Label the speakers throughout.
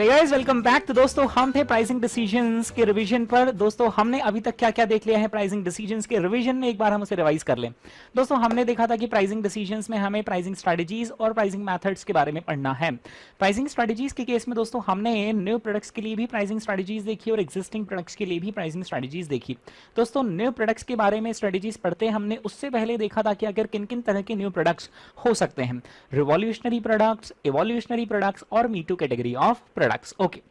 Speaker 1: Hey guys, welcome back. तो दोस्तों हम थे प्राइसिंग डिसीजंस के रिवीजन पर। दोस्तों हमने अभी तक क्या क्या देख लिया है प्राइसिंग डिसीजंस के रिवीजन में, एक बार हम उसे रिवाइज कर लें। दोस्तों हमने देखा था कि प्राइसिंग डिसीजंस में हमें प्राइसिंग स्ट्रेटजीज और प्राइसिंग मेथड्स के बारे में पढ़ना है। प्राइसिंग स्ट्रेटजीज के केस में दोस्तों हमने न्यू प्रोडक्ट्स के लिए भी प्राइसिंग स्ट्रेटजीज देखी और एक्जिस्टिंग प्रोडक्ट्स के लिए भी प्राइसिंग स्ट्रेटजीज देखी। दोस्तों न्यू प्रोडक्ट्स के बारे में स्ट्रेटजीज पढ़ते हमने उससे पहले देखा था कि अगर किन किन तरह के न्यू प्रोडक्ट्स हो सकते हैं, रिवॉल्यूशनरी प्रोडक्ट्स, एवोल्यूशनरी प्रोडक्ट्स और me too category of products. Okay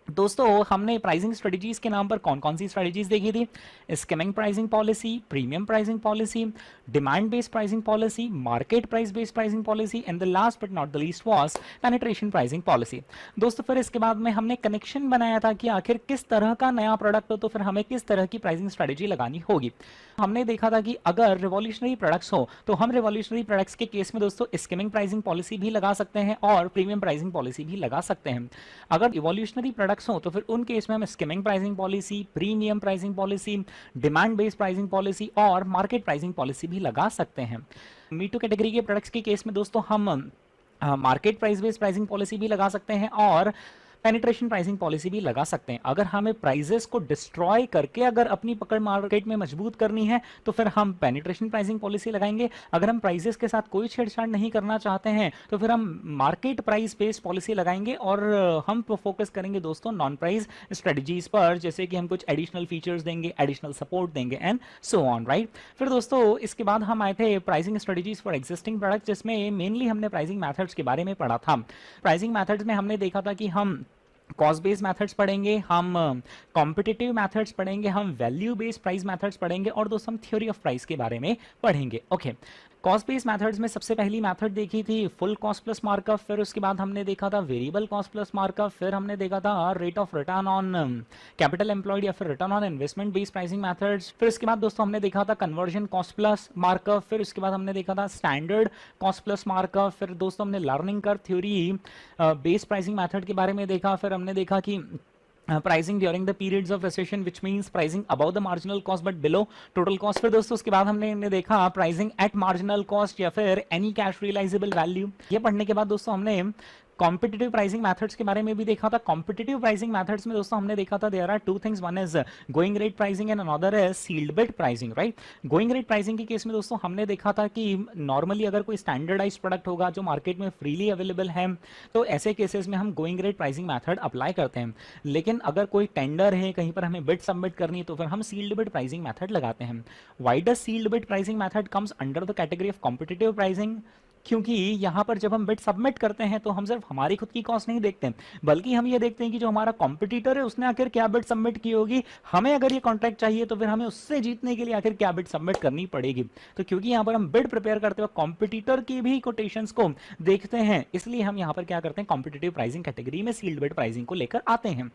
Speaker 1: दोस्तों हमने प्राइसिंग स्ट्रेटजीज के नाम पर कौन कौन सी स्ट्रेटजीज देखी थी? Skimming pricing policy, premium pricing policy, demand based pricing policy, market price based pricing policy and the last but not the least was penetration pricing policy. दोस्तों फिर इसके बाद में हमने कनेक्शन बनाया था कि आखिर किस तरह का नया प्रोडक्ट हो तो फिर हमें किस तरह की प्राइसिंग स्ट्रेटजी लगानी होगी। हमने देखा था कि अगर रिवॉल्यूशनरी प्रोडक्ट्स हो तो हम रिवॉल्यूशनरी प्रोडक्ट्स के केस में दोस्तों स्कीमिंग प्राइसिंग पॉलिसी भी लगा सकते हैं और प्रीमियम प्राइसिंग पॉलिसी भी लगा सकते हैं। अगर इवोल्यूशनरी प्रोडक्ट्स हो तो फिर उन केस में हम skimming pricing policy, premium pricing policy, demand based pricing policy और मार्केट प्राइसिंग पॉलिसी भी लगा सकते हैं। मी टू कैटेगरी के प्रोडक्ट्स के केस में दोस्तों हम market price based pricing policy भी लगा सकते हैं और पेनिट्रेशन प्राइसिंग पॉलिसी भी लगा सकते हैं। अगर हमें प्राइजेस को डिस्ट्रॉय करके अगर अपनी पकड़ मार्केट में मजबूत करनी है तो फिर हम पेनिट्रेशन प्राइसिंग पॉलिसी लगाएंगे। अगर हम प्राइजेस के साथ कोई छेड़छाड़ नहीं करना चाहते हैं तो फिर हम मार्केट प्राइस बेस्ड पॉलिसी लगाएंगे और हम फोकस करेंगे दोस्तों नॉन प्राइस स्ट्रेटजीज पर, जैसे कि हम कुछ एडिशनल फीचर्स देंगे, एडिशनल सपोर्ट देंगे एंड सो ऑन, राइट। फिर दोस्तों इसके बाद हम आए थे pricing strategies for existing products, जिसमें मेनली हमने प्राइसिंग मेथड्स के बारे में पढ़ा था। प्राइसिंग मेथड्स में हमने देखा था कि हम कॉस्ट बेस्ड मेथड्स पढ़ेंगे, हम कॉम्पिटिटिव मेथड्स पढ़ेंगे, हम वैल्यू बेस्ड प्राइस मेथड्स पढ़ेंगे और दोस्तों हम थ्योरी ऑफ प्राइस के बारे में पढ़ेंगे। ओके कॉस्ट बेस्ड मेथड्स में सबसे पहली मेथड देखी थी फुल कॉस्ट प्लस मार्कअप, फिर उसके बाद हमने देखा था वेरिएबल कॉस्ट प्लस मार्कअप, फिर हमने देखा था rate of return on capital employed या फिर return on investment based pricing methods. फिर उसके बाद दोस्तों हमने देखा था कन्वर्जन कॉस्ट प्लस मार्कअप, फिर उसके बाद हमने देखा था स्टैंडर्ड कॉस्ट प्लस मार्कअप, फिर दोस्तों हमने learning curve theory based pricing method के बारे में देखा। फिर हमने देखा कि pricing during the periods of recession which means pricing above the marginal cost but below total cost। फिर दोस्तों उसके बाद हमने देखा pricing at marginal cost या फिर any cash realizable value। ये पढ़ने के बाद दोस्तों हमने कॉम्पिटिटिव प्राइसिंग मेथड्स के बारे में भी देखा था। कॉम्पिटिटिव प्राइसिंग मेथड्स में दोस्तों हमने देखा था there are two things, one is going rate pricing and another is sealed bid pricing, right. Going rate pricing के केस में दोस्तों हमने देखा था कि नॉर्मली अगर कोई स्टैंडर्डाइज प्रोडक्ट होगा जो मार्केट में फ्रीली अवेलेबल है तो ऐसे केसेस में हम going rate pricing method apply करते हैं। लेकिन अगर कोई टेंडर है, कहीं पर हमें बिड सबमिट करनी है तो फिर हम सील्ड बिड प्राइसिंग मेथड लगाते हैं। Why does sealed bid pricing method comes under the category of competitive pricing? क्योंकि यहाँ पर जब हम बिड सबमिट करते हैं तो हम सिर्फ हमारी खुद की कॉस्ट नहीं देखते हैं, बल्कि हम ये देखते हैं कि जो हमारा कॉम्पिटिटर है उसने आखिर क्या बिड सबमिट की होगी। हमें अगर ये कॉन्ट्रैक्ट चाहिए तो फिर हमें उससे जीतने के लिए आखिर क्या बिड सबमिट करनी पड़ेगी। तो क्योंकि यहाँ पर हम बिड प्रिपेयर करते वक्त कॉम्पिटिटर की भी कोटेशंस को देखते हैं, इसलिए हम यहाँ पर क्या करते हैं कॉम्पिटिटिव प्राइसिंग कैटेगरी में सील्ड बिड प्राइसिंग को लेकर आते हैं।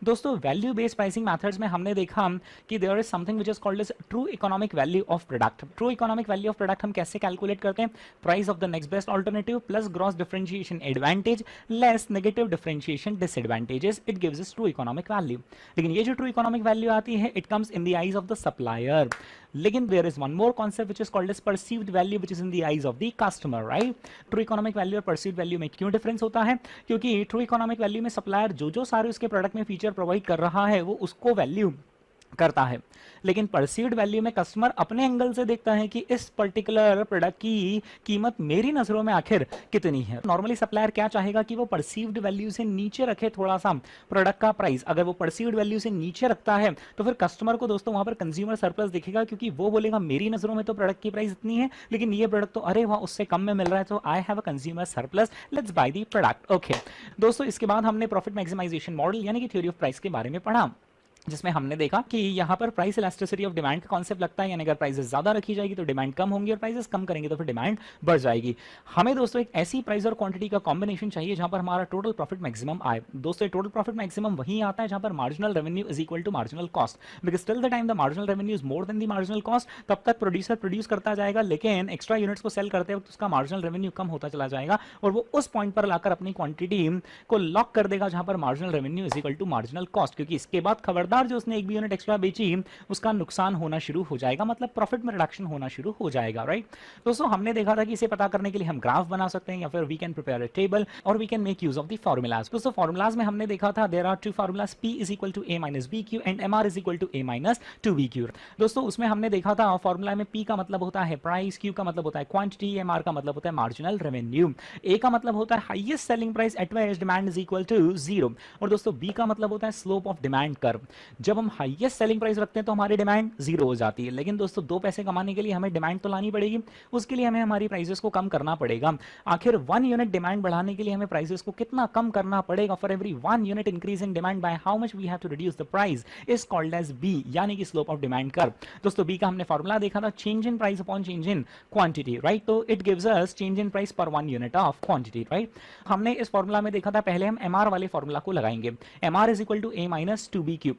Speaker 1: दोस्तों वैल्यू बेस्ड प्राइसिंग मेथड्स में हमने देखा कि there is something which is called as true economic value of product. True economic value of product हम कैसे कैलकुलेट करते हैं? Price of the next best alternative plus gross differentiation advantage less negative differentiation disadvantages, it gives us true economic value. लेकिन ये जो true economic value आती है it comes in the eyes of the supplier. लेकिन there is one more concept which is called as perceived value which is in the eyes of the customer, right. True economic value और perceived value में क्यों difference होता है? क्योंकि true economic value में supplier जो सारे उसके प्रोडक्ट में फीचर प्रोवाइड कर रहा है वो उसको वैल्यू करता है, लेकिन परसीव्ड वैल्यू में कस्टमर अपने एंगल से देखता है कि इस पर्टिकुलर प्रोडक्ट की कीमत मेरी नजरों में आखिर कितनी है। नॉर्मली सप्लायर क्या चाहेगा कि वो परसीव्ड वैल्यू से नीचे रखे थोड़ा सा प्रोडक्ट का प्राइस। अगर वो परसीव्ड वैल्यू से नीचे रखता है तो फिर कस्टमर को दोस्तों वहां पर कंज्यूमर सरप्लस दिखेगा, क्योंकि वो बोलेगा मेरी नजरों में तो प्रोडक्ट की प्राइस इतनी है लेकिन ये प्रोडक्ट तो अरे वहां उससे कम में मिल रहा है, तो I have a consumer surplus, let's by the product. Okay दोस्तों इसके बाद हमने प्रॉफिट मैक्सिमाइजेशन मॉडल यानी कि थ्योरी ऑफ प्राइस के बारे में पढ़ा, जिसमें हमने देखा कि यहाँ पर प्राइस इलास्टिसिटी ऑफ डिमांड का कॉन्सेप्ट लगता है, यानी अगर प्राइसेस ज्यादा रखी जाएगी तो डिमांड कम होंगी और प्राइसेस कम करेंगे तो फिर डिमांड बढ़ जाएगी। हमें दोस्तों एक ऐसी प्राइस और क्वांटिटी का कॉम्बिनेशन चाहिए जहां पर हमारा टोटल प्रॉफिट मैक्सिमम आए। दोस्तों टोटल प्रॉफिट मैक्सिमम वहीं आता है जहां पर marginal revenue is equal to marginal cost, because till the time the marginal revenue is more than the marginal cost तब तक प्रोड्यूसर प्रोड्यूस करता जाएगा, लेकिन एक्स्ट्रा यूनिट्स को सेल करते वक्त उसका मार्जिनल रेवेन्यू कम होता चला जाएगा और वो उस पॉइंट पर लाकर अपनी क्वांटिटी को लॉक कर देगा जहां पर marginal revenue is equal to marginal cost. क्योंकि इसके बाद खबरदार बार जो उसने एक भी यूनिट एक्स्ट्रा बेची उसका नुकसान होना शुरू हो जाएगा, मतलब प्रॉफिट में रिडक्शन होना शुरू हो जाएगा, राइट। दोस्तों हमने देखा था कि इसे पता करने के लिए हम ग्राफ बना सकते हैं या फिर we can prepare a table और we can make use of the formulas. दोस्तों फॉर्मूलाज में हमने देखा था there are two formulas, P is equal to A minus B Q and MR is equal to A minus 2B Q. दोस्तों उसमें हमने देखा था फॉर्मूला में P का मतलब होता है प्राइस, Q का मतलब होता है क्वांटिटी, MR का मतलब होता है मार्जिनल रेवेन्यू, A का मतलब होता है highest selling price at which demand is equal to 0 और दोस्तों B का मतलब होता है स्लोप ऑफ डिमांड कर्व। जब हम हाईएस्ट सेलिंग प्राइस रखते हैं तो हमारी डिमांड 0 हो जाती है, लेकिन दोस्तों 2 पैसे कमाने के लिए हमें डिमांड तो लानी पड़ेगी, उसके लिए हमें हमारी प्राइसेस को कम करना पड़ेगा। आखिर 1 यूनिट डिमांड बढ़ाने के लिए हमें प्राइसेस को कितना कम करना पड़ेगा? For every 1 unit increase in demand by how much we have to reduce the price is called as B, यानी कि स्लोप ऑफ डिमांड कर्व। दोस्तों B का हमने फॉर्मूला देखा था change in price upon change in quantity, right. तो it gives us change in price per 1 unit of quantity, right. हमने इस फॉर्मूला में देखा था पहले हम MR वाले फॉर्मूला को लगाएंगे, MR is equal to A minus 2B cube.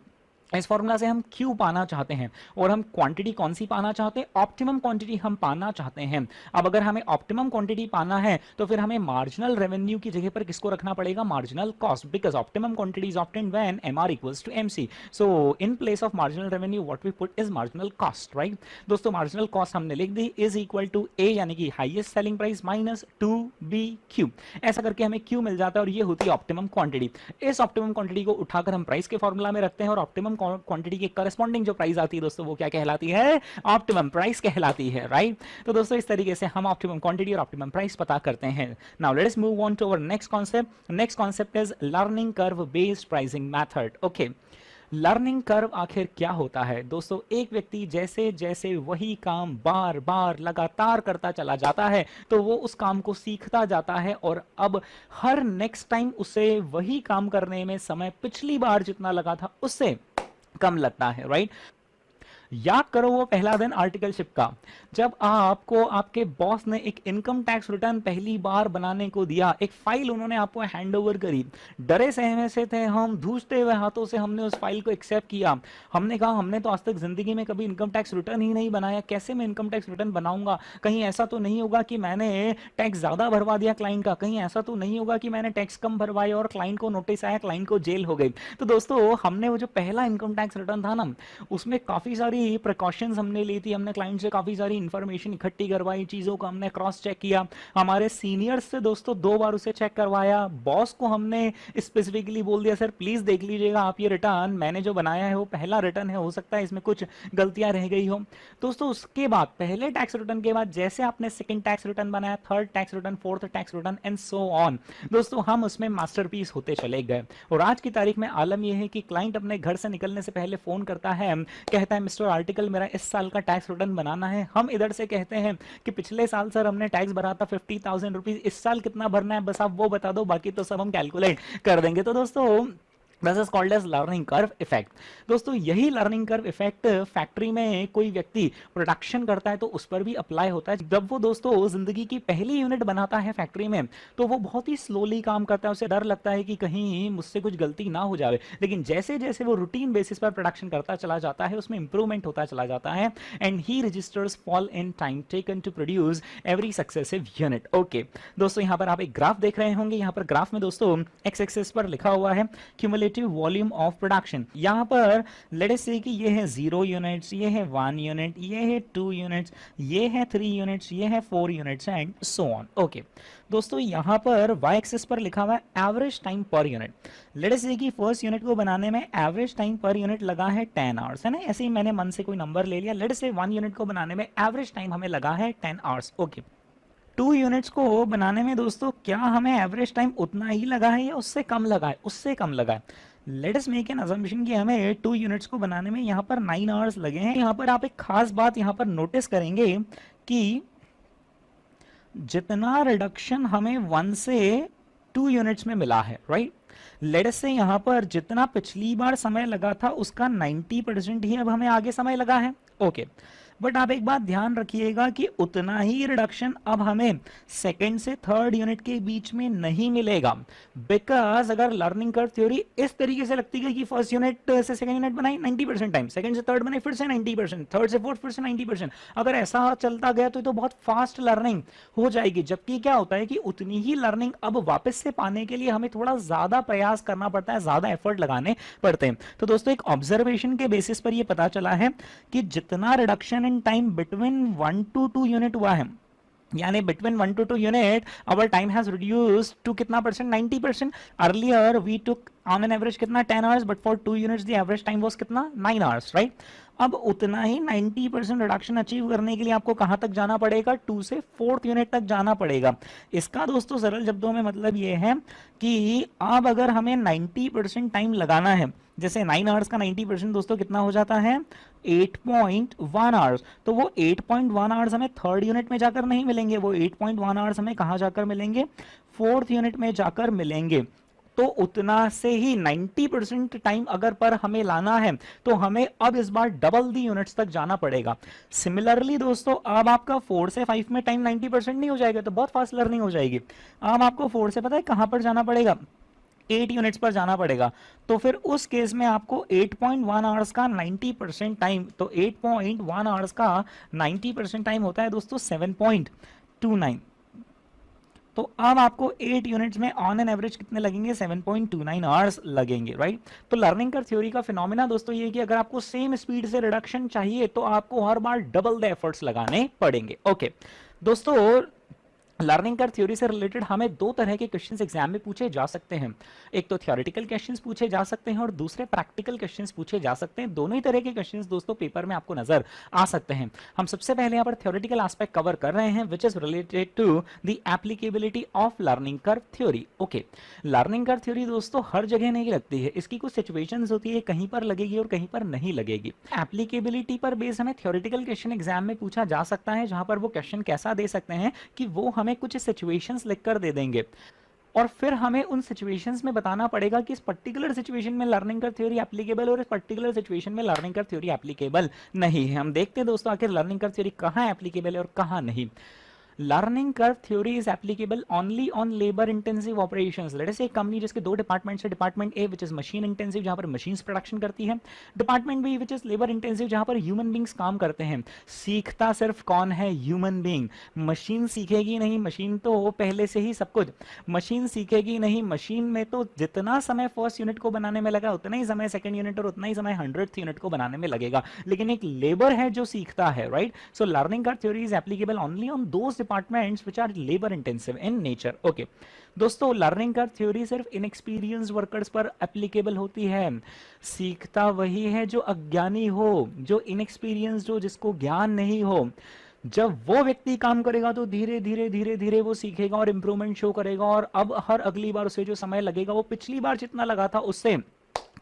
Speaker 1: इस फॉर्मूला से हम Q पाना चाहते हैं और हम क्वांटिटी कौन सी पाना चाहते हैं? ऑप्टिमम क्वांटिटी हम पाना चाहते हैं। अब अगर हमें ऑप्टिमम क्वांटिटी पाना है तो फिर हमें मार्जिनल रेवेन्यू की जगह पर किसको रखना पड़ेगा? Marginal cost, because optimum quantity is obtained when MR equals to MC। So in place of marginal revenue what we put is marginal cost, right. दोस्तों मार्जिनल कॉस्ट हमने लिख दी इज इक्वल टू A यानी कि highest selling price minus 2BQ। ऐसा करके हमें Q मिल जाता है और ये होती है ऑप्टिमम क्वांटिटी। इस ऑप्टिमम क्वांटिटी को उठाकर हम प्राइस के फॉर्मूला में रखते हैं और ऑप्टिमम क्वांटिटी की करस्पॉन्डिंग जो प्राइस आती है दोस्तों वो क्या कहलाती है? ऑप्टिमम प्राइस कहलाती है, राइट। तो दोस्तों इस तरीके से हम ऑप्टिमम क्वांटिटी और ऑप्टिमम प्राइस पता करते हैं। Now let us move on to our next concept. Next concept is learning curve based pricing method. Okay, learning curve आखिर क्या होता है? दोस्तों एक व्यक्ति जैसे जैसे वही काम बार बार लगातार करता चला जाता है तो वो उस काम को सीखता जाता है और अब हर नेक्स्ट टाइम उसे वही काम करने में समय पिछली बार जितना लगा था उससे कम लगता है, राइट। याद करो वो पहला दिन आर्टिकलशिप का, जब आपको आपके बॉस ने एक इनकम टैक्स रिटर्न पहली बार बनाने को दिया, एक फाइल उन्होंने आपको हैंडओवर करी, डरे सहमे से थे हम, धूसते हुए हाथों से हमने उस फाइल को एक्सेप्ट किया। हमने कहा हमने तो आज तक जिंदगी में कभी इनकम टैक्स रिटर्न ही नहीं बनाया, कैसे मैं इनकम टैक्स रिटर्न बनाऊंगा? कहीं ऐसा तो नहीं होगा कि मैंने टैक्स ज्यादा भरवा दिया क्लाइंट का, कहीं ऐसा तो नहीं होगा कि मैंने टैक्स कम भरवाया और क्लाइंट को नोटिस आया, क्लाइंट को जेल हो गई। तो दोस्तों हमने वो जो पहला इनकम टैक्स रिटर्न था ना, उसमें काफी सारी प्रिकॉशंस हमने ली थी, हमने क्लाइंट से काफी सारी इंफॉर्मेशन इकट्ठी करवाई, चीजों को हमने क्रॉस चेक किया, हमारे सीनियर्स से दोस्तों 2 बार उसे चेक करवाया, बॉस को हमने स्पेसिफिकली बोल दिया सर प्लीज देख लीजिएगा आप ये रिटर्न मैंने जो बनाया है वो पहला रिटर्न है, हो सकता है इसमें कुछ गलतियां रह गई हो। दोस्तों उसके बाद पहले टैक्स रिटर्न के बाद जैसे आपने सेकंड टैक्स रिटर्न बनाया, third tax return, fourth tax return and so on, दोस्तों हम उसमें मास्टरपीस होते चले गए। और आज की तारीख में आलम यह है कि क्लाइंट अपने घर से निकलने से पहले फोन करता है, कहता है मिस्टर आर्टिकल मेरा इस साल का टैक्स रिटर्न बनाना है। हम इधर से कहते हैं कि पिछले साल सर हमने टैक्स भरा था 50,000 रुपीज, इस साल कितना भरना है बस आप वो बता दो, बाकी तो सब हम कैलकुलेट कर देंगे। तो दोस्तों This is called as learning curve effect। दोस्तों यही लर्निंग कर्व इफेक्ट फैक्ट्री में कोई व्यक्ति प्रोडक्शन करता है तो उस पर भी अप्लाई होता है। जब वो दोस्तों जिंदगी की पहली यूनिट बनाता है फैक्ट्री में तो वो बहुत ही स्लोली काम करता है, उसे डर लगता है कि कहीं मुझसे कुछ गलती ना हो जाए, लेकिन जैसे जैसे वो रूटीन बेसिस पर प्रोडक्शन करता चला जाता है उसमें इंप्रूवमेंट होता चला जाता है and he registers fall in time taken to produce every successive unit. Okay दोस्तों यहाँ पर आप एक ग्राफ देख रहे होंगे, यहाँ पर ग्राफ में दोस्तों एक्स एक्सिस पर लिखा हुआ है क्यूमुलेटिव वॉल्यूम ऑफ प्रोडक्शन। यहां पर लेट अस से कि ये है 0 यूनिट्स, ये है 1 यूनिट, ये है 2 यूनिट्स, ये है 3 यूनिट्स, ये है 4 units and so on. Okay दोस्तों यहां पर वाई एक्सिस पर लिखा हुआ है average time per unit. Let us से कि फर्स्ट यूनिट को बनाने में एवरेज टाइम पर यूनिट लगा है 10 आवर्स, है ना, ऐसे ही मैंने मन से कोई नंबर ले लिया। लेट अस से 1 यूनिट को बनाने में एवरेज टाइम हमें लगा है 10 आवर्स। ओके 2 यूनिट्स को बनाने में दोस्तों क्या हमें एवरेज टाइम उतना ही लगा है या उससे कम लगा है? उससे कम लगा है। Let us make an assumption कि हमें 2 यूनिट्स को बनाने में यहाँ पर 9 आवर्स लगे हैं। यहाँ पर आप एक खास बात यहाँ पर नोटिस करेंगे कि जितना रिडक्शन हमें 1 से 2 यूनिट्स में मिला है, राइट। लेट अस से यहाँ पर जितना पिछली बार समय लगा था उसका 90% ही अब हमें आगे समय लगा है। ओके बट आप एक बात ध्यान रखिएगा कि उतना ही रिडक्शन अब हमें सेकंड से थर्ड यूनिट के बीच में नहीं मिलेगा, बिकॉज अगर लर्निंग कर्व थ्योरी इस तरीके से लगती है कि फर्स्ट यूनिट से सेकंड यूनिट बनाई 90% टाइम, सेकंड से थर्ड बनाई फिर से 90%, थर्ड से फोर्थ फिर से 90%, अगर ऐसा चलता गया तो बहुत फास्ट लर्निंग हो जाएगी। जबकि क्या होता है कि उतनी ही लर्निंग अब वापस से पाने के लिए हमें थोड़ा ज्यादा प्रयास करना पड़ता है, ज्यादा एफर्ट लगाने पड़ते हैं। तो दोस्तों एक ऑब्जर्वेशन के बेसिस पर यह पता चला है कि जितना reduction in time between 1 to 2 unit हुआ है, यानी between 1 to 2 unit our time has reduced to कितना percent, 90%। Earlier we took on an average कितना 10 hours, but for 2 units the average time was कितना 9 आवर्स, राइट। अब उतना ही 90% reduction achieve करने के लिए आपको कहां तक जाना पड़ेगा, 2 से 4th यूनिट तक जाना पड़ेगा। इसका दोस्तों सरल शब्दों में मतलब ये है कि अब अगर हमें 90% टाइम लगाना है, जैसे 9 आवर्स का 90% दोस्तों कितना हो जाता है 8.1 आवर्स, तो वो 8.1 आवर्स हमें थर्ड यूनिट में जाकर नहीं मिलेंगे, वो 8.1 आवर्स हमें कहां जाकर मिलेंगे, 4th यूनिट में जाकर मिलेंगे। तो उतना से ही 90% टाइम अगर पर हमें लाना है तो हमें अब इस बार डबल दी यूनिट्स तक जाना पड़ेगा। सिमिलरली दोस्तों अब आपका 4 से 5 में टाइम 90% नहीं हो जाएगा, तो बहुत फास्ट लर्निंग हो जाएगी। अब आपको 4 से पता है कहां पर जाना पड़ेगा, 8 यूनिट्स पर जाना पड़ेगा। तो फिर उस केस में आपको 8.1 आवर्स का 90% टाइम, तो 8.1 आवर्स का 90% टाइम होता है दोस्तों 7.29। तो अब आपको 8 यूनिट्स में ऑन एन एवरेज कितने लगेंगे, 7.29 आवर्स लगेंगे, राइट। तो लर्निंग कर्व थ्योरी का फिनोमेना दोस्तों ये कि अगर आपको सेम स्पीड से रिडक्शन चाहिए तो आपको हर बार डबल द एफर्ट्स लगाने पड़ेंगे। ओके दोस्तों, लर्निंग कर्व थ्योरी से रिलेटेड हमें दो तरह के क्वेश्चंस एग्जाम में पूछे जा सकते हैं, एक तो थ्योरेटिकल क्वेश्चंस पूछे जा सकते हैं और दूसरे प्रैक्टिकल क्वेश्चंस पूछे जा सकते हैं। दोनों ही तरह के क्वेश्चंस दोस्तों पेपर में आपको नजर आ सकते हैं। हम सबसे पहले यहाँ पर थ्योरेटिकल एस्पेक्ट कवर कर रहे हैं which is related to the applicability of learning curve theory. Okay, learning curve theory दोस्तों हर जगह नहीं लगती है, इसकी कुछ सिचुएशंस होती है, कहीं पर लगेगी और कहीं पर नहीं लगेगी। एप्लीकेबिलिटी पर बेस हमें थ्योरेटिकल क्वेश्चन एग्जाम में पूछा जा सकता है, जहां पर वो क्वेश्चन कैसा दे सकते हैं कि वो हमें कुछ सिचुएशंस लिखकर दे देंगे और फिर हमें उन सिचुएशंस में बताना पड़ेगा कि इस पर्टिकुलर सिचुएशन में लर्निंग कर्व थ्योरी एप्लीकेबल और इस पर्टिकुलर सिचुएशन में लर्निंग कर्व थ्योरी एप्लीकेबल नहीं है। हम देखते हैं दोस्तों आखिर लर्निंग कर्व थ्योरी कहां एप्लीकेबल है और कहां नहीं। Learning curve theory is applicable only on labour intensive operations. Let us से एक कंपनी जिसके दो डिपार्टमेंट्स है, department A which is machine intensive जहां पर मशीन्स प्रोडक्शन करती है, department B which is labour intensive जहां पर ह्यूमन बींग्स काम करते हैं। सीखता सिर्फ कौन है, ह्यूमन बींग। मशीन सीखेगी नहीं, मशीन तो पहले से ही सब कुछ, मशीन सीखेगी नहीं। मशीन में तो जितना समय फर्स्ट यूनिट को बनाने में लगा उतना ही समय सेकंड यूनिट और उतना ही समय 100th यूनिट को बनाने में लगेगा, लेकिन एक लेबर है जो सीखता है, right. So learning curve theory is applicable only on those departments which are labor intensive in nature। okay दोस्तों, लर्निंग कर्व थ्योरी सिर्फ इनएक्सपीरियंस वर्कर्स पर एप्लीकेबल होती है। सीखता वही है जो अज्ञानी हो, जो इनएक्सपीरियंस हो, जिसको ज्ञान नहीं हो। जब वो व्यक्ति काम करेगा तो धीरे धीरे धीरे धीरे वो सीखेगा और इंप्रूवमेंट शो करेगा, और अब हर अगली बार उसे जो समय लगेगा वो पिछली बार जितना लगा था उससे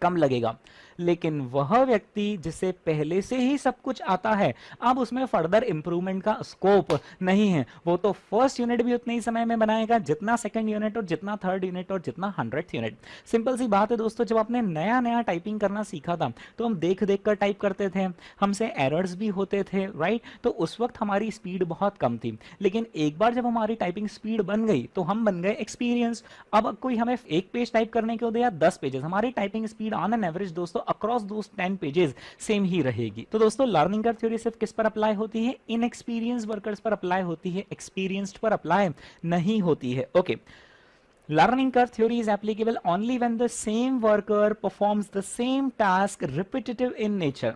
Speaker 1: कम लगेगा। लेकिन वह व्यक्ति जिसे पहले से ही सब कुछ आता है, अब उसमें फर्दर इंप्रूवमेंट का स्कोप नहीं है, वो तो फर्स्ट यूनिट भी उतने ही समय में बनाएगा जितना सेकंड यूनिट और जितना थर्ड यूनिट और जितना 100th यूनिट। सिंपल सी बात है दोस्तों, जब आपने नया नया टाइपिंग करना सीखा था तो हम देख देख कर टाइप करते थे, हमसे एरर्स भी होते थे, राइट। तो उस वक्त हमारी स्पीड बहुत कम थी, लेकिन एक बार जब हमारी टाइपिंग स्पीड बन गई तो हम बन गए एक्सपीरियंस। अब कोई हमें एक पेज टाइप करने को दे या 10 पेजेस, हमारी typing speed on an average दोस्तों अक्रॉस दोस 10 पेजेस सेम ही रहेगी। तो दोस्तों लर्निंग कर्व थ्योरी सिर्फ किस पर अप्लाई होती है, इनएक्सपीरियंस वर्कर्स पर अप्लाई होती है, एक्सपीरियंस्ड पर अप्लाई नहीं होती है। Okay, learning curve theory is applicable only when the same worker performs the same task repetitive in nature।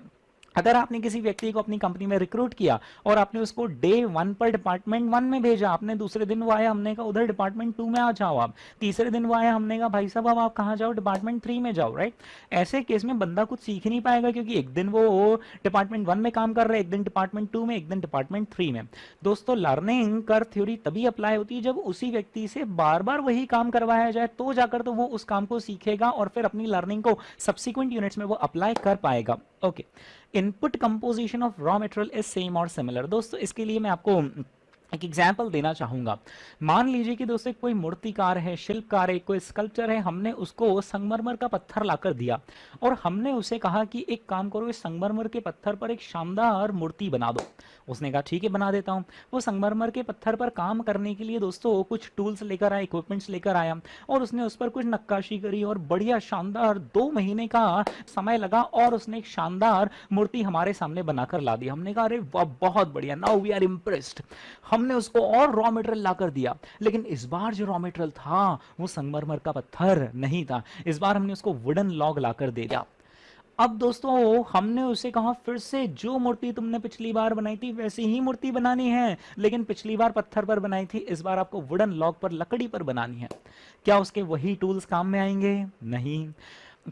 Speaker 1: अगर आपने किसी व्यक्ति को अपनी कंपनी में रिक्रूट किया और आपने उसको डे 1 पर डिपार्टमेंट 1 में भेजा, आपने दूसरे दिन वो आया, हमने कहा उधर डिपार्टमेंट 2 में आ जाओ, आप तीसरे दिन वो आया, हमने कहा भाई साहब अब आप कहाँ जाओ, डिपार्टमेंट 3 में जाओ, राइट। ऐसे केस में बंदा कुछ सीख नहीं पाएगा, क्योंकि एक दिन वो डिपार्टमेंट 1 में काम कर रहा है, एक दिन डिपार्टमेंट 2 में, एक दिन डिपार्टमेंट 3 में। दोस्तों लर्निंग कर्व थ्योरी तभी अप्लाई होती है जब उसी व्यक्ति से बार बार वही काम करवाया जाए, तो जाकर तो वो उस काम को सीखेगा और फिर अपनी लर्निंग को सब्सिक्वेंट यूनिट्स में वो अप्लाई कर पाएगा। Okay, input composition of raw material is same और सिमिलर। दोस्तों इसके लिए मैं आपको एक एग्जाम्पल देना चाहूंगा। मान लीजिए कि दोस्तों कोई मूर्तिकार है, शिल्पकार है, कोई स्कल्पचर है, हमने उसको संगमरमर का पत्थर लाकर दिया और हमने उसे कहा कि एक काम करो, इस संगमरमर के पत्थर पर एक शानदार मूर्ति बना दो। उसने कहा ठीक है बना देता हूँ। वो संगमरमर के पत्थर पर काम करने के लिए दोस्तों कुछ टूल्स लेकर आया, इक्विपमेंट्स लेकर आया और उसने उस पर कुछ नक्काशी करी और बढ़िया शानदार 2 महीने का समय लगा और उसने एक शानदार मूर्ति हमारे सामने बनाकर ला दी। हमने कहा अरे वाह बहुत बढ़िया, नाउ वी आर इम्प्रेस्ड। हमने उसको और रॉ मटेरियल लाकर दिया, लेकिन इस बार जो रॉ मटेरियल था वो संगमरमर का पत्थर नहीं था, इस बार हमने उसको वुडन लॉग लाकर दे दिया। अब दोस्तों हमने उसे कहा फिर से जो मूर्ति तुमने पिछली बार बनाई थी वैसी ही मूर्ति बनानी है, लेकिन पिछली बार पत्थर पर बनाई थी, इस बार आपको वुडन लॉग पर, लकड़ी पर बनानी है। क्या उसके वही टूल्स काम में आएंगे? नहीं।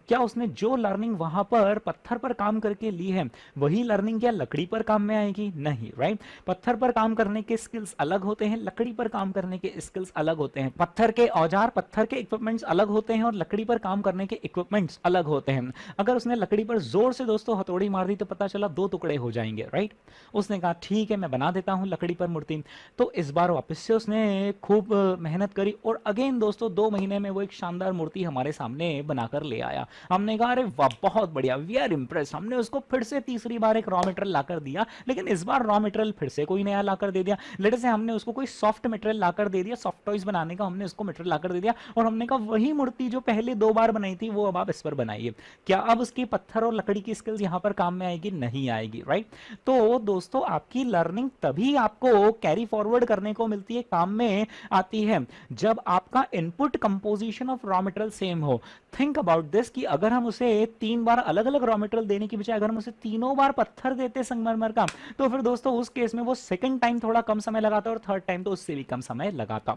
Speaker 1: क्या उसने जो लर्निंग वहां पर पत्थर पर काम करके ली है वही लर्निंग क्या लकड़ी पर काम में आएगी? नहीं, राइट। पत्थर पर काम करने के स्किल्स अलग होते हैं, लकड़ी पर काम करने के स्किल्स अलग होते हैं। पत्थर के औजार, पत्थर के इक्विपमेंट्स अलग होते हैं और लकड़ी पर काम करने के इक्विपमेंट्स अलग होते हैं। अगर उसने लकड़ी पर जोर से दोस्तों हथौड़ी मार दी तो पता चला 2 टुकड़े हो जाएंगे, राइट। उसने कहा ठीक है मैं बना देता हूं लकड़ी पर मूर्ति। तो इस बार वापस से उसने खूब मेहनत करी और अगेन दोस्तों 2 महीने में वो एक शानदार मूर्ति हमारे सामने बनाकर ले आया। हमने कहा अरे वाह बहुत बढ़िया, वी आर इम्प्रेस। हमने उसको फिर से तीसरी बार एक रॉ मटेरियल लाकर दिया, लेकिन इस बार रॉ मटेरियल फिर से कोई नया लाकर दे दिया। लेट से हमने उसको कोई सॉफ्ट मटेरियल लाकर दे दिया, सॉफ्ट टॉयज बनाने का हमने उसको मटेरियल लाकर दे दिया और हमने कहा वही मूर्ति जो पहले 2 बार बनाई थी वो अब आप इस पर बनाइए। क्या अब उसकी पत्थर और लकड़ी की स्किल्स यहां पर काम में आएगी? नहीं आएगी, राइट। तो दोस्तों आपकी लर्निंग तभी आपको कैरी फॉरवर्ड करने को मिलती है, काम में आती है, जब आपका input composition of raw material same हो। थिंक अबाउट दिस कि अगर हम उसे 3 बार अलग अलग रॉ मटेरियल देने की बजाय अगर हम उसे तीनों बार पत्थर देते संगमरमर का, तो फिर दोस्तों उस केस में वो सेकंड टाइम थोड़ा कम समय लगाता और थर्ड टाइम तो उससे भी कम समय लगाता।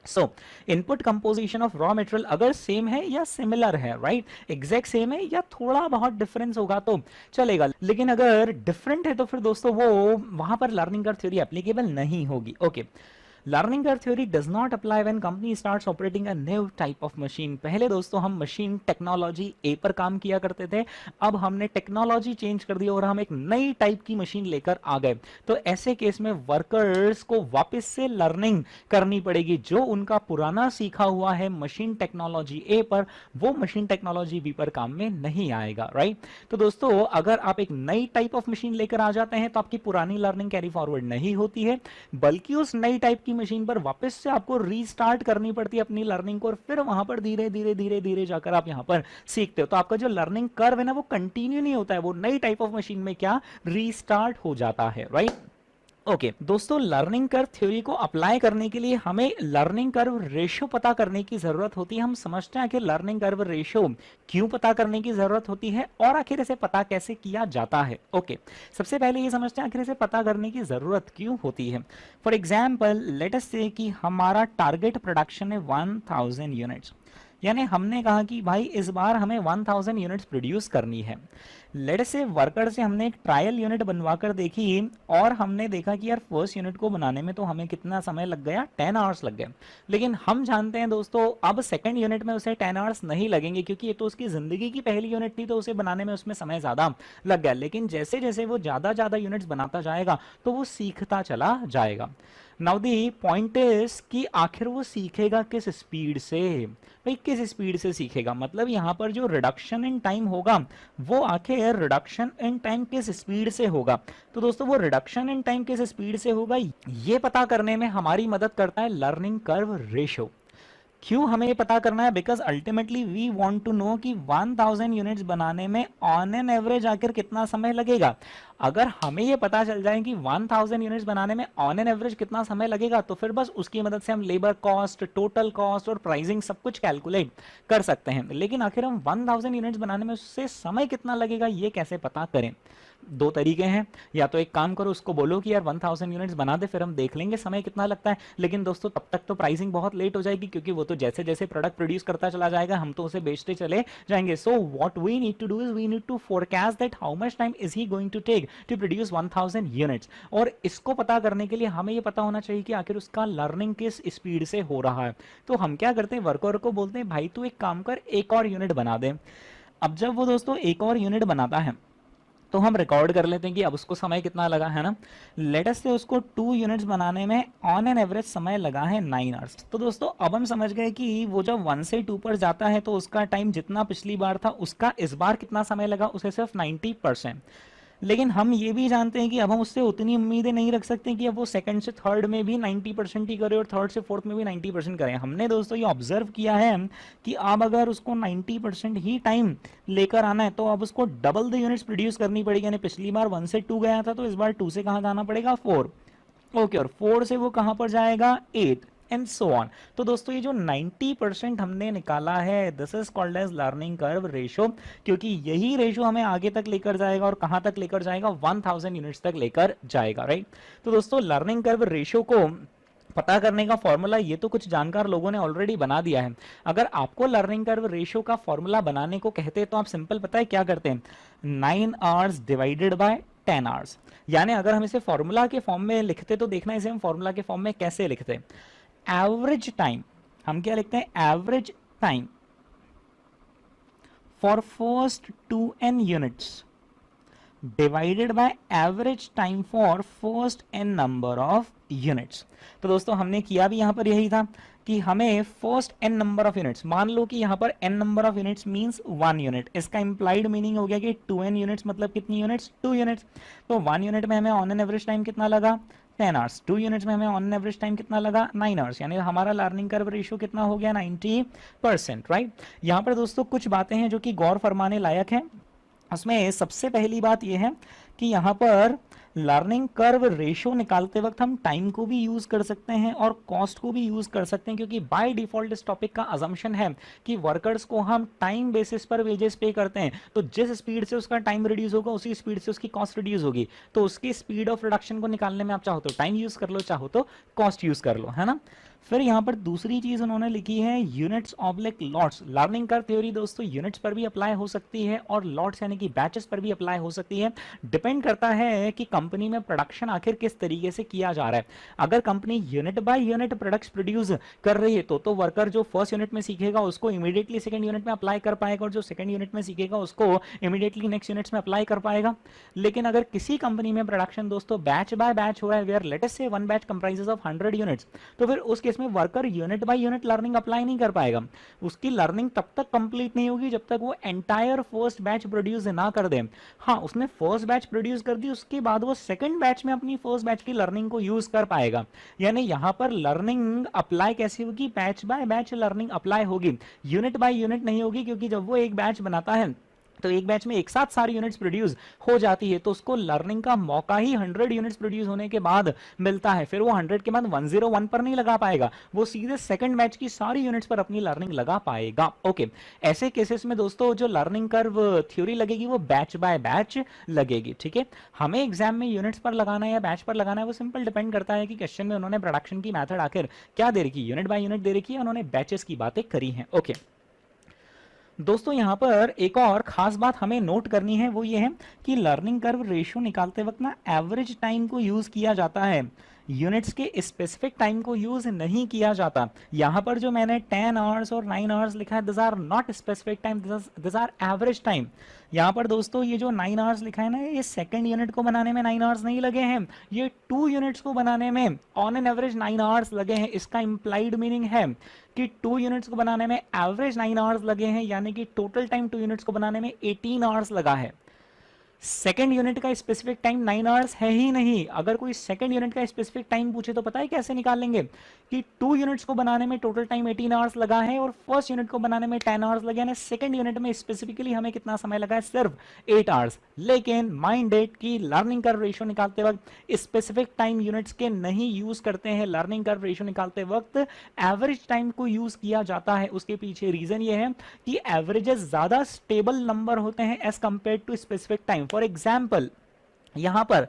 Speaker 1: सो input composition of raw material अगर सेम है या सिमिलर है, राइट, एग्जैक्ट सेम है या थोड़ा बहुत डिफरेंस होगा तो चलेगा, लेकिन अगर डिफरेंट है तो फिर दोस्तों वो वहां पर लर्निंग कर्व थ्योरी एप्लीकेबल नहीं होगी। Okay, learning curve theory does not apply when company starts operating a new type of machine. पहले दोस्तों हम मशीन टेक्नोलॉजी ए पर काम किया करते थे, अब हमने टेक्नोलॉजी चेंज कर दी और हम एक नई टाइप की मशीन लेकर आ गए। तो ऐसे केस में वर्कर्स को वापस से लर्निंग करनी पड़ेगी, जो उनका पुराना सीखा हुआ है मशीन टेक्नोलॉजी ए पर वो मशीन टेक्नोलॉजी बी पर काम में नहीं आएगा, राइट। तो दोस्तों अगर आप एक नई टाइप ऑफ मशीन लेकर आ जाते हैं तो आपकी पुरानी लर्निंग कैरी फॉरवर्ड नहीं होती है, बल्कि उस नई टाइप की मशीन पर वापस से आपको रीस्टार्ट करनी पड़ती है अपनी लर्निंग को और फिर वहां पर धीरे धीरे धीरे धीरे जाकर आप यहां पर सीखते हो। तो आपका जो लर्निंग कर्व है ना वो कंटिन्यू नहीं होता है, वो नई टाइप ऑफ मशीन में क्या रीस्टार्ट हो जाता है, राइट। ओके दोस्तों, लर्निंग कर्व थ्योरी को अप्लाई करने के लिए हमें लर्निंग कर्व रेशियो पता करने की जरूरत होती है। हम समझते हैं कि लर्निंग कर्व रेशियो क्यों पता करने की जरूरत होती है और आखिर इसे पता कैसे किया जाता है। ओके, सबसे पहले ये समझते हैं आखिर इसे पता करने की जरूरत क्यों होती है। फॉर एग्जाम्पल लेट अस से कि हमारा टारगेट प्रोडक्शन है 1000 यूनिट्स, यानी हमने कहा कि भाई इस बार हमें 1000 यूनिट्स प्रोड्यूस करनी है। लेट से वर्कर से हमने एक ट्रायल यूनिट बनवा कर देखी और हमने देखा कि यार फर्स्ट यूनिट को बनाने में तो हमें कितना समय लग गया, 10 आवर्स लग गए। लेकिन हम जानते हैं दोस्तों अब सेकंड यूनिट में उसे 10 आवर्स नहीं लगेंगे, क्योंकि ये तो उसकी जिंदगी की पहली यूनिट थी, तो उसे बनाने में उसमें समय ज्यादा लग गया। लेकिन जैसे जैसे वो ज्यादा यूनिट्स बनाता जाएगा तो वो सीखता चला जाएगा। नाउ दी पॉइंट इज कि आखिर वो सीखेगा किस स्पीड से, भाई किस स्पीड से सीखेगा, मतलब यहाँ पर जो रिडक्शन इन टाइम होगा वो आखिर रिडक्शन इन टाइम किस स्पीड से होगा। तो दोस्तों वो रिडक्शन इन टाइम किस स्पीड से होगा ये पता करने में हमारी मदद करता है लर्निंग कर्व रेशियो। क्यों हमें ये पता करना है? Because ultimately we want to know कि 1000 यूनिट्स बनाने में ऑन एन एवरेज आखिर कितना समय लगेगा। अगर हमें ये पता चल जाए कि 1000 यूनिट्स बनाने में ऑन एन एवरेज कितना समय लगेगा तो फिर बस उसकी मदद से हम लेबर कॉस्ट, टोटल कॉस्ट और प्राइसिंग सब कुछ कैलकुलेट कर सकते हैं। लेकिन आखिर हम 1000 यूनिट्स बनाने में उससे समय कितना लगेगा ये कैसे पता करें? 2 तरीके हैं, या तो एक काम करो उसको बोलो कि यार 1000 यूनिट्स बना दे फिर हम देख लेंगे समय कितना लगता है। लेकिन दोस्तों तब तक तो प्राइसिंग बहुत लेट हो जाएगी, क्योंकि वो तो जैसे जैसे प्रोडक्ट प्रोड्यूस करता चला जाएगा हम तो उसे बेचते चले जाएंगे। So what we need to do is we need to forecast that how much time is he going to take to produce 1000 units. और इसको पता करने के लिए हमें ये पता होना चाहिए कि आखिर उसका लर्निंग किस स्पीड से हो रहा है। तो हम क्या करते हैं, वर्कर को बोलते हैं भाई तू एक काम कर, एक और यूनिट बना दे। अब जब वो दोस्तों एक और यूनिट बनाता है तो हम रिकॉर्ड कर लेते हैं कि अब उसको समय कितना लगा है ना। लेट अस से उसको 2 यूनिट्स बनाने में ऑन एन एवरेज समय लगा है 9 आवर्स। तो दोस्तों अब हम समझ गए कि वो जब 1 से 2 पर जाता है तो उसका टाइम जितना पिछली बार था उसका इस बार कितना समय लगा, उसे सिर्फ 90%। लेकिन हम ये भी जानते हैं कि अब हम उससे उतनी उम्मीदें नहीं रख सकते कि अब वो सेकंड से थर्ड में भी 90% ही करे और थर्ड से फोर्थ में भी 90% करें। हमने दोस्तों ये ऑब्जर्व किया है कि अब अगर उसको 90% ही टाइम लेकर आना है तो अब उसको डबल द यूनिट्स प्रोड्यूस करनी पड़ेगी। यानी पिछली बार 1 से 2 गया था तो इस बार 2 से कहाँ जाना पड़ेगा, 4। ओके, और 4 से वो कहाँ पर जाएगा, 8 एंड सो ऑन। तो दोस्तों ये जो 90% हमने निकाला है this is called as learning curve ratio, क्योंकि यही रेशो हमें आगे तक लेकर जाएगा और कहां तक लेकर जाएगा, 1000 यूनिट्स तक लेकर जाएगा, राइट। तो दोस्तों लर्निंग कर्व रेशो को पता करने का फॉर्मूला ये तो कुछ जानकार लोगों ने ऑलरेडी बना दिया है। अगर आपको लर्निंग कर्व रेशो का फॉर्मूला बनाने को कहते हैं तो आप सिंपल पता है क्या करते हैं, 9 आवर्स डिवाइडेड बाय 10 आवर्स। यानी अगर हम इसे फॉर्मूला के फॉर्म में लिखते तो देखना इसे हम फॉर्मूला के फॉर्म में कैसे लिखते हैं। एवरेज टाइम, हम क्या लिखते हैं, average time for first 2n units divided by average time for first n number of units. तो दोस्तों हमने किया भी यहां पर यही था कि हमें first n number of units, मान लो कि यहां पर n number of units means 1 unit, इसका इंप्लाइड मीनिंग हो गया कि 2n यूनिट्स मतलब कितनी यूनिट्स, 2 यूनिट्स। तो 1 यूनिट में हमें ऑन एन एवरेज टाइम कितना लगा, 10 आवर्स। 2 यूनिट्स में हमें ऑन एन एवरेज टाइम कितना लगा, 9 आवर्स। यानी हमारा लर्निंग कर्व रेशियो कितना हो गया, 90%, राइट। यहाँ पर दोस्तों कुछ बातें हैं जो कि गौर फरमाने लायक हैं। उसमें सबसे पहली बात यह है कि यहाँ पर लर्निंग कर्व रेशो निकालते वक्त हम टाइम को भी यूज कर सकते हैं और कॉस्ट को भी यूज कर सकते हैं, क्योंकि बाय डिफॉल्ट इस टॉपिक का अजम्पशन है कि वर्कर्स को हम टाइम बेसिस पर वेजेस पे करते हैं। तो जिस स्पीड से उसका टाइम रिड्यूस होगा उसी स्पीड से उसकी कॉस्ट रिड्यूस होगी। तो उसकी स्पीड ऑफ रिडक्शन को निकालने में आप चाहो तो टाइम यूज कर लो, चाहो तो कॉस्ट यूज कर लो, है ना। फिर यहाँ पर दूसरी चीज उन्होंने लिखी है units oblique lots. Learning curve theory दोस्तों यूनिट्स पर भी अप्लाई हो सकती है और लॉट्स यानी कि बैचेस पर भी अप्लाई हो सकती है। डिपेंड करता है कि कंपनी में प्रोडक्शन आखिर किस तरीके से किया जा रहा है। अगर company unit by unit products produce कर रही है तो वर्कर जो फर्स्ट यूनिट में सीखेगा उसको इमीडिएटली सेकंड यूनिट में अप्लाई कर पाएगा और जो सेकंड यूनिट में सीखेगा उसको इमीडिएटली नेक्स्ट यूनिट्स में अप्लाई कर पाएगा। लेकिन अगर किसी कंपनी में प्रोडक्शन दोस्तों बैच बाय बैच हो रहा है, वेयर लेट अस से one batch comprises of 100 units, तो फिर उस केस में worker unit by unit learning apply नहीं कर पाएगा। उसकी लर्निंग तब तक कंप्लीट नहीं होगी जब तक वो एंटायर फर्स्ट बैच प्रोड्यूस ना कर दे। हाँ, उसने फर्स्ट बैच प्रोड्यूस कर दी, उसके बाद वो सेकंड बैच में अपनी फर्स्ट बैच की लर्निंग को यूज कर पाएगा। यानी यहां पर लर्निंग अप्लाई कैसी होगी, batch by batch learning apply होगी, यूनिट बाय यूनिट नहीं होगी। क्योंकि जब वो एक बैच बनाता है तो एक बैच में एक साथ सारी यूनिट्स प्रोड्यूस हो जाती है, तो उसको लर्निंग का मौका ही 100 यूनिट्स प्रोड्यूस होने के बाद मिलता है। फिर वो 100 के बाद 101 पर नहीं लगा पाएगा, वो सीधे सेकंड बैच की सारी यूनिट्स पर अपनी लर्निंग लगा पाएगा। ओके, ऐसे केसेस में दोस्तों जो लर्निंग कर्व थ्योरी लगेगी वो बैच बाय बैच लगेगी, ठीक है। हमें एग्जाम में यूनिट्स पर लगाना है या बैच पर लगाना है वो सिंपल डिपेंड करता है कि क्वेश्चन में उन्होंने प्रोडक्शन की मेथड आखिर क्या दे रखी है, यूनिट बाय यूनिट दे रखी है, उन्होंने बैचेस की बातें करी हैं। ओके दोस्तों, यहां पर एक और खास बात हमें नोट करनी है, वो ये है कि लर्निंग कर्व रेशियो निकालते वक्त ना एवरेज टाइम को यूज किया जाता है, यूनिट्स के स्पेसिफिक टाइम को यूज नहीं किया जाता। यहां पर जो मैंने 10 आवर्स और 9 आवर्स लिखा है this are not specific time, this are average time. यहां पर दोस्तों ये जो 9 आवर्स लिखा है ना, ये सेकंड यूनिट को बनाने में 9 आवर्स नहीं लगे हैं, ये 2 यूनिट्स को बनाने में ऑन एन एवरेज 9 आवर्स लगे हैं। इसका इंप्लाइड मीनिंग है कि 2 यूनिट्स को बनाने में एवरेज 9 आवर्स लगे हैं, यानी कि टोटल टाइम 2 यूनिट्स को बनाने में 18 आवर्स लगा है। सेकेंड यूनिट का स्पेसिफिक टाइम 9 आवर्स है ही नहीं। अगर कोई सेकेंड यूनिट का स्पेसिफिक टाइम पूछे तो पता है कैसे निकाल लेंगे कि 2 यूनिट्स को बनाने में टोटल टाइम 18 आवर्स लगा है और फर्स्ट यूनिट को बनाने में 10 आवर्स लगे हैं। सेकेंड यूनिट में स्पेसिफिकली हमें कितना समय लगा है, सिर्फ 8 आवर्स। लेकिन माइंड डेट की लर्निंग कर्व रेशियो निकालते वक्त स्पेसिफिक टाइम यूनिट्स के नहीं यूज करते हैं। लर्निंग कर्व रेशियो निकालते वक्त एवरेज टाइम को यूज किया जाता है। उसके पीछे रीजन ये है कि एवरेजेस ज्यादा स्टेबल नंबर होते हैं as compare to specific time. For example यहां पर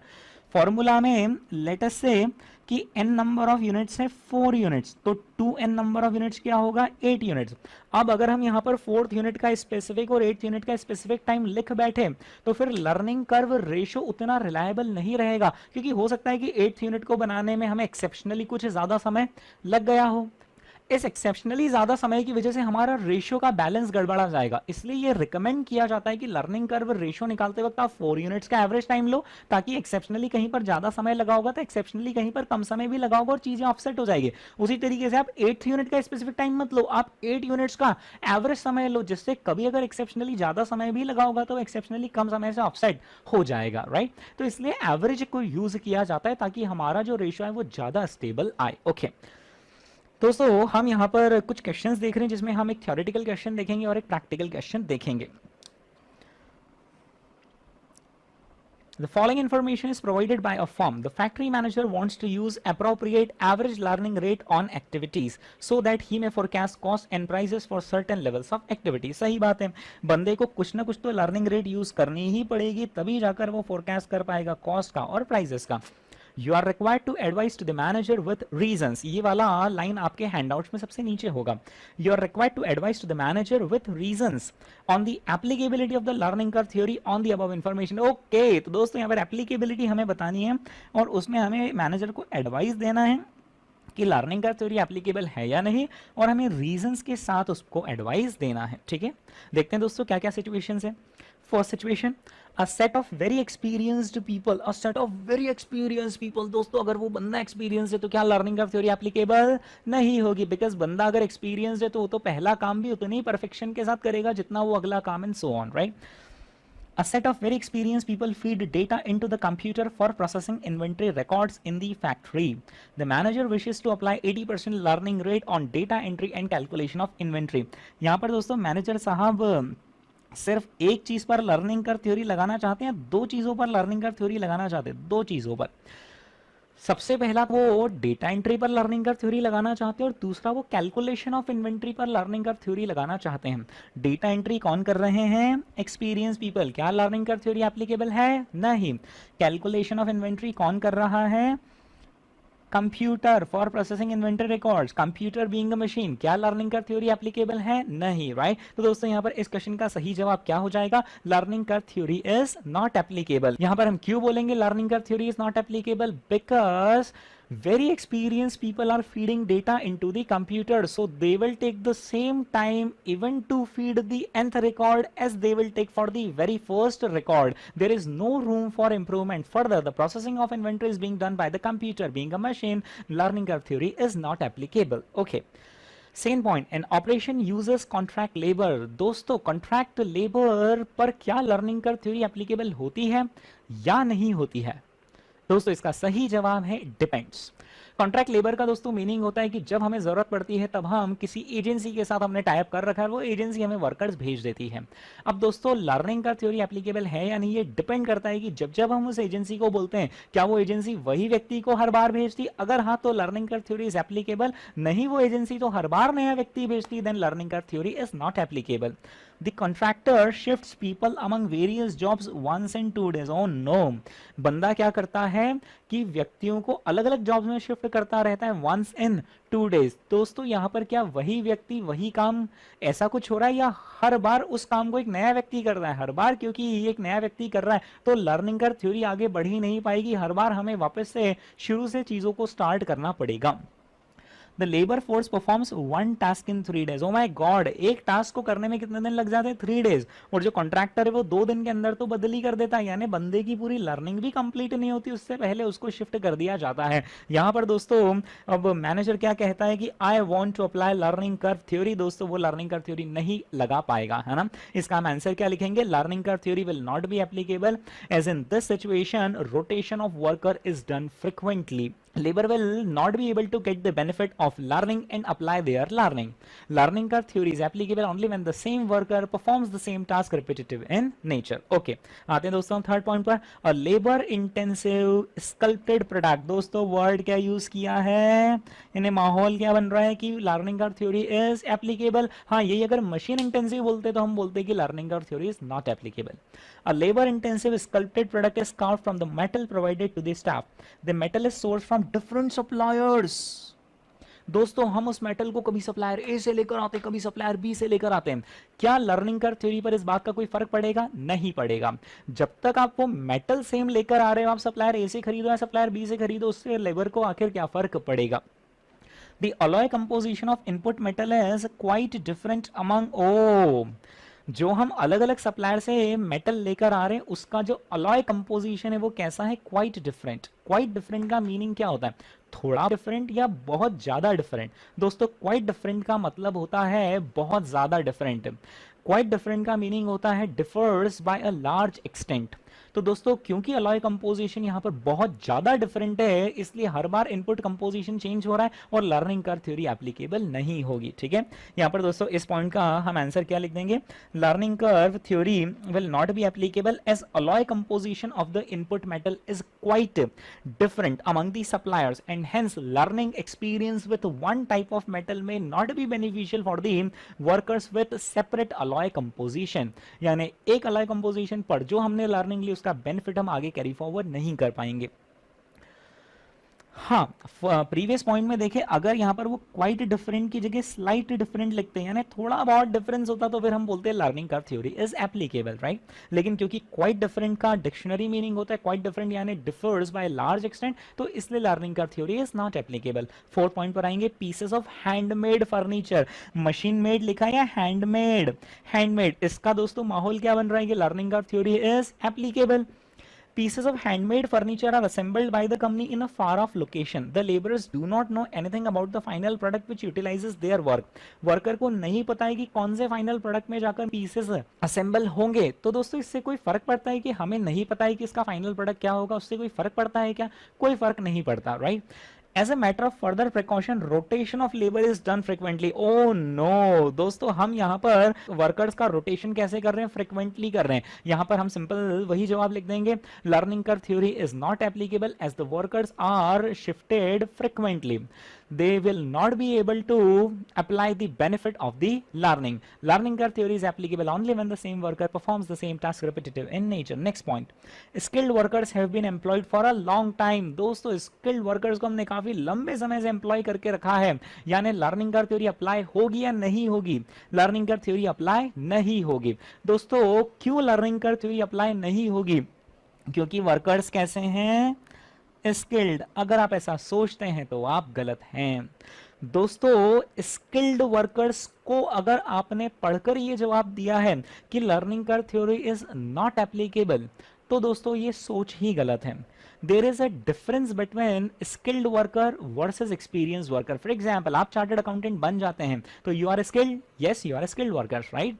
Speaker 1: फॉर्मूला में लेट अस से कि n नंबर ऑफ यूनिट्स है 4 यूनिट्स, तो 2n नंबर ऑफ यूनिट्स क्या होगा, 8 यूनिट्स। अब अगर हम यहां पर 4th यूनिट का स्पेसिफिक और 8th यूनिट का स्पेसिफिक टाइम लिख बैठे तो फिर लर्निंग कर्व रेशो उतना रिलायबल नहीं रहेगा, क्योंकि हो सकता है कि 8th यूनिट को बनाने में हमें एक्सेप्शनली कुछ ज्यादा समय लग गया हो। इस एक्सेप्शनली ज्यादा समय की वजह से हमारा रेशियो का बैलेंस गड़बड़ा जाएगा, इसलिए ये रिकमेंड किया जाता है कि लर्निंग कर्व रेशियो निकालते वक्त आप 4 यूनिट्स का एवरेज टाइम लो, ताकि एक्सेप्शनली कहीं पर ज्यादा समय लगा होगा तो एक्सेप्शनली कहीं पर कम समय भी लगा होगा और चीजें ऑफसेट हो जाएगी। उसी तरीके से आप 8 यूनिट का स्पेसिफिक टाइम मत लो, आप 8 यूनिट्स का एवरेज समय लो, जिससे कभी अगर एक्सेप्शनली ज्यादा समय भी लगा होगा तो एक्सेप्शनली कम समय से ऑफसेट हो जाएगा, राइट। तो इसलिए एवरेज को यूज किया जाता है ताकि हमारा जो रेशियो है वो ज्यादा स्टेबल आए। ओके दोस्तों, हम यहाँ पर कुछ क्वेश्चंस देख रहे हैं जिसमें हम एक थ्योरेटिकल क्वेश्चन देखेंगे और एक प्रैक्टिकल क्वेश्चन देखेंगे। The following information is provided by a firm. The factory manager wants to use appropriate average learning rate on activities so that he may forecast cost and prices for certain levels of activity. सही बात है, बंदे को कुछ ना कुछ तो learning rate use करनी ही पड़ेगी, तभी जाकर वो फोरकास्ट कर पाएगा कॉस्ट का और प्राइसेस का। You are required to advise to the manager with reasons. ये वाला लाइन आपके हैंडआउट्स में सबसे नीचे होगा। You are required to advise to the manager with reasons on the applicability of the learning curve theory on the above information. Okay, तो दोस्तों यहाँ पर applicability हमें बतानी है और उसमें हमें मैनेजर को एडवाइस देना है कि लर्निंग कर्व थ्योरी एप्लीकेबल है या नहीं, और हमें रीजंस के साथ उसको एडवाइस देना है। ठीक है, देखते हैं दोस्तों क्या क्या सिचुएशंस है। First situation, a set of very experienced people, a set of very experienced people। दोस्तों अगर वो बंदा एक्सपीरियंस है तो क्या लर्निंग कर्व थ्योरी एप्लीकेबल नहीं होगी, बिकॉज बंदा अगर एक्सपीरियंस है तो वो तो पहला काम भी उतनी परफेक्शन के साथ करेगा जितना वो अगला काम, and so on, right. A set of very experienced people feed data into the computer for processing inventory records in the factory. The manager wishes to apply 80% learning rate on data entry and calculation of inventory। यहाँ पर दोस्तों manager साहब सिर्फ एक चीज पर learning curve theory लगाना चाहते हैं, दो चीजों पर लर्निंग कर्व थ्योरी लगाना चाहते हैं, दो चीजों पर। सबसे पहला वो डेटा एंट्री पर लर्निंग कर्व थ्योरी लगाना चाहते हैं और दूसरा वो कैलकुलेशन ऑफ इन्वेंट्री पर लर्निंग कर्व थ्योरी लगाना चाहते हैं। डेटा एंट्री कौन कर रहे हैं? Experience people. क्या लर्निंग कर्व थ्योरी एप्लीकेबल है? नहीं। कैलकुलेशन ऑफ इन्वेंट्री कौन कर रहा है? Computer for processing inventory records. Computer being a machine. क्या लर्निंग कर्व थ्योरी एप्लीकेबल है? नहीं, राइट। तो दोस्तों यहाँ पर इस क्वेश्चन का सही जवाब क्या हो जाएगा? Learning curve theory is not applicable. यहाँ पर हम क्यों बोलेंगे learning curve theory is not applicable? Because very experienced people are feeding data into the computer, so they will take the same time even to feed the nth record as they will take for the very first record. There is no room for improvement. Further, the processing of inventory is being done by the computer being a machine. Learning curve theory is not applicable. Okay, second point, an operation users contract labour. दोस्तों contract labour पर क्या learning curve theory applicable होती है या नहीं होती है? दोस्तों इसका सही जवाब है डिपेंड्स। कॉन्ट्रैक्ट लेबर का दोस्तों मीनिंग होता है कि जब हमें जरूरत पड़ती है तब हम किसी एजेंसी के साथ हमने टाइप कर रखा है, वो एजेंसी हमें वर्कर्स भेज देती है। अब दोस्तों लर्निंग का थ्योरी एप्लीकेबल है या नहीं, ये डिपेंड करता है कि जब जब हम उस एजेंसी को बोलते हैं क्या वो एजेंसी वही व्यक्ति को हर बार भेजती, अगर हाँ तो learning curve theory is applicable, नहीं वो एजेंसी तो हर बार नया व्यक्ति भेजती, then learning curve theory is not applicable. The contractor shifts people among various jobs once in 2 days. Oh no, बंदा क्या करता है कि व्यक्तियों को अलग अलग जॉब्स में शिफ्ट करता रहता है once in 2 days। दोस्तों यहाँ पर क्या वही व्यक्ति वही काम ऐसा कुछ हो रहा है या हर बार उस काम को एक नया व्यक्ति कर रहा है? हर बार, क्योंकि ये एक नया व्यक्ति कर रहा है तो लर्निंग कर्व थ्योरी आगे बढ़ ही नहीं पाएगी, हर बार हमें वापस से शुरू से चीजों को स्टार्ट करना पड़ेगा। The labor force performs one task in 3 days. Oh my God, एक टास्क को करने में कितने दिन लग जाते हैं? 3 days। और जो कॉन्ट्रैक्टर है वो 2 दिन के अंदर तो बदल ही कर देता है, यानी बंदे की पूरी लर्निंग भी कंप्लीट नहीं होती, उससे पहले उसको शिफ्ट कर दिया जाता है। यहाँ पर दोस्तों अब मैनेजर क्या कहता है कि I want to apply learning curve theory. दोस्तों वो लर्निंग कर्व थ्योरी नहीं लगा पाएगा, है ना। इसका हम आंसर क्या लिखेंगे? Learning curve theory will not be applicable as in this situation rotation of worker is done frequently. Labor will not be able to get the benefit of learning and apply their learning. Learning curve theory is applicable only when the same worker performs the same task repetitive in nature. Okay, आते हैं दोस्तों third point पर, a labor intensive sculpted product। दोस्तों word क्या use किया है, इन्हें माहौल क्या बन रहा है कि learning curve theory is applicable. हाँ, यही अगर मशीन इंटेंसिव बोलते तो हम बोलते कि learning curve theory is not applicable. A labor intensive sculpted product is carved from the metal provided to the staff. The metal is sourced from different suppliers। दोस्तों हम उस मेटल को कभी सप्लायर ए से लेकर आते हैं, कभी सप्लायर बी से लेकर आते हैं। क्या लर्निंग कर्व थ्योरी पर इस बात का कोई फर्क पड़ेगा? नहीं पड़ेगा। जब तक आप वो मेटल सेम लेकर आ रहे हो, आप सप्लायर ए से खरीदो या सप्लायर बी से खरीदो, उससे लेबर को आखिर क्या फर्क पड़ेगा? The alloy composition of input metal is quite different among oh, जो हम अलग अलग सप्लायर से मेटल लेकर आ रहे हैं उसका जो अलॉय कंपोजिशन है वो कैसा है, क्वाइट डिफरेंट। क्वाइट डिफरेंट का मीनिंग क्या होता है, थोड़ा डिफरेंट या बहुत ज्यादा डिफरेंट। दोस्तों क्वाइट डिफरेंट का मतलब होता है बहुत ज्यादा डिफरेंट। क्वाइट डिफरेंट का मीनिंग होता है differs by a large extent. तो दोस्तों क्योंकि अलॉय कंपोजिशन यहाँ पर बहुत ज्यादा डिफरेंट है इसलिए हर बार इनपुट कंपोजिशन चेंज हो रहा है और लर्निंग कर्व थ्योरी एप्लीकेबल नहीं होगी। ठीक है, यहाँ पर दोस्तों इस पॉइंट का हम आंसर क्या लिख देंगे, learning curve theory will not be applicable as alloy composition of the input metal is quite different among the suppliers and hence learning experience with one type of metal may not be beneficial for the workers with separate alloy composition। यानी एक alloy composition पर जो हमने learning ली उसका benefit हम आगे carry forward नहीं कर पाएंगे। हाँ, प्रीवियस पॉइंट में देखें अगर यहाँ पर वो क्वाइट डिफरेंट की जगह स्लाइट डिफरेंट लिखते हैं यानी थोड़ा बहुत डिफरेंस होता तो फिर हम बोलते हैं learning curve theory is applicable, right. लेकिन क्योंकि क्वाइट डिफरेंट का डिक्शनरी मीनिंग होता है क्वाइट डिफरेंट यानी डिफर्स बाय लार्ज एक्सटेंट, तो इसलिए learning curve theory is not applicable. Fourth point पर आएंगे, pieces of handmade furniture, machine made लिखा है या हैंडमेड, हैंडमेड, इसका दोस्तों माहौल क्या बन रहा है कि learning curve theory is applicable. Pieces of handmade furniture are assembled by the company in a far-off location. The laborers do not know anything about the final product which utilizes their work. Worker को नहीं पता है कि कौन से final product में जाकर pieces assemble होंगे। तो दोस्तों इससे कोई फर्क पड़ता है कि हमें नहीं पता है कि इसका फाइनल प्रोडक्ट क्या होगा, उससे कोई फर्क पड़ता है क्या, कोई फर्क नहीं पड़ता, right. As a matter of further precaution, rotation of labor is done frequently. Oh no, दोस्तों हम यहाँ पर वर्कर्स का रोटेशन कैसे कर रहे हैं, फ्रिक्वेंटली कर रहे हैं। यहाँ पर हम सिंपल वही जवाब लिख देंगे, learning curve theory is not applicable as the workers are shifted frequently. They will not be able to apply the benefit of the learning. Learning curve theory is applicable only when the same worker performs the same task repetitive in nature. Next point, skilled workers have been employed for a long time. दोस्तों skilled workers को हमने काफी लंबे समय से employ करके रखा है, यानी learning curve theory apply होगी या नहीं होगी, learning curve theory apply नहीं होगी। दोस्तों क्यों learning curve theory apply नहीं होगी, क्योंकि वर्कर्स कैसे हैं, स्किल्ड। अगर आप ऐसा सोचते हैं तो आप गलत हैं। दोस्तों स्किल्ड वर्कर्स को अगर आपने पढ़कर ये जवाब दिया है कि learning curve theory is not applicable तो दोस्तों ये सोच ही गलत है। There is a difference between skilled worker versus experience worker. For example आप चार्टर्ड अकाउंटेंट बन जाते हैं तो you are skilled, yes you are skilled worker, right.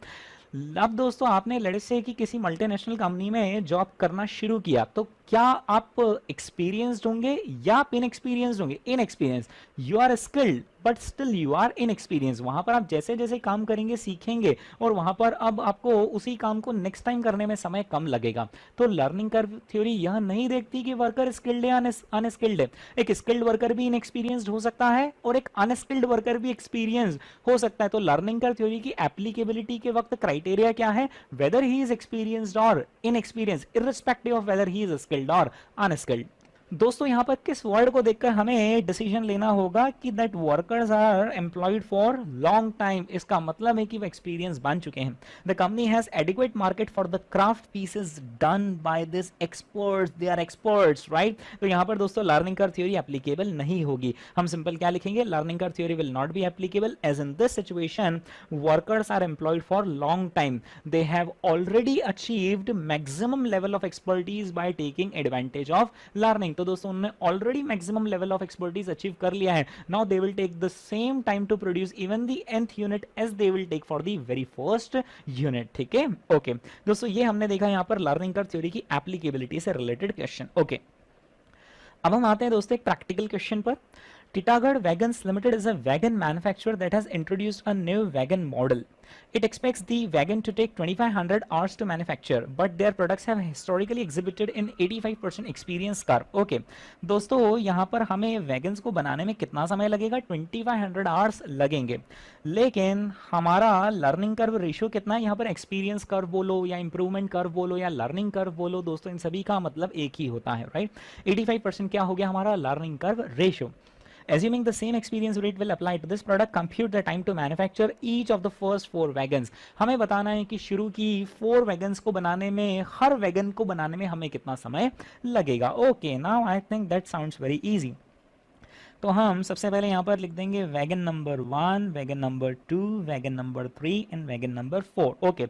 Speaker 1: अब दोस्तों आपने लेट्स से कि किसी मल्टीनेशनल कंपनी में जॉब करना शुरू किया तो क्या आप एक्सपीरियंस्ड होंगे या आप इनएक्सपीरियंस्ड होंगे, inexperience. You are skilled but still you are inexperience. वहां पर आप जैसे जैसे काम करेंगे सीखेंगे और वहां पर अब आपको उसी काम को नेक्स्ट टाइम करने में समय कम लगेगा। तो लर्निंग कर्व थ्योरी यह नहीं देखती कि वर्कर स्किल्ड है अनस्किल्ड है। एक स्किल्ड वर्कर भी इनएक्सपीरियंस्ड हो सकता है और एक अनस्किल्ड वर्कर भी एक्सपीरियंस्ड हो सकता है। तो लर्निंग कर्व थ्योरी की एप्लीकेबिलिटी के वक्त क्राइटेरिया क्या है, वेदर ही इज एक्सपीरियंस्ड और inexperienced irrespective of weather he is skilled और अनस्किल्ड। दोस्तों यहाँ पर किस वर्ड को देखकर हमें डिसीजन लेना होगा कि that workers are employed for long time, इसका मतलब है कि वो एक्सपीरियंस बन चुके हैं। The company has adequate market for the craft pieces done by this experts, they are experts, right. तो यहाँ पर दोस्तों लर्निंग कर्व थ्योरी एप्लीकेबल नहीं होगी। हम सिंपल क्या लिखेंगे, learning curve theory will not be applicable as in this situation workers are employed for long time, they have already achieved maximum level of expertise by taking advantage of learning. तो दोस्तों उन्होंने already maximum level of expertise achieve कर लिया है। Now they will take the same time to produce even the nth unit as they will take for the very first unit. ठीक है, okay दोस्तों ये हमने देखा यहां पर लर्निंग कर्व थ्योरी की एप्लीकेबिलिटी से रिलेटेड क्वेश्चन। ओके अब हम आते हैं दोस्तों एक प्रैक्टिकल क्वेश्चन पर। Titagarh Wagons Limited is a wagon manufacturer that has introduced a new wagon model. It expects the wagon to take 2500 hours to manufacture, but their products have historically exhibited in 85% experience curve. Okay, दोस्तों यहाँ पर हमें wagons को बनाने में कितना समय लगेगा, 2500 आवर्स लगेंगे। लेकिन हमारा लर्निंग कर्व रेशियो कितना है, यहाँ पर एक्सपीरियंस कर्व बोलो या इंप्रूवमेंट कर्व बोलो या लर्निंग कर्व बोलो, दोस्तों इन सभी का मतलब एक ही होता है, राइट। 85% क्या हो गया हमारा learning curve ratio. Assuming the same experience rate will apply to this product, compute the time to manufacture each of the first 4 wagons. हमें बताना है कि शुरू की 4 wagons को बनाने में, हर wagon को बनाने में हमें कितना समय लगेगा। Okay, now I think that sounds very easy. तो हम सबसे पहले यहाँ पर लिख देंगे wagon number 1, wagon number 2, wagon number 3 and wagon number 4। Okay,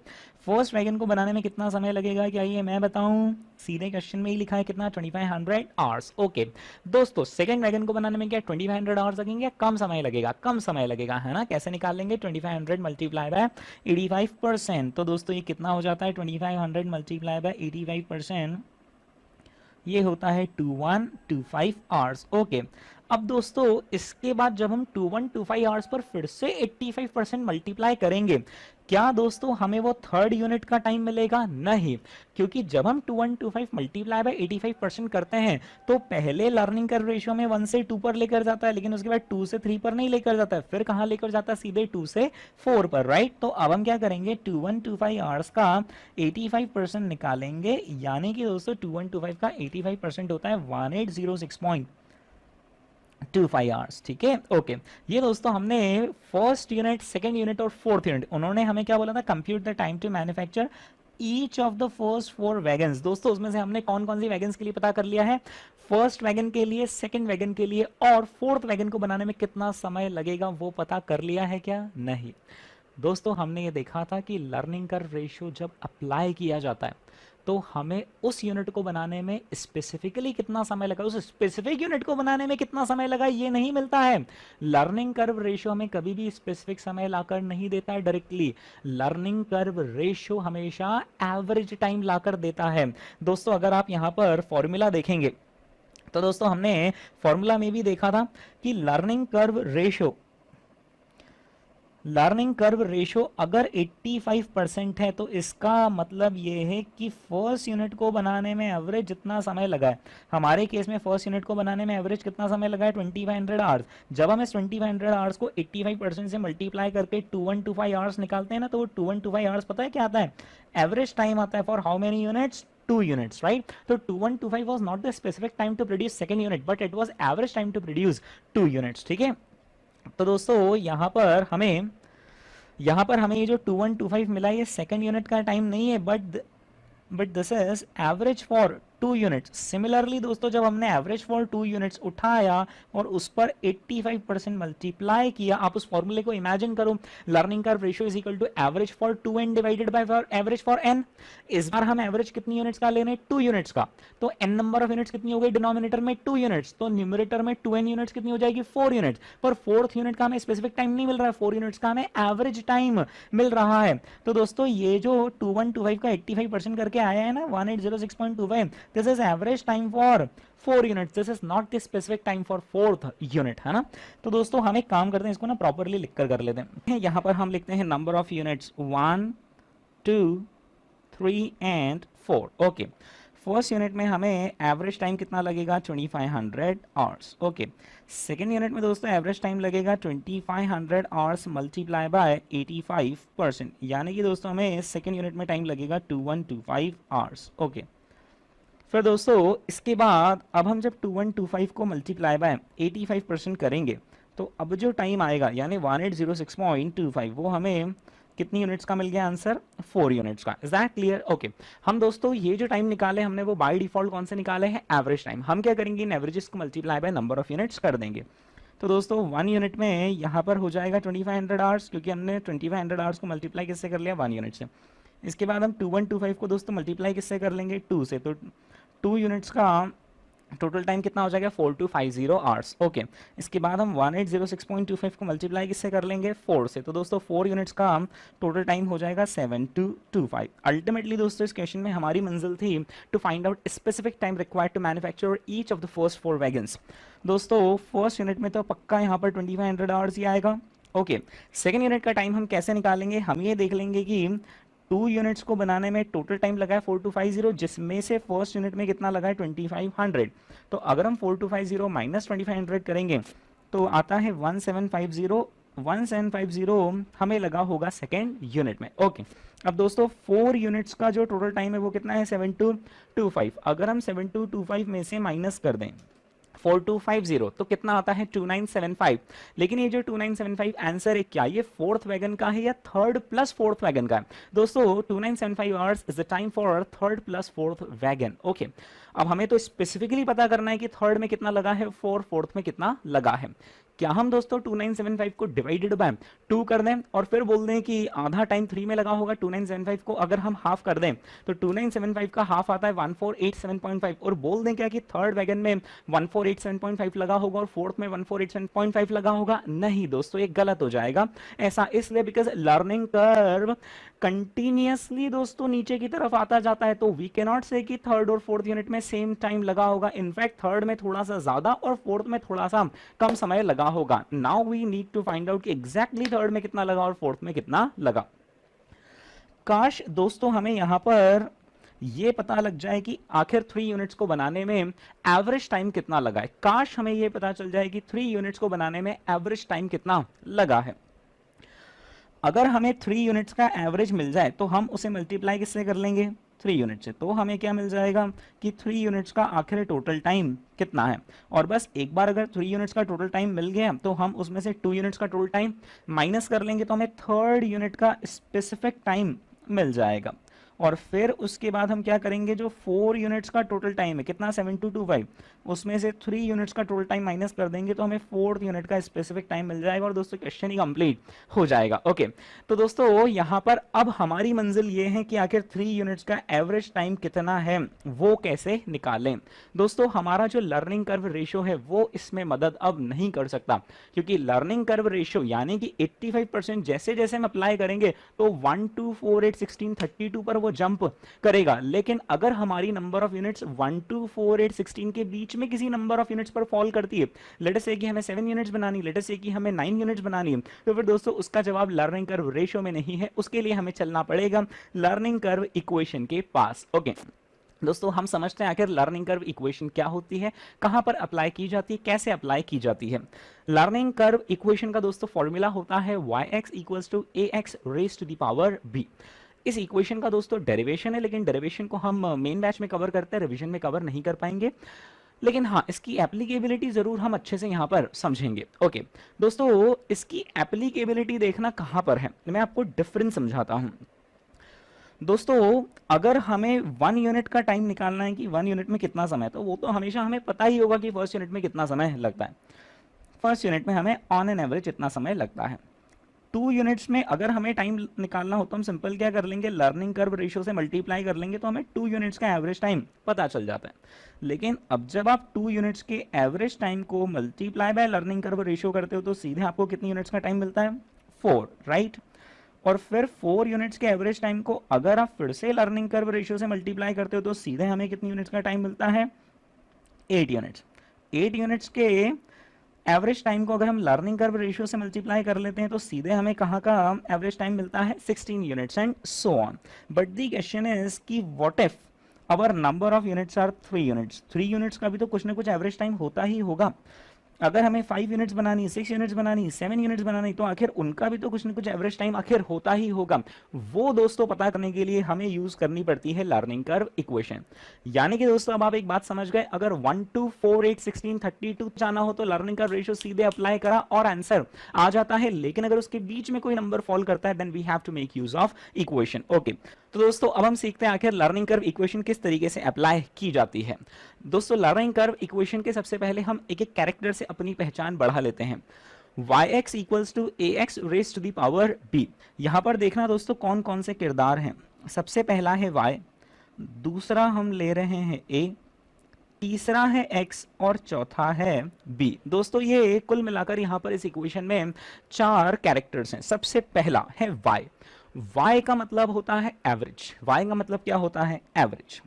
Speaker 1: first wagon को बनाने में कितना समय लगेगा, क्या ये मैं बताऊं? सीधे क्वेश्चन में ही लिखा है कितना, 2500 आवर्स। ओके दोस्तों, सेकंड वैगन को बनाने में क्या 2500 आवर्स लगेंगे, कम समय लगेगा, कम समय लगेगा, है ना? कैसे निकाल लेंगे, 2500 मल्टीप्लाई बाय 85%। तो दोस्तों ये कितना हो जाता है, 2500 मल्टीप्लाई बाय 85%, ये होता है 2125 आवर्स। ओके, अब दोस्तों इसके बाद जब हम 2125 आवर्स पर फिर से 85% मल्टीप्लाई करेंगे, क्या दोस्तों हमें वो थर्ड यूनिट का टाइम मिलेगा? नहीं, क्योंकि जब हम 2125 मल्टीप्लाई बाय 85% करते हैं तो पहले लर्निंग कर्व रेशियो में 1 से 2 पर लेकर जाता है, लेकिन उसके बाद 2 से 3 पर नहीं लेकर जाता है, फिर कहां लेकर जाता है, सीधे 2 से 4 पर, राइट? तो अब हम क्या करेंगे, 2125 आवर्स का 85% निकालेंगे, यानी कि दोस्तों 2125 का 85% होता है 1806.25 आवर्स। ठीक है, ओके। ये दोस्तों हमने फर्स्ट यूनिट, सेकंड यूनिट और फोर्थ यूनिट, उन्होंने हमें क्या बोला था, compute the time to manufacture each of the first 4 wagons. दोस्तों उसमें से हमने कौन कौन सी वैगन्स के लिए पता कर लिया है, फर्स्ट वैगन के लिए, सेकंड वैगन के लिए, और फोर्थ वैगन को बनाने में कितना समय लगेगा वो पता कर लिया है क्या? नहीं दोस्तों, हमने ये देखा था कि लर्निंग कर्व रेशियो जब अप्लाई किया जाता है तो हमें उस यूनिट को बनाने में स्पेसिफिकली कितना समय लगा, उस स्पेसिफिक यूनिट को बनाने में कितना समय लगा, ये नहीं मिलता है। लर्निंग कर्व रेशियो हमें कभी भी स्पेसिफिक समय लाकर नहीं देता है डायरेक्टली, लर्निंग कर्व रेशियो हमेशा एवरेज टाइम लाकर देता है। दोस्तों अगर आप यहां पर फॉर्मूला देखेंगे तो दोस्तों हमने फॉर्मूला में भी देखा था कि लर्निंग कर्व रेशियो अगर 85% है तो इसका मतलब ये है कि फर्स्ट यूनिट को बनाने में एवरेज जितना समय लगा है, हमारे केस में फर्स्ट यूनिट को बनाने में एवरेज कितना समय लगा है, 2500 आवर्स। जब हम इस 2500 आवर्स को 85% से मल्टीप्लाई करके 2125 आवर्स निकालते हैं ना, तो वो 2125 आवर्स पता है क्या आता है, एवरेज टाइम आता है for how many units, 2 units, right? तो 2125 was not the specific time to produce second unit, but it was average time to produce 2 units. ठीक है, तो दोस्तों यहां पर हमें ये जो 2125 मिला, ये सेकंड यूनिट का टाइम नहीं है, but this is average for 2 units. Similarly दोस्तों जब हमने एवरेज फॉर 2 यूनिट्स उठाया और उस पर 85% मल्टीप्लाई किया, आप उस फॉर्मूले को इमेजिन करो, learning curve ratio is equal to average for 2n divided by average for n। इस बार हम एवरेज कितनी यूनिट्स का ले रहे हैं, 2 यूनिट्स का, तो n नंबर ऑफ यूनिट्स कितनी हो गई, डिनोमिनेटर में 2 यूनिट्स, तो न्यूमरेटर में 2n यूनिट्स कितनी हो जाएगी, 4 यूनिट्स। पर फोर्थ यूनिट का हमें स्पेसिफिक टाइम नहीं मिल रहा है, 4 यूनिट्स का हमें एवरेज टाइम मिल रहा है। तो दोस्तों ये जो 2125 का 85% करके आया है ना, 1806.25, this is average time for 4 units, this is not the specific time for fourth unit, है ना? तो दोस्तों हम एक काम करते हैं, इसको ना प्रॉपरली लिखकर कर लेते हैं। यहां पर हम लिखते हैं number of units 1, 2, 3 and 4। Okay, first unit में हमें एवरेज टाइम कितना लगेगा, 2500 आवर्स। ओके, सेकेंड यूनिट में दोस्तों एवरेज टाइम लगेगा 2500 आवर्स मल्टीप्लाई बाय 85%, यानी कि दोस्तों हमें सेकेंड यूनिट में टाइम लगेगा 2125 आवर्स। ओके, फिर दोस्तों इसके बाद अब हम जब 2125 को मल्टीप्लाई बाय 85% करेंगे तो अब जो टाइम आएगा यानी 1806.25, वो हमें कितनी यूनिट्स का मिल गया आंसर, 4 यूनिट्स का। Is that clear? ओके, हम दोस्तों ये जो टाइम निकाले हमने वो बाय डिफॉल्ट कौन से निकाले हैं, एवरेज टाइम। हम क्या करेंगे, इन एवरेजेस को multiply by number of units कर देंगे। तो दोस्तों 1 यूनिट में यहाँ पर हो जाएगा 2500 आवर्स, क्योंकि हमने 2500 आवर्स को मल्टीप्लाई किससे कर लिया, 1 यूनिट से। इसके बाद हम 2125 को दोस्तों मल्टीप्लाई किससे कर लेंगे, 2 से, तो 2 यूनिट्स का टोटल टाइम कितना हो जाएगा, 4250 आवर्स। ओके, इसके बाद हम 1806.25 को मल्टीप्लाई किससे कर लेंगे, 4 से, तो दोस्तों 4 यूनिट्स का टोटल टाइम हो जाएगा 7225। अल्टीमेटली दोस्तों इस क्वेश्चन में हमारी मंजिल थी to find out specific time required to manufacture each of the first 4 wagons. दोस्तों फर्स्ट यूनिट में तो पक्का यहाँ पर 2500 आवर्स ही आएगा। ओके, सेकेंड यूनिट का टाइम हम कैसे निकालेंगे, हम ये देख लेंगे कि 2 यूनिट्स को बनाने में टोटल टाइम लगा है 4250, जिसमें से फर्स्ट यूनिट में कितना लगा है 2500। तो अगर हम 4250 माइनस 2500 करेंगे तो आता है 1750। 1750 हमें लगा होगा सेकेंड यूनिट में। ओके, अब दोस्तों 4 यूनिट्स का जो टोटल टाइम है वो कितना है, 7225। अगर हम 7225 में से माइनस कर दें 4250 तो कितना आता है, 2975। लेकिन ये जो 2975 आंसर है क्या ये फोर्थ वैगन का है या थर्ड प्लस फोर्थ वैगन का है? दोस्तों 2975 hours is the time for third plus fourth wagon. Okay, अब हमें तो स्पेसिफिकली पता करना है कि थर्ड में कितना लगा है, फोर्थ में कितना लगा है। क्या हम दोस्तों 2975 को डिवाइडेड बाय 2 कर दें और फिर बोल दें कि आधा टाइम 3 में लगा होगा। 2975 को अगर हम हाफ कर दें तो 2975 का हाफ आता है 1487.5 और बोल दें क्या कि थर्ड वैगन में 1487.5 लगा होगा और फोर्थ में 1487.5 लगा होगा। नहीं दोस्तों, ये गलत हो जाएगा। ऐसा इसलिए बिकॉज लर्निंग कर्व कंटिन्यूअसली दोस्तों नीचे की तरफ आता जाता है, तो वी कैन नॉट से कि थर्ड और फोर्थ यूनिट में सेम टाइम लगा होगा। इनफैक्ट थर्ड में थोड़ा सा ज्यादा और फोर्थ में थोड़ा सा कम समय लगा होगा। Now we need to find out कि एग्जैक्टली थर्ड में कितना लगा और फोर्थ में कितना लगा। काश दोस्तों हमें यहां पर ये पता लग जाए कि आखिर 3 यूनिट्स को बनाने में एवरेज टाइम कितना लगा है। काश हमें ये पता चल जाए कि 3 यूनिट्स को बनाने में एवरेज टाइम कितना लगा है। अगर हमें 3 यूनिट्स का एवरेज मिल जाए तो हम उसे मल्टीप्लाई किससे कर लेंगे, 3 यूनिट से। तो हमें क्या मिल जाएगा कि 3 यूनिट्स का आखिर टोटल टाइम कितना है। और बस एक बार अगर 3 यूनिट्स का टोटल टाइम मिल गया तो हम उसमें से 2 यूनिट्स का टोटल टाइम माइनस कर लेंगे तो हमें थर्ड यूनिट का स्पेसिफिक टाइम मिल जाएगा। और फिर उसके बाद हम क्या करेंगे, जो 4 यूनिट्स का टोटल टाइम है कितना 7225, उसमें से 3 यूनिट्स का टोटल टाइम माइनस कर देंगे तो हमें 4th यूनिट का स्पेसिफिक टाइम मिल जाएगा और दोस्तों क्वेश्चन ही कंप्लीट हो जाएगा। ओके, तो दोस्तों यहाँ पर अब हमारी मंजिल ये है कि आखिर 3 यूनिट्स का एवरेज टाइम कितना है वो कैसे निकालें। दोस्तों हमारा जो लर्निंग कर्व रेशियो है वो इसमें मदद अब नहीं कर सकता, क्योंकि लर्निंग कर्व रेशियो यानी कि 85% जैसे जैसे हम अप्लाई करेंगे तो 1 2 4 8 16 32 पर वो जंप करेगा। लेकिन अगर हमारी नंबर ऑफ यूनिट्स 1 2 4 8 16 के बीच में किसी नंबर ऑफ यूनिट्स पर फॉल करती है, लेट अस से कि हमें 7 यूनिट्स बनानी, लेट अस से कि हमें 9 यूनिट्स बनानी है, तो फिर दोस्तों उसका जवाब लर्निंग कर्व रेशियो में नहीं है। उसके लिए हमें चलना पड़ेगा लर्निंग कर्व इक्वेशन के पास। ओके दोस्तों, हम समझते हैं आखिर लर्निंग कर्व इक्वेशन क्या होती है, कहां पर अप्लाई की जाती है, कैसे अप्लाई की जाती है। लर्निंग कर्व इक्वेशन का दोस्तों फॉर्मूला होता है yx equals to ax raise to the power b। इस इक्वेशन का दोस्तों डेरिवेशन है, लेकिन डेरिवेशन को हम मेन बैच में कवर करते हैं, रिवीजन में कवर नहीं कर पाएंगे। लेकिन हाँ, इसकी एप्लीकेबिलिटी जरूर हम अच्छे से यहाँ पर समझेंगे। ओके दोस्तों, इसकी एप्लीकेबिलिटी देखना कहाँ पर है, मैं आपको डिफरेंस समझाता हूँ। दोस्तों अगर हमें 1 यूनिट का टाइम निकालना है कि 1 यूनिट में कितना समय है, तो वो तो हमेशा हमें पता ही होगा कि फर्स्ट यूनिट में कितना समय लगता है। फर्स्ट यूनिट में हमें ऑन एन एवरेज इतना समय लगता है। 2 यूनिट्स में अगर हमें टाइम निकालना हो तो हम सिंपल क्या कर लेंगे, लर्निंग कर्व रेशियो से मल्टीप्लाई कर लेंगे तो हमें 2 यूनिट्स का एवरेज टाइम पता चल जाता है। लेकिन अब जब आप 2 यूनिट्स के एवरेज टाइम को multiply by learning curve ratio करते हो तो सीधे आपको कितनी यूनिट्स का टाइम मिलता है, 4, राइट। और फिर 4 यूनिट्स के एवरेज टाइम को अगर आप फिर से लर्निंग कर्व रेशियो से मल्टीप्लाई करते हो तो सीधे हमें कितनी यूनिट्स का टाइम मिलता है, 8 यूनिट्स। 8 यूनिट्स के एवरेज टाइम को अगर हम लर्निंग कर्व रेशियो से मल्टीप्लाई कर लेते हैं तो सीधे हमें कहाँ का एवरेज टाइम मिलता है, 16 units and so on. But the question is कि what if our number of units are 3 units. 3 units का भी तो कुछ ना कुछ एवरेज टाइम होता ही होगा। अगर हमें 5 यूनिट्स बनानी, 6 यूनिट्स बनानी, 7 यूनिट्स बनानी, तो आखिर उनका भी तो कुछ ना कुछ एवरेज टाइम आखिर होता ही होगा। वो दोस्तों पता करने के लिए हमें यूज करनी पड़ती है लर्निंग कर्व इक्वेशन। यानी कि दोस्तों अब आप एक बात समझ गए, अगर 1 2 4 8 16 32 जाना हो तो लर्निंग कर्व रेशियो सीधे अप्लाई करा और आंसर आ जाता है। लेकिन अगर उसके बीच में कोई नंबर फॉल करता है then we have to make use of equation. Okay, तो दोस्तों अब हम सीखते हैं आखिर लर्निंग कर्व इक्वेशन किस तरीके से अप्लाई की जाती है। दोस्तों लर्निंग कर्व इक्वेशन के सबसे पहले हम एक एक कैरेक्टर से अपनी पहचान बढ़ा लेते हैं। yx equals to ax raise to the power b। यहां पर देखना दोस्तों कौन कौन से किरदार हैं। सबसे पहला है y, दूसरा हम ले रहे हैं a, तीसरा है x और चौथा है b। दोस्तों ये कुल मिलाकर यहां पर इस इक्वेशन में 4 कैरेक्टर्स हैं। सबसे पहला है y। y का मतलब होता है एवरेज। y का मतलब क्या होता है, average.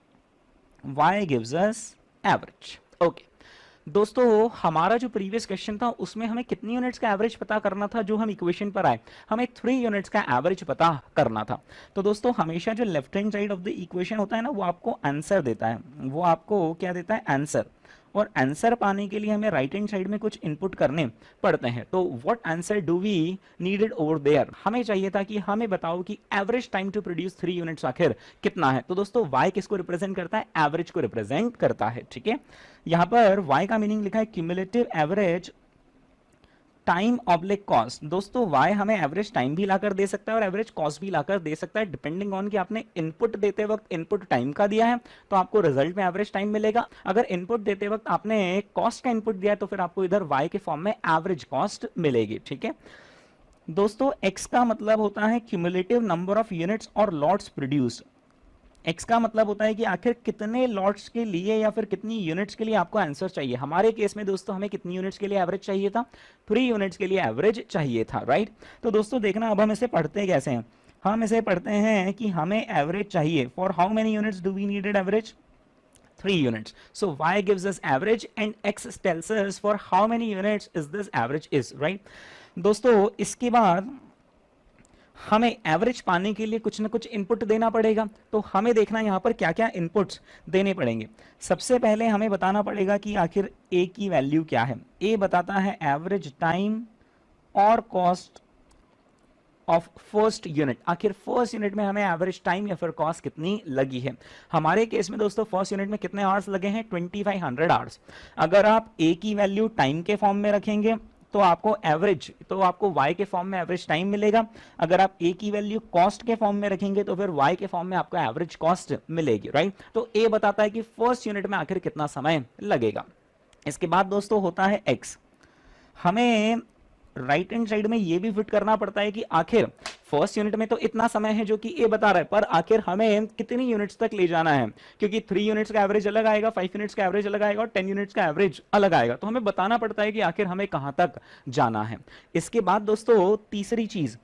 Speaker 1: y gives us average. Okay दोस्तों, हमारा जो प्रीवियस क्वेश्चन था उसमें हमें कितनी यूनिट्स का एवरेज पता करना था, जो हम इक्वेशन पर आए हमें 3 यूनिट्स का एवरेज पता करना था। तो दोस्तों हमेशा जो left hand side of the equation होता है ना, वो आपको आंसर देता है। वो आपको क्या देता है, आंसर। और आंसर पाने के लिए हमें राइट हैंड साइड में कुछ इनपुट करने पड़ते हैं। तो what answer do we needed over there, हमें चाहिए था कि हमें बताओ कि average time to produce 3 units आखिर कितना है। तो दोस्तों y किसको रिप्रेजेंट करता है, एवरेज को रिप्रेजेंट करता है। ठीक है, यहां पर y का मीनिंग लिखा है cumulative average time oblique cost. दोस्तों y हमें एवरेज टाइम भी लाकर दे सकता है और एवरेज कॉस्ट भी लाकर दे सकता है, डिपेंडिंग ऑन कि आपने इनपुट देते वक्त इनपुट टाइम का दिया है तो आपको रिजल्ट में एवरेज टाइम मिलेगा। अगर इनपुट देते वक्त आपने कॉस्ट का इनपुट दिया है तो फिर आपको इधर y के फॉर्म में एवरेज कॉस्ट मिलेगी। ठीक है दोस्तों, x का मतलब होता है क्यूमुलेटिव नंबर ऑफ यूनिट्स और लॉट्स प्रोड्यूस्ड। x का मतलब होता है कि आखिर कितने लॉट्स के लिए या फिर कितनी यूनिट्स के लिए आपको आंसर चाहिए। हमारे केस में दोस्तों हमें कितनी यूनिट्स के लिए एवरेज चाहिए था, 3 यूनिट्स के लिए एवरेज चाहिए था, राइट। तो दोस्तों देखना अब हम इसे पढ़ते कैसे हैं। हम इसे पढ़ते हैं कि हमें एवरेज चाहिए for how many units do we needed average, 3 units. So y gives us average and x tells us for how many units is this average is, right? दोस्तों इसके बाद हमें एवरेज पाने के लिए कुछ ना कुछ इनपुट देना पड़ेगा, तो हमें देखना यहाँ पर क्या क्या इनपुट्स देने पड़ेंगे। सबसे पहले हमें बताना पड़ेगा कि आखिर a की वैल्यू क्या है। a बताता है एवरेज टाइम और कॉस्ट ऑफ फर्स्ट यूनिट। आखिर फर्स्ट यूनिट में हमें एवरेज टाइम या फिर कॉस्ट कितनी लगी है। हमारे केस में दोस्तों फर्स्ट यूनिट में कितने आवर्स लगे हैं, 2500 आवर्स। अगर आप a की वैल्यू टाइम के फॉर्म में रखेंगे तो आपको एवरेज, तो आपको y के फॉर्म में एवरेज टाइम मिलेगा। अगर आप a की वैल्यू कॉस्ट के फॉर्म में रखेंगे तो फिर y के फॉर्म में आपको एवरेज कॉस्ट मिलेगी, राइट। तो a बताता है कि फर्स्ट यूनिट में आखिर कितना समय लगेगा। इसके बाद दोस्तों होता है x। हमें राइट हैंड साइड में ये भी फिट करना पड़ता है कि आखिर फर्स्ट यूनिट में तो इतना समय है जो कि ए बता रहा है, पर आखिर हमें कितनी यूनिट्स तक ले जाना है, क्योंकि 3 यूनिट्स का एवरेज अलग आएगा, 5 यूनिट्स का एवरेज अलग आएगा और 10 यूनिट्स का एवरेज अलग आएगा। तो हमें बताना पड़ता है कि आखिर हमें कहां तक जाना है। इसके बाद दोस्तों तीसरी चीज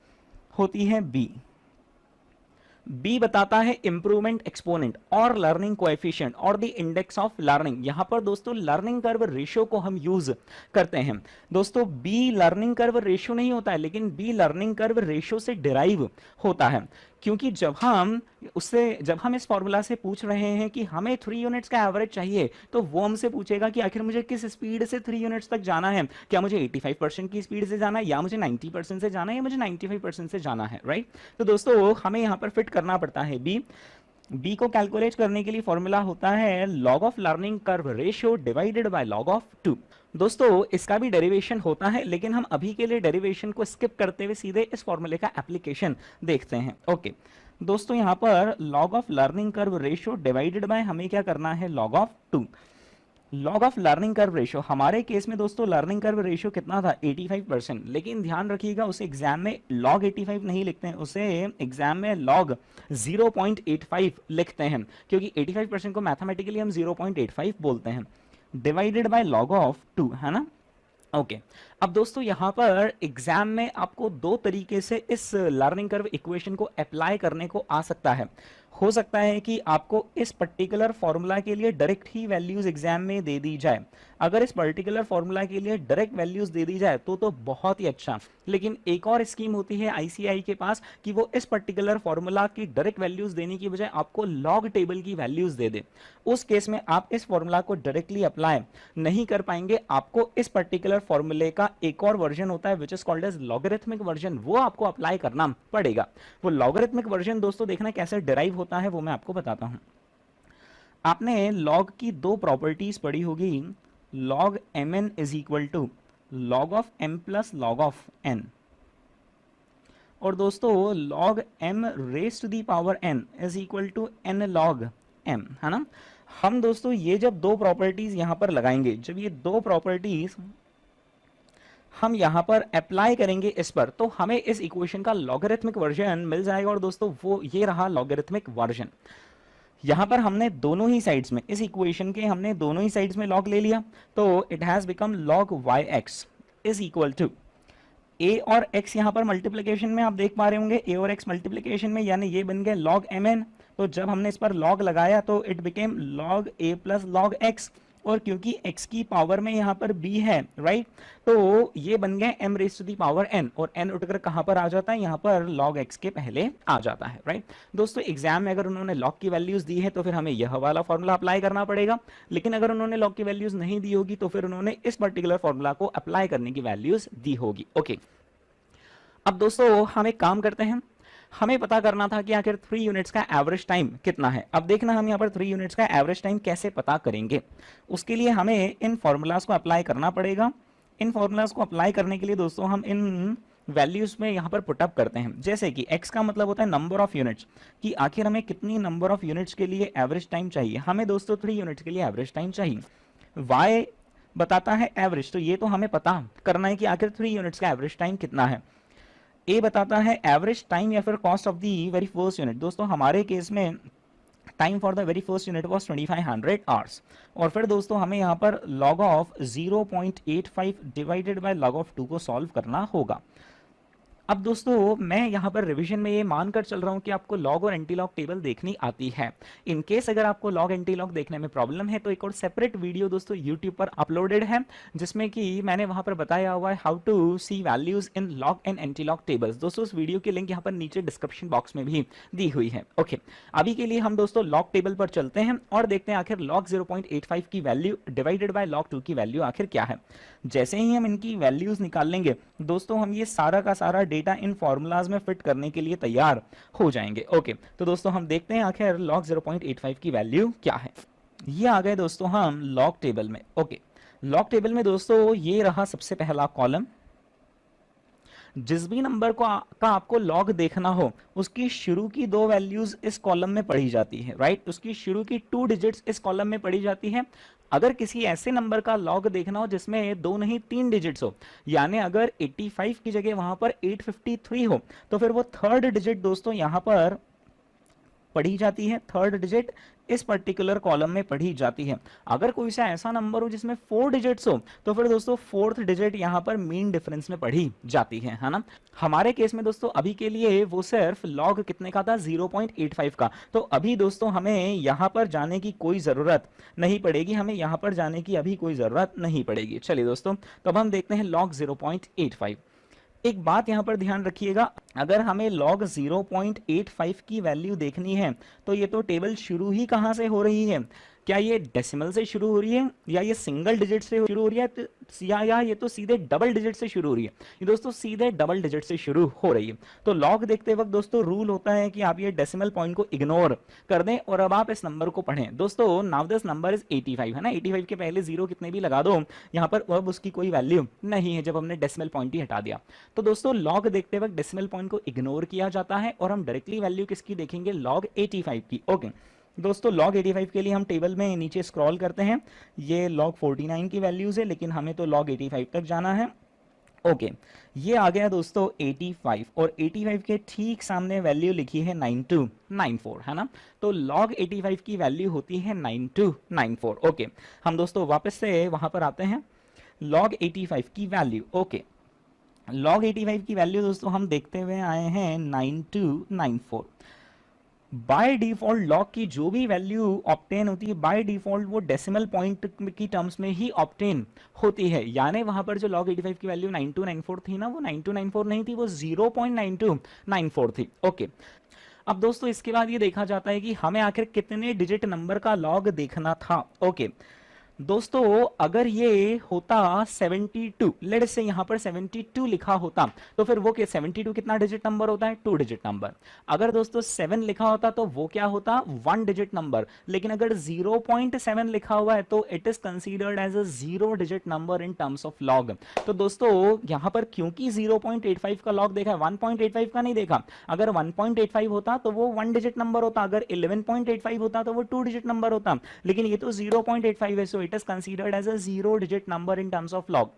Speaker 1: होती है बी। बी बताता है इंप्रूवमेंट एक्सपोनेंट और लर्निंग कोएफिशिएंट और द इंडेक्स ऑफ लर्निंग। यहां पर दोस्तों लर्निंग कर्व रेशियो को हम यूज करते हैं। दोस्तों बी लर्निंग कर्व रेशियो नहीं होता है, लेकिन बी लर्निंग कर्व रेशियो से डिराइव होता है, क्योंकि जब हम इस फॉर्मूला से पूछ रहे हैं कि हमें 3 यूनिट्स का एवरेज चाहिए तो वो हमसे पूछेगा कि आखिर मुझे किस स्पीड से 3 यूनिट्स तक जाना है। क्या मुझे 85% की स्पीड से जाना है, या मुझे 90% से जाना है, या मुझे 95% से जाना है, राइट। तो दोस्तों हमें यहाँ पर फिट करना पड़ता है बी को कैलकुलेट करने के लिए फॉर्मूला होता है log of learning curve ratio divided by log of 2। दोस्तों इसका भी डेरिवेशन होता है, लेकिन हम अभी के लिए डेरिवेशन को स्किप करते हुए सीधे इस फॉर्मूले का एप्लीकेशन देखते हैं। ओके दोस्तों, यहाँ पर log of learning curve ratio divided by हमें क्या करना है, log of 2। Log of learning curve ratio, हमारे केस में दोस्तों लर्निंग कर्व रेशियो कितना था, 85%। लेकिन ध्यान रखिएगा उसे एग्जाम में लॉग 85 नहीं लिखते हैं, उसे एग्जाम में लॉग 0.85 लिखते हैं, क्योंकि 85% को मैथमेटिकली हम 0.85 बोलते हैं, डिवाइडेड बाय लॉग ऑफ 2, है ना। ओके अब दोस्तों यहाँ पर एग्जाम में आपको 2 तरीके से इस लर्निंग कर्व इक्वेशन को अप्लाई करने को आ सकता है। हो सकता है कि आपको इस पर्टिकुलर फॉर्मूला के लिए डायरेक्ट ही वैल्यूज एग्जाम में दे दी जाए। अगर इस पर्टिकुलर फॉर्मूला के लिए डायरेक्ट वैल्यूज दे दी जाए तो बहुत ही अच्छा। लेकिन एक और स्कीम होती है आईसीआई के पास कि वो इस पर्टिकुलर फॉर्मूला की डायरेक्ट वैल्यूज देने की बजाय आपको लॉग टेबल की वैल्यूज दे दे। उस केस में आप इस फॉर्मूला को डायरेक्टली अप्लाई नहीं कर पाएंगे। आपको इस पर्टिकुलर फॉर्मूले का एक और वर्जन होता है which is called as logarithmic version, वो आपको अप्लाई करना पड़ेगा। वो लॉगरिथमिक वर्जन दोस्तों देखना कैसे डिराइव होता है वो मैं आपको बताता हूं। आपने लॉग की 2 प्रॉपर्टीज पढ़ी होगी, log mn is equal to log of m plus log of n, और दोस्तों log m raised to the power n is equal to n log m, है ना। हम दोस्तों ये जब 2 प्रॉपर्टीज यहां पर लगाएंगे, जब ये 2 प्रॉपर्टीज हम यहां पर अप्लाई करेंगे इस पर, तो हमें इस इक्वेशन का लॉगरिथमिक वर्जन मिल जाएगा। और दोस्तों वो ये रहा लॉगरिथमिक वर्जन। यहां पर हमने दोनों ही साइड्स में, इस इक्वेशन के हमने दोनों ही साइड्स में लॉग ले लिया, तो it has become log yx is equal to a और x। यहां पर मल्टीप्लिकेशन में आप देख पा रहे होंगे a और x मल्टीप्लिकेशन में, यानी ये बन गए log mn। तो जब हमने इस पर log लगाया तो it became log a plus log x, और क्योंकि x की पावर में यहाँ पर b है, राइट, तो ये बन गए m raise to the power n, और n उठकर कहाँ पर आ जाता है, यहाँ पर log x के पहले आ जाता है, राइट। दोस्तों एग्जाम में अगर उन्होंने log की वैल्यूज दी है तो फिर हमें यह वाला फॉर्मूला अप्लाई करना पड़ेगा, लेकिन अगर उन्होंने log की वैल्यूज नहीं दी होगी तो फिर उन्होंने इस पर्टिकुलर फॉर्मूला को अप्लाई करने की वैल्यूज दी होगी। ओके अब दोस्तों हम एक काम करते हैं, हमें पता करना था कि आखिर 3 यूनिट्स का एवरेज टाइम कितना है। अब देखना हम यहाँ पर 3 यूनिट्स का एवरेज टाइम कैसे पता करेंगे। उसके लिए हमें इन फॉर्मूलाज को अप्लाई करना पड़ेगा। इन फॉर्मूलाज को अप्लाई करने के लिए दोस्तों हम इन वैल्यूज में यहाँ पर पुटअप करते हैं। जैसे कि x का मतलब होता है नंबर ऑफ यूनिट्स, कि आखिर हमें कितनी नंबर ऑफ यूनिट्स के लिए एवरेज टाइम चाहिए। हमें दोस्तों 3 यूनिट्स के लिए एवरेज टाइम चाहिए। y बताता है एवरेज, तो ये तो हमें पता करना है कि आखिर 3 यूनिट्स का एवरेज टाइम कितना है। a बताता है एवरेज टाइम या फिर cost of the very first unit. दोस्तों हमारे केस में time for the very first unit was 2500 hours. और फिर दोस्तों हमें यहाँ पर log of 0.85 divided by log of 2 को सॉल्व करना होगा। अब दोस्तों मैं यहाँ पर रिवीजन में ये मानकर चल रहा हूँ कि आपको लॉग और एंटी लॉग टेबल देखनी आती है। इन केस अगर आपको लॉग एंटी लॉग देखने में प्रॉब्लम है तो एक और सेपरेट वीडियो दोस्तों यूट्यूब पर अपलोडेड है, जिसमें कि मैंने वहाँ पर बताया हुआ है how to see values in log and anti log tables. दोस्तों उस वीडियो की लिंक यहाँ पर नीचे डिस्क्रिप्शन बॉक्स में भी दी हुई है। ओके, अभी के लिए हम दोस्तों लॉग टेबल पर चलते हैं और देखते हैं आखिर लॉग 0.85 की वैल्यू डिवाइडेड बाय लॉग 2 की वैल्यू आखिर क्या है। जैसे ही हम इनकी वैल्यूज निकाल लेंगे दोस्तों हम ये सारा का सारा डेटा इन फॉर्मूलाज में फिट करने के लिए तैयार हो जाएंगे। ओके, तो दोस्तों हम देखते हैं आखिर log 0.85 की वैल्यू क्या है। ये आ गए दोस्तों हम लॉग टेबल में। ओके, लॉग टेबल में दोस्तों ये रहा सबसे पहला कॉलम। जिस भी नंबर को का आपको लॉग देखना हो उसकी शुरू की 2 वैल्यूज इस कॉलम में पढ़ी जाती है, राइट। उसकी शुरू की 2 डिजिट्स इस कॉलम में पढ़ी जाती है। अगर किसी ऐसे नंबर का लॉग देखना हो जिसमें 2 नहीं 3 डिजिट्स हो, यानी अगर 85 की जगह वहां पर 853 हो, तो फिर वो थर्ड डिजिट दोस्तों यहां पर पढ़ी जाती है। थर्ड डिजिट इस पर्टिकुलर कॉलम में पढ़ी जाती है। अगर कोई सा ऐसा नंबर हो जिसमें 4 डिजिट्स हो तो फिर दोस्तों फोर्थ डिजिट यहां पर मीन डिफरेंस में पढ़ी जाती है ना। हमारे केस में दोस्तों अभी के लिए वो सिर्फ लॉग कितने का था 0.85 का, तो अभी दोस्तों हमें यहां पर जाने की कोई जरूरत नहीं पड़ेगी। हमें यहां पर जाने की अभी कोई जरूरत नहीं पड़ेगी। चलिए दोस्तों, तो अब हम देखते हैं लॉग 0.85। एक बात यहां पर ध्यान रखिएगा, अगर हमें log 0.85 की वैल्यू देखनी है तो ये तो टेबल शुरू ही कहां से हो रही है? क्या ये डेसिमल से शुरू हो रही है या ये सिंगल डिजिट से शुरू हो रही है या ये तो सीधे डबल डिजिट से शुरू हो रही है? ये दोस्तों सीधे डबल डिजिट से शुरू हो रही है। तो लॉग देखते वक्त दोस्तों रूल होता है कि आप ये डेसिमल पॉइंट को इग्नोर कर दें और अब आप इस नंबर को पढ़ें। दोस्तों नाउ दिस नंबर इज 85 है ना। 85 के पहले 0 कितने भी लगा दो, यहाँ पर अब उसकी कोई वैल्यू नहीं है जब हमने डेसिमल पॉइंट ही हटा दिया। तो दोस्तों लॉग देखते वक्त डेसिमल पॉइंट को इग्नोर किया जाता है और हम डायरेक्टली वैल्यू किसकी देखेंगे? लॉग 85 की। ओके दोस्तों, log 85 के लिए हम टेबल में नीचे स्क्रॉल करते हैं। ये log 49 की वैल्यूज है, लेकिन हमें तो log 85 तक जाना है। ओके, ये आ गया दोस्तों 85 और 85 के ठीक सामने वैल्यू लिखी है 9294 है ना। तो log 85 की वैल्यू होती है 9294। ओके, हम दोस्तों वापस से वहां पर आते हैं। log 85 की वैल्यू, ओके, log 85 की वैल्यू दोस्तों हम देखते हुए आए हैं 9294। बाय डिफॉल्ट लॉग की जो भी वैल्यू ऑब्टेन होती है बाय डिफॉल्ट वो डेसिमल पॉइंट की टर्म्स में ही ऑब्टेन होती है। यानी वहां पर जो log 85 की वैल्यू 9294 थी ना, वो 9294 नहीं थी, वो 0.9294 थी। ओके, अब दोस्तों इसके बाद ये देखा जाता है कि हमें आखिर कितने डिजिट नंबर का लॉग देखना था। ओके दोस्तों, अगर ये होता 72, लेट से यहां पर 72 लिखा होता तो फिर वो 72 कितना डिजिट नंबर होता है? 2 डिजिट नंबर। अगर दोस्तों 7 लिखा होता तो वो क्या होता? 1 डिजिट नंबर। लेकिन अगर 0.7 लिखा हुआ है तो it is considered as a 0 digit number in terms of log. तो दोस्तों यहां पर क्योंकि 0.85 का लॉग देखा है, 1.85 का नहीं देखा। अगर 1.85 होता तो वो 1 डिजिट नंबर होता, अगर 11.85 होता तो वो 2 डिजिट नंबर होता, लेकिन ये तो 0.85 है, so it is considered as a 0 digit number in terms of log.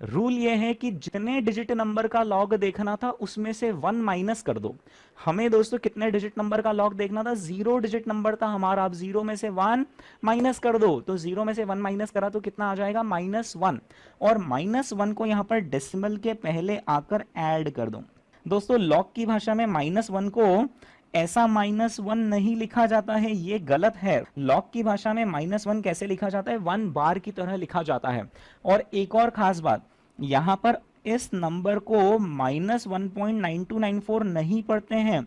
Speaker 1: Rule ये है कि जितने डिजिट नंबर का लॉग देखना था उसमें से 1 माइनस कर दो। हमें दोस्तों कितने डिजिट नंबर का लॉग देखना था? 0 डिजिट नंबर था हमारा। आप 0 में से 1 माइनस कर दो, तो 0 में से 1 माइनस करा तो कितना आ जाएगा? -1। और -1 को यहां पर डेसिमल के पहले आकर ऐड कर दो। दोस्तों लॉग की भाषा में -1 को ऐसा -1 नहीं लिखा जाता है, ये गलत है। लॉग की भाषा में -1 कैसे लिखा जाता है? 1 बार की तरह लिखा जाता है। और एक और खास बात, यहां पर इस नंबर को -1.9294 नहीं पढ़ते हैं।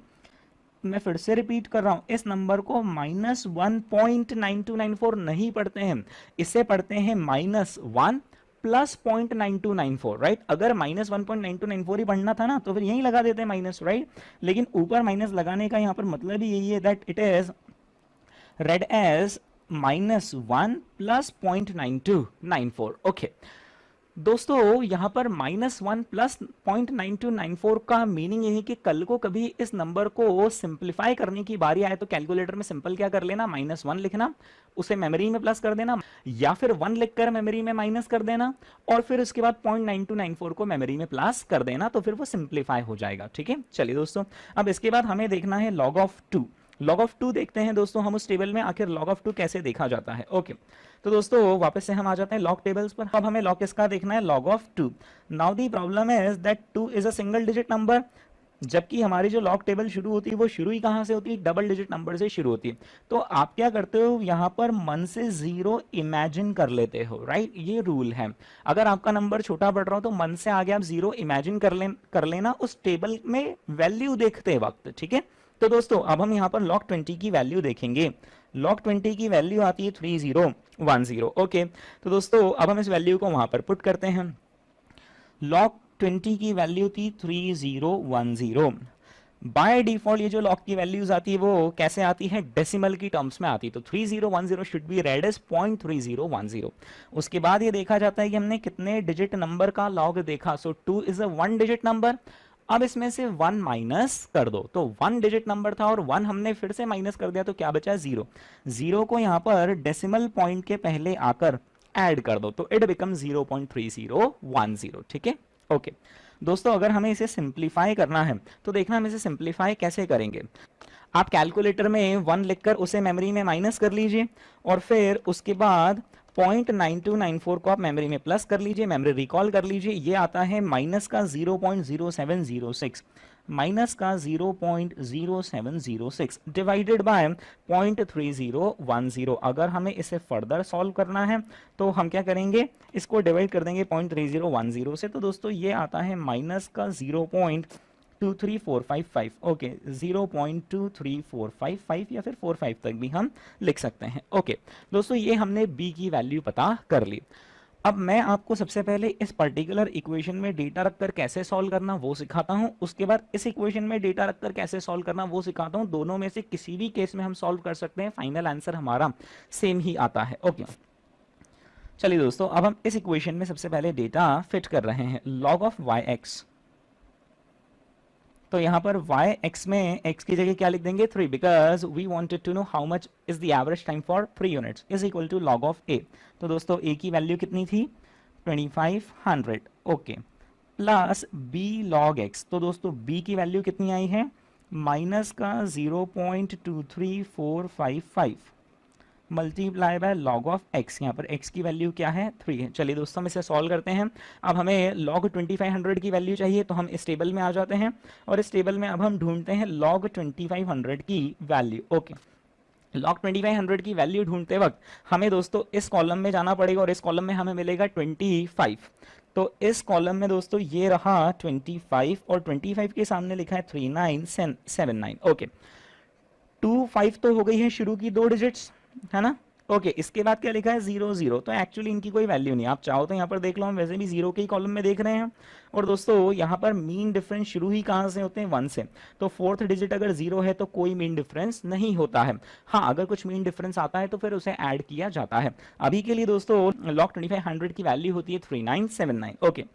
Speaker 1: मैं फिर से रिपीट कर रहा हूं, इस नंबर को -1.9294 नहीं पढ़ते हैं, इसे पढ़ते हैं -1 प्लस 0.9294, राइट। अगर -1.9294 ही बढ़ना था ना तो फिर यही लगा देते हैं माइनस, राइट। लेकिन ऊपर माइनस लगाने का यहां पर मतलब ही यही है that it is read as -1 plus 0.9294। Okay, दोस्तों यहाँ पर -1 प्लस 0.9294 का मीनिंग ये है कि कल को कभी इस नंबर को सिंप्लीफाई करने की बारी आए तो कैलकुलेटर में सिंपल क्या कर लेना, -1 लिखना, उसे मेमोरी में प्लस कर देना, या फिर 1 लिखकर मेमोरी में माइनस कर देना, और फिर उसके बाद 0.9294 को मेमोरी में प्लस कर देना, तो फिर वो सिंप्लीफाई हो जाएगा। ठीक है, चलिए दोस्तों, अब इसके बाद हमें देखना है लॉग ऑफ 2। लॉग ऑफ 2 देखते हैं दोस्तों हम उस टेबल में, आखिर लॉग ऑफ 2 कैसे देखा जाता है। ओके, तो दोस्तों वापस से हम आ जाते हैं लॉग टेबल्स पर। अब हमें लॉग किसका देखना है, log of 2। Now the problem is that 2 is a single digit number, जबकि हमारी जो लॉग टेबल शुरू होती है वो शुरू ही कहां से होती है, डबल डिजिट नंबर से शुरू होती है। तो आप क्या करते हो, यहां पर मन से 0 इमेजिन कर लेते हो, राइट, ये रूल है। अगर आपका नंबर छोटा पड़ रहा हो तो मन से आगे आप 0 इमेजिन कर लेना उस टेबल में वैल्यू देखते वक्त। ठीक है, तो दोस्तों अब हम यहाँ पर log 20 की वैल्यू देखेंगे। log 20 की वैल्यू आती है 3010। ओके, तो दोस्तों अब हम इस वैल्यू को वहां पर पुट करते हैं। log 20 की वैल्यू थी 3010। बाय डिफॉल्ट ये जो log की वैल्यूज आती है वो कैसे आती है, डेसिमल की टर्म्स में आती है, तो 3010 शुड बी रेड एज 0.3010। उसके बाद ये देखा जाता है कि हमने कितने डिजिट नंबर का log देखा, सो 2 इज अ 1 डिजिट नंबर। अब इसमें से 1 माइनस कर दो, तो 1 डिजिट नंबर था और 1 हमने फिर से माइनस कर दिया, तो क्या बचा, 0। 0 को यहाँ पर डेसिमल पॉइंट के पहले आकर ऐड कर दो, तो इट बिकम 0.3010। ठीक है, ओके दोस्तों, अगर हमें इसे सिंप्लीफाई करना है तो देखना हम इसे सिंप्लीफाई कैसे करेंगे। आप कैलकुलेटर में 1 लिखकर उसे मेमोरी में माइनस कर लीजिए, और फिर उसके बाद 0.9294 को आप मेमोरी में प्लस कर लीजिए, मेमोरी रिकॉल कर लीजिए, ये आता है माइनस का 0.0706, माइनस का 0.0706 डिवाइडेड बाय 0.3010। अगर हमें इसे फर्दर सॉल्व करना है तो हम क्या करेंगे, इसको डिवाइड कर देंगे 0.3010 से, तो दोस्तों ये आता है माइनस का 0.23455। ओके, 0.23455 या फिर 45 तक भी हम लिख सकते हैं। ओके दोस्तों, ये हमने b की वैल्यू पता कर ली। अब मैं आपको सबसे पहले इस पर्टिकुलर इक्वेशन में डेटा रखकर कैसे सॉल्व करना वो सिखाता हूं, उसके बाद इस इक्वेशन में डेटा रखकर कैसे सॉल्व करना वो सिखाता हूं। दोनों में से किसी भी केस में हम सॉल्व कर सकते हैं, फाइनल आंसर हमारा सेम ही आता है। ओके चलिए दोस्तों, अब हम इस इक्वेशन में सबसे पहले डेटा फिट कर रहे हैं। log ऑफ yx, तो यहाँ पर yx में x की जगह क्या लिख देंगे, 3, because we wanted to know how much is the average time for 3 units, is equal to log of a। तो दोस्तों a की वैल्यू कितनी थी, 2500। Okay, plus b log x, तो दोस्तों b की वैल्यू कितनी आई है, माइनस का 0.23455 multiply by log of x। यहाँ पर x की वैल्यू क्या है, 3 है। चलिए दोस्तों हम इसे सॉल्व करते हैं। अब हमें log 2500 की वैल्यू चाहिए, तो हम इस टेबल में आ जाते हैं और इस टेबल में अब हम ढूंढते हैं log 2500 की वैल्यू। ओके, log 2500 की वैल्यू ढूंढते वक्त हमें दोस्तों इस कॉलम में जाना पड़ेगा और इस कॉलम में हमें मिलेगा 25। तो इस कॉलम में दोस्तों ये रहा 25 और 25 के सामने लिखा है 3979। ओके, 25 तो हो गई है शुरू की 2 डिजिट्स, है ना। ओके, इसके बाद क्या लिखा है, 00। तो एक्चुअली इनकी कोई वैल्यू नहीं, आप चाहो तो यहाँ पर देख लो, हम वैसे भी 0 के ही कॉलम में देख रहे हैं। और दोस्तों यहाँ पर मीन डिफरेंस शुरू ही कहाँ से होते हैं, 1 से। तो 4th डिजिट अगर 0 है तो कोई मीन डिफरेंस नहीं होता है। हाँ, अगर कुछ मीन डिफरेंस आता है तो फिर उसे ऐड किया जाता है। अभी के लिए दोस्तों log 2500 की वैल्यू होती है 3979। ओके,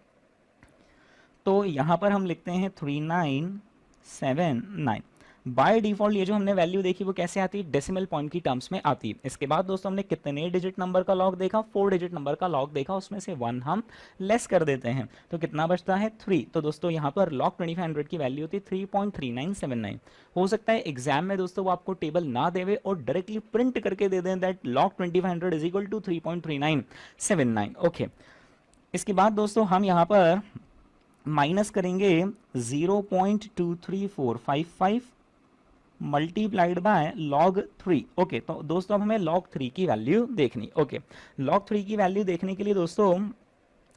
Speaker 1: तो यहाँ पर हम लिखते हैं 3979। बाय डिफॉल्ट ये जो हमने वैल्यू देखी वो कैसे आती है, डेसिमल पॉइंट की टर्म्स में आती है। इसके बाद दोस्तों हमने कितने डिजिट नंबर का लॉग देखा, 4 डिजिट नंबर का लॉग देखा, उसमें से 1 हम लेस कर देते हैं, तो कितना बचता है, 3। तो दोस्तों यहाँ पर log 2500 की वैल्यू होती है 3.3979। हो सकता है एग्जाम में दोस्तों वो आपको टेबल ना देवे और डायरेक्टली प्रिंट करके दे दें that log 2500 is equal to 3.3979। Okay, इसके बाद दोस्तों हम यहाँ पर माइनस करेंगे 0.23455 मल्टीप्लाइड बाय log 3। ओके, तो दोस्तों अब हमें log 3 की वैल्यू देखनी। ओके, log 3 की वैल्यू देखने के लिए दोस्तों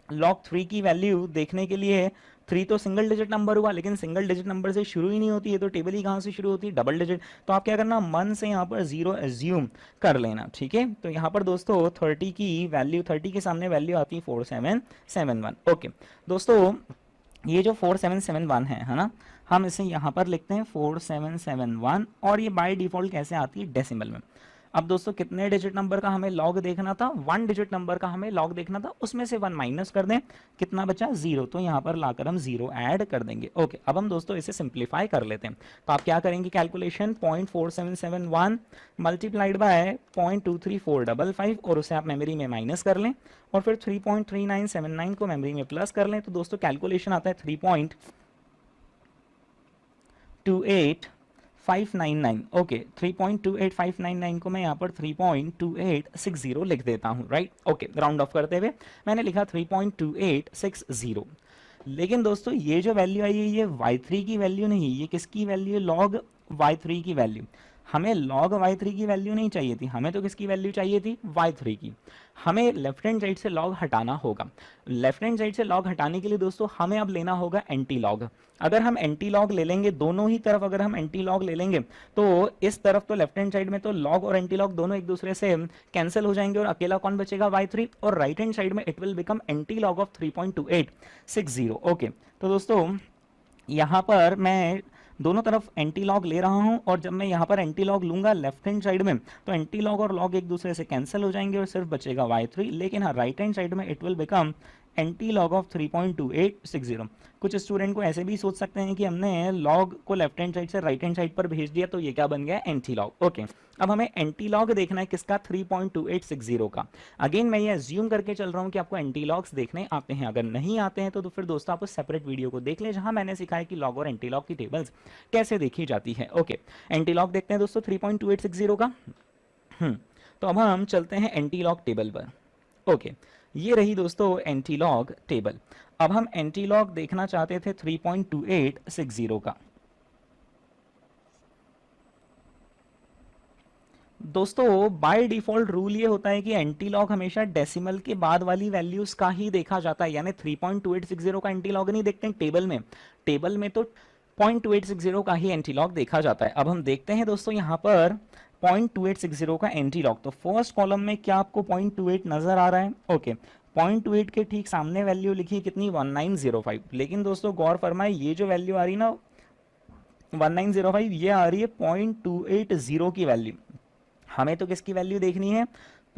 Speaker 1: log 3 की वैल्यू देखने के लिए 3 तो सिंगल डिजिट नंबर हुआ, लेकिन सिंगल डिजिट नंबर से शुरू ही नहीं होती है, तो टेबल ही कहाँ से शुरू होती है, डबल डिजिट। तो आप क्या करना, मन से यहाँ पर 0 एज्यूम कर लेना। ठीक है, तो यहाँ पर दोस्तों 30 की वैल्यू, 30 के सामने वैल्यू आती है 4771। ओके दोस्तों, ये जो 4771 है ना, हम इसे यहाँ पर लिखते हैं 4771, और ये बाय डिफॉल्ट कैसे आती है, डेसिमल में। अब दोस्तों कितने डिजिट नंबर का हमें लॉग देखना था, 1 डिजिट नंबर का हमें लॉग देखना था, उसमें से 1 माइनस कर दें, कितना बचा 0, तो यहाँ पर लाकर हम 0 ऐड कर देंगे। ओके, अब हम दोस्तों इसे सिंप्लीफाई कर लेते हैं। तो आप क्या करेंगे, कैलकुलेशन 0.4771 मल्टीप्लाइड बाय 0.23455 और उसे आप मेमोरी में माइनस कर लें और फिर 3.3979 को मेमोरी में प्लस कर लें। तो दोस्तों कैलकुलेशन आता है 3.28599। ओके, 3.28599 को मैं यहाँ पर 3.2860 लिख देता हूँ, राइट। ओके, राउंड ऑफ करते हुए मैंने लिखा 3.2860। लेकिन दोस्तों ये जो वैल्यू आई है ये y3 की वैल्यू नहीं, ये किसकी वैल्यू है, log y3 की वैल्यू। हमें log y3 की वैल्यू नहीं चाहिए थी, हमें तो किसकी वैल्यू चाहिए थी, y3 की। हमें लेफ्ट हैंड साइड से log हटाना होगा। लेफ्ट हैंड साइड से log हटाने के लिए दोस्तों हमें अब लेना होगा एंटी लॉग। अगर हम एंटी लॉग ले लेंगे, दोनों ही तरफ अगर हम एंटी लॉग ले लेंगे तो इस तरफ तो लेफ्ट हैंड साइड में तो log और एंटी लॉग दोनों एक दूसरे से कैंसिल हो जाएंगे और अकेला कौन बचेगा, y3। और राइट हैंड साइड में it will become anti log of 3.2860। Okay, तो दोस्तों यहाँ पर मैं दोनों तरफ एंटी लॉग ले रहा हूँ और जब मैं यहाँ पर एंटी लॉग लूंगा लेफ्ट हैंड साइड में तो एंटी लॉग और लॉग एक दूसरे से कैंसिल हो जाएंगे और सिर्फ बचेगा y3। लेकिन हाँ, राइट हैंड साइड में it will become anti log of 3.2860। कुछ स्टूडेंट को ऐसे भी सोच सकते हैं कि हमने लॉग को लेफ्ट हैंड साइड से राइट हैंड साइड पर भेज दिया तो ये क्या बन गया, एंटी लॉग। ओके, अब हमें एंटी लॉग देखना है किसका, 3.2860 का। अगेन मैं ये अज्यूम करके चल रहा हूँ कि आपको एंटी लॉग्स देखने आते हैं, अगर नहीं आते हैं तो फिर दोस्तों आप उस सेपरेट वीडियो को देख लें जहां मैंने सिखाया कि लॉग और एंटी लॉग की टेबल्स कैसे देखी जाती है। ओके, एंटी लॉग देखते हैं दोस्तों 3.2860 का। तो अब हम चलते हैं एंटी लॉग टेबल पर। ओके, ये रही दोस्तों एंटी लॉग टेबल। अब हम एंटी लॉग देखना चाहते थे 3.2860 का। दोस्तों बाय डिफॉल्ट रूल ये होता है कि एंटी लॉग हमेशा डेसिमल के बाद वाली वैल्यूज का ही देखा जाता है, यानी 3.2860 का एंटी लॉग नहीं देखते हैं टेबल में। टेबल में तो 0.2860 का ही एंटी लॉग देखा जाता है। अब हम देखते हैं दोस्तों यहाँ पर 0.2860 का एंटी लॉग। तो फर्स्ट कॉलम में क्या आपको 0.28 नजर आ रहा है, ओके। 0.28 के ठीक सामने वैल्यू लिखी कितनी, 1905। लेकिन दोस्तों गौर फरमाए ये जो वैल्यू आ रही ना 1905, ये आ रही है 0.280 की वैल्यू। हमें तो किसकी वैल्यू देखनी है,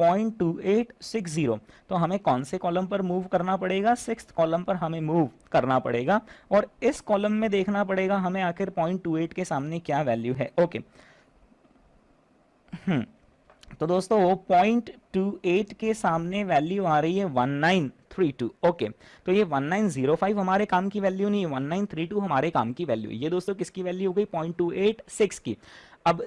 Speaker 1: 0.2860। तो हमें कौन से कॉलम पर मूव करना पड़ेगा, 6th कॉलम पर हमें मूव करना पड़ेगा और इस कॉलम में देखना पड़ेगा हमें आखिर 0.28 के सामने क्या वैल्यू है। ओके, तो दोस्तों 0.28 के सामने वैल्यू आ रही है 1932। ओके, तो ये 1905 हमारे काम की वैल्यू नहीं है, 1932 हमारे काम की वैल्यू। ये दोस्तों किसकी वैल्यू हो गई, 0.286 की। अब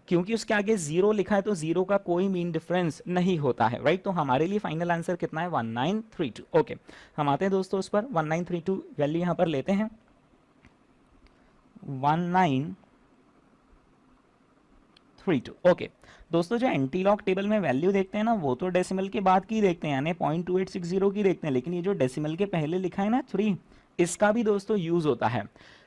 Speaker 1: क्योंकि उसके आगे 0 लिखा है तो 0 का कोई मीन डिफरेंस नहीं होता है, राइट। तो हमारे लिए फाइनल आंसर कितना है, 1932। ओके, हम आते हैं दोस्तों उस पर, 1932 वैल्यू यहां पर लेते हैं 1932। ओके, दोस्तों जो एंटी लॉग टेबल में वैल्यू देखते हैं ना वो तो डेसिमल के बाद की देखते हैं, यानी 0.2860 की देखते हैं। लेकिन ये जो डेसिमल के पहले लिखा है ना 3, इसका भी दोस्तों यूज होता है।